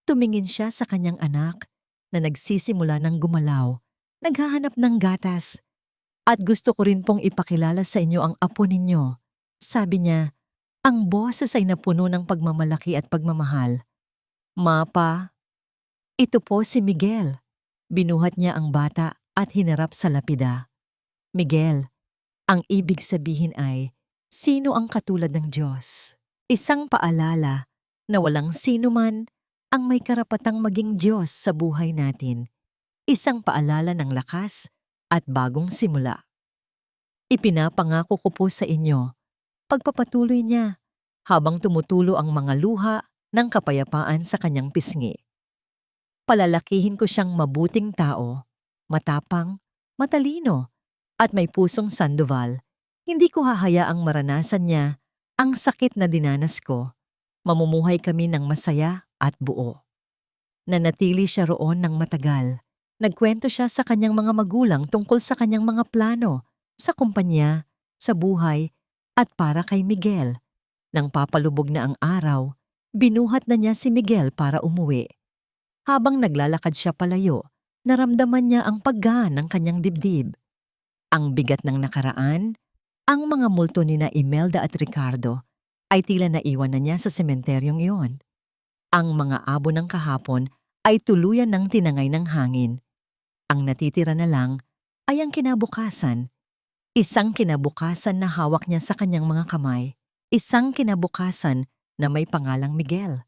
Tumingin siya sa kanyang anak na nagsisimula ng gumalaw, naghahanap ng gatas. At gusto ko rin pong ipakilala sa inyo ang apo ninyo. Sabi niya, ang boses ay napuno ng pagmamalaki at pagmamahal. Mapa, ito po si Miguel. Binuhat niya ang bata at hinarap sa lapida. Miguel, ang ibig sabihin ay, sino ang katulad ng Diyos? Isang paalala na walang sino man ang may karapatang maging Diyos sa buhay natin. Isang paalala ng lakas at bagong simula. Ipinapangako ko po sa inyo, pagpapatuloy niya habang tumutulo ang mga luha ng kapayapaan sa kanyang pisngi. Palalakihin ko siyang mabuting tao, matapang, matalino, at may pusong Sandoval. Hindi ko hahayaang maranasan niya ang sakit na dinanas ko. Mamumuhay kami ng masaya at buo. Nanatili siya roon ng matagal. Nagkwento siya sa kanyang mga magulang tungkol sa kanyang mga plano, sa kumpanya, sa buhay, at para kay Miguel. Nang papalubog na ang araw, binuhat na niya si Miguel para umuwi. Habang naglalakad siya palayo, naramdaman niya ang paggaan ng kanyang dibdib. Ang bigat ng nakaraan, ang mga multo ni na Imelda at Ricardo, ay tila naiwan na niya sa sementeryong iyon. Ang mga abo ng kahapon ay tuluyan ng tinangay ng hangin. Ang natitira na lang ay ang kinabukasan. Isang kinabukasan na hawak niya sa kanyang mga kamay. Isang kinabukasan na may pangalang Miguel.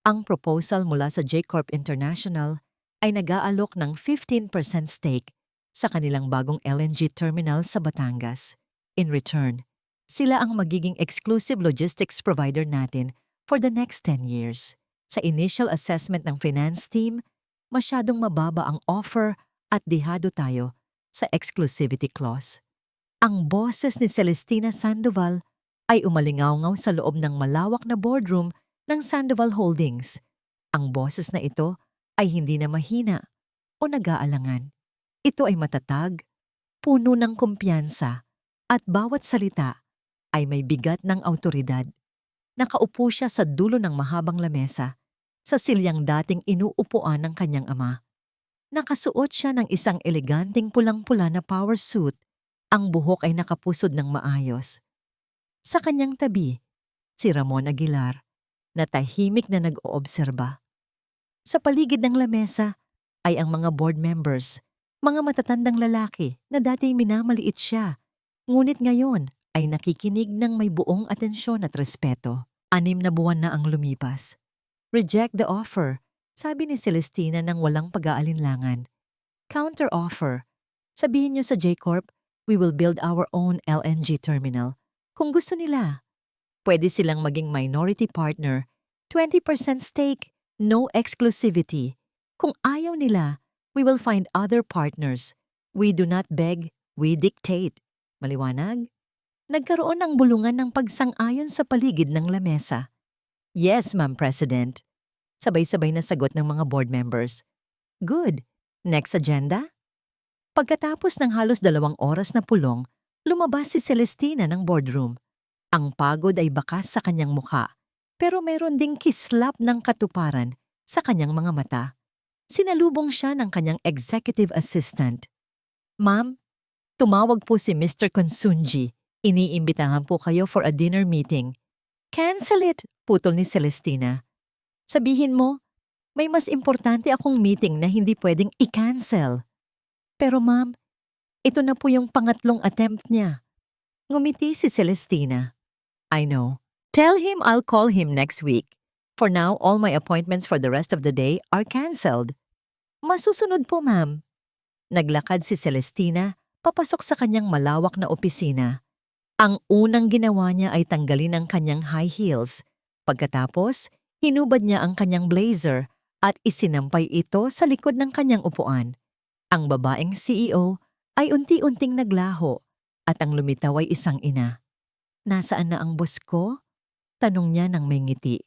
Ang proposal mula sa J Corp International ay nag-aalok ng 15% stake sa kanilang bagong LNG terminal sa Batangas. In return, sila ang magiging exclusive logistics provider natin for the next 10 years. Sa initial assessment ng finance team, masyadong mababa ang offer at dihado tayo sa exclusivity clause. Ang boses ni Celestina Sandoval ay umalingaw-ngaw sa loob ng malawak na boardroom ng Sandoval Holdings. Ang boses na ito ay hindi na mahina o nag-aalangan. Ito ay matatag, puno ng kumpiyansa, at bawat salita ay may bigat ng awtoridad. Nakaupo siya sa dulo ng mahabang lamesa, sa silyang dating inuupuan ng kanyang ama. Nakasuot siya ng isang eleganteng pulang-pula na power suit. Ang buhok ay nakapusod ng maayos. Sa kanyang tabi, si Ramon Aguilar, na tahimik na nag-oobserba. Sa paligid ng lamesa ay ang mga board members, mga matatandang lalaki na dati minamaliit siya, ngunit ngayon ay nakikinig ng may buong atensyon at respeto. 6 na buwan na ang lumipas. Reject the offer, sabi ni Celestina nang walang pag-aalinlangan. Counter offer, sabihin niyo sa J-Corp, we will build our own LNG terminal. Kung gusto nila, pwede silang maging minority partner, 20% stake, no exclusivity. Kung ayaw nila, we will find other partners. We do not beg, we dictate. Maliwanag? Nagkaroon ng bulungan ng pagsang-ayon sa paligid ng lamesa. Yes, Ma'am President. Sabay-sabay na sagot ng mga board members. Good. Next agenda? Pagkatapos ng halos 2 oras na pulong, lumabas si Celestina ng boardroom. Ang pagod ay bakas sa kanyang mukha, pero mayroon ding kislap ng katuparan sa kanyang mga mata. Sinalubong siya ng kanyang executive assistant. Ma'am, tumawag po si Mr. Consunji. Iniimbitahan po kayo for a dinner meeting. Cancel it, putol ni Celestina. Sabihin mo, may mas importante akong meeting na hindi pwedeng i-cancel. Pero ma'am, ito na po yung pangatlong attempt niya. Ngumiti si Celestina. I know. Tell him I'll call him next week. For now, all my appointments for the rest of the day are cancelled. Masusunod po, ma'am. Naglakad si Celestina papasok sa kanyang malawak na opisina. Ang unang ginawa niya ay tanggalin ang kanyang high heels. Pagkatapos, hinubad niya ang kanyang blazer at isinampay ito sa likod ng kanyang upuan. Ang babaeng CEO ay unti-unting naglaho at ang lumitaw ay isang ina. Nasaan na ang boss ko? Tanong niya nang may ngiti.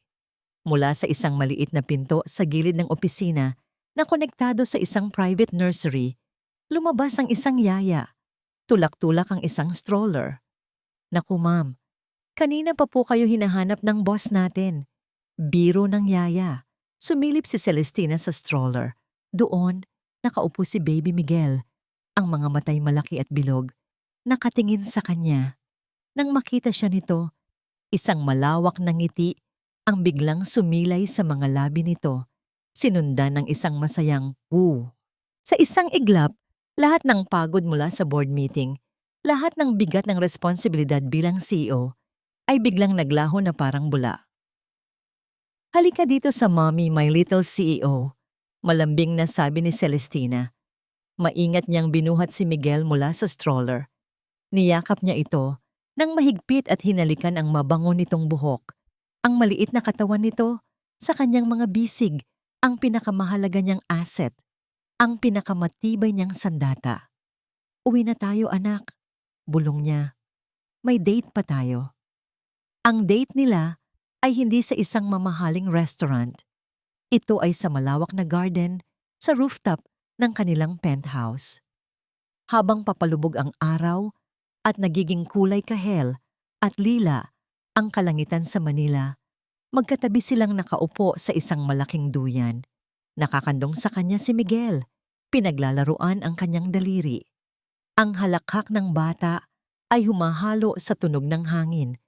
Mula sa isang maliit na pinto sa gilid ng opisina na konektado sa isang private nursery, lumabas ang isang yaya. Tulak-tulak ang isang stroller. Naku ma'am, kanina pa po kayo hinahanap ng boss natin. Biro ng yaya. Sumilip si Celestina sa stroller. Doon, nakaupo si Baby Miguel, ang mga matay malaki at bilog, nakatingin sa kanya. Nang makita siya nito, isang malawak na ngiti ang biglang sumilay sa mga labi nito, sinundan ng isang masayang "woo". Sa isang iglap, lahat ng pagod mula sa board meeting, lahat ng bigat ng responsibilidad bilang CEO, ay biglang naglaho na parang bula. Halika dito sa Mommy, my little CEO. Malambing na sabi ni Celestina. Maingat niyang binuhat si Miguel mula sa stroller. Niyakap niya ito nang mahigpit at hinalikan ang mabango nitong buhok. Ang maliit na katawan nito, sa kanyang mga bisig, ang pinakamahalaga niyang asset, ang pinakamatibay niyang sandata. Uwi na tayo anak, bulong niya. May date pa tayo. Ang date nila ay hindi sa isang mamahaling restaurant. Ito ay sa malawak na garden sa rooftop ng kanilang penthouse. Habang papalubog ang araw at nagiging kulay kahel at lila ang kalangitan sa Manila, magkatabi silang nakaupo sa isang malaking duyan. Nakakandong sa kanya si Miguel, pinaglalaruan ang kanyang daliri. Ang halakhak ng bata ay humahalo sa tunog ng hangin.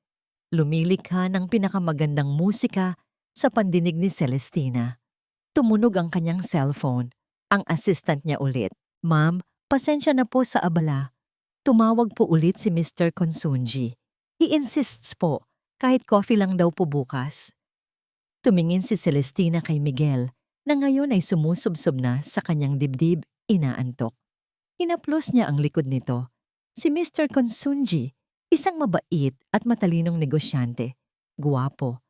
Lumilikha ng pinakamagandang musika sa pandinig ni Celestina. Tumunog ang kanyang cellphone. Ang assistant niya ulit. Ma'am, pasensya na po sa abala. Tumawag po ulit si Mr. Consunji. He insists po, kahit coffee lang daw po bukas. Tumingin si Celestina kay Miguel na ngayon ay sumusubsob na sa kanyang dibdib, inaantok. Hinaplos niya ang likod nito. Si Mr. Consunji, isang mabait at matalinong negosyante. Guwapo.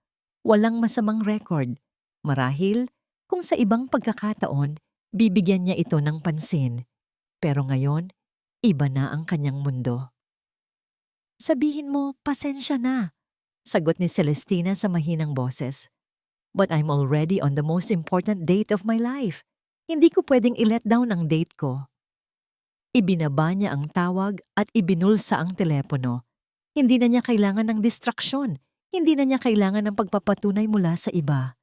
Walang masamang record. Marahil, kung sa ibang pagkakataon, bibigyan niya ito ng pansin. Pero ngayon, iba na ang kanyang mundo. Sabihin mo, pasensya na, sagot ni Celestina sa mahinang boses. But I'm already on the most important date of my life. Hindi ko pwedeng i-let down ang date ko. Ibinaba niya ang tawag at ibinulsa ang telepono. Hindi na niya kailangan ng distraksyon. Hindi na niya kailangan ng pagpapatunay mula sa iba.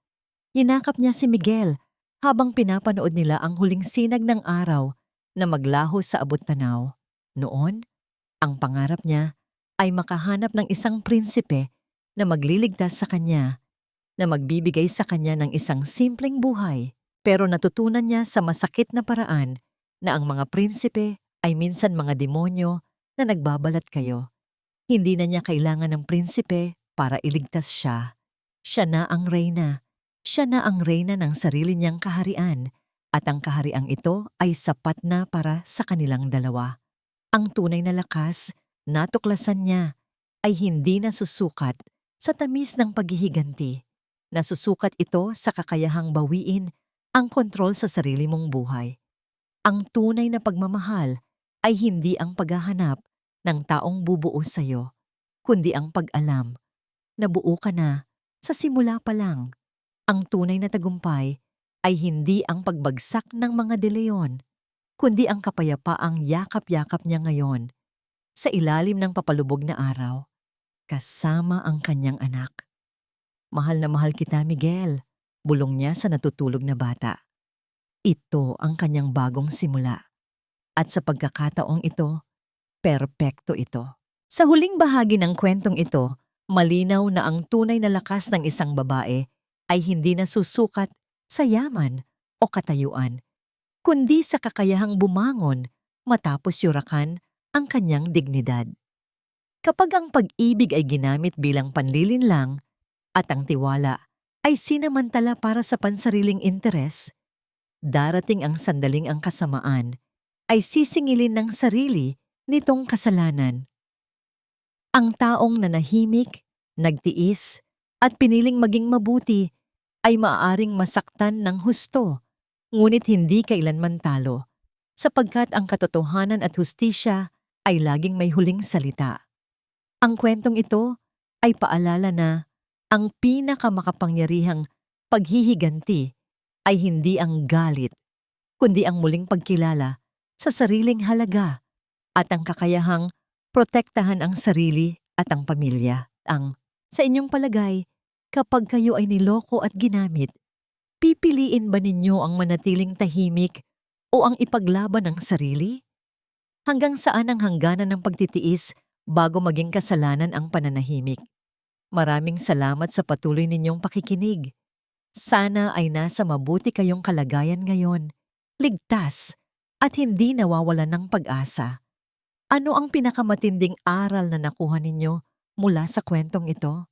Yinakap niya si Miguel habang pinapanood nila ang huling sinag ng araw na maglaho sa abot-tanaw. Noon, ang pangarap niya ay makahanap ng isang prinsipe na magliligtas sa kanya, na magbibigay sa kanya ng isang simpleng buhay. Pero natutunan niya sa masakit na paraan na ang mga prinsipe ay minsan mga demonyo na nagbabalat kayo. Hindi na niya kailangan ng prinsipe para iligtas siya. Siya na ang reyna. Siya na ang reyna ng sarili niyang kaharian at ang kahariang ito ay sapat na para sa kanilang dalawa. Ang tunay na lakas, natuklasan niya, ay hindi nasusukat sa tamis ng paghihiganti. Nasusukat ito sa kakayahang bawiin ang kontrol sa sarili mong buhay. Ang tunay na pagmamahal ay hindi ang paghahanap ng taong bubuo sa'yo, kundi ang pag-alam na buo ka na sa simula pa lang. Ang tunay na tagumpay ay hindi ang pagbagsak ng mga de Leon, kundi ang kapayapaang yakap-yakap niya ngayon sa ilalim ng papalubog na araw, kasama ang kanyang anak. Mahal na mahal kita, Miguel, bulong niya sa natutulog na bata. Ito ang kanyang bagong simula. At sa pagkakataong ito, perpekto ito. Sa huling bahagi ng kwentong ito, malinaw na ang tunay na lakas ng isang babae ay hindi nasusukat sa yaman o katayuan, kundi sa kakayahang bumangon matapos yurakan ang kanyang dignidad. Kapag ang pag-ibig ay ginamit bilang panlilinlang at ang tiwala ay sinamantala para sa pansariling interes, darating ang sandaling ang kasamaan ay sisingilin ng sarili nitong kasalanan. Ang taong nanahimik, nagtiis, at piniling maging mabuti ay maaaring masaktan ng husto, ngunit hindi kailanman talo, sapagkat ang katotohanan at hustisya ay laging may huling salita. Ang kwentong ito ay paalala na ang pinakamakapangyarihang paghihiganti ay hindi ang galit, kundi ang muling pagkilala sa sariling halaga at ang kakayahang protektahan ang sarili at ang pamilya. Sa inyong palagay, kapag kayo ay niloko at ginamit, pipiliin ba ninyo ang manatiling tahimik o ang ipaglaban ang sarili? Hanggang saan ang hangganan ng pagtitiis bago maging kasalanan ang pananahimik? Maraming salamat sa patuloy ninyong pakikinig. Sana ay nasa mabuti kayong kalagayan ngayon, ligtas, at hindi nawawalan ng pag-asa. Ano ang pinakamatinding aral na nakuha ninyo mula sa kwentong ito?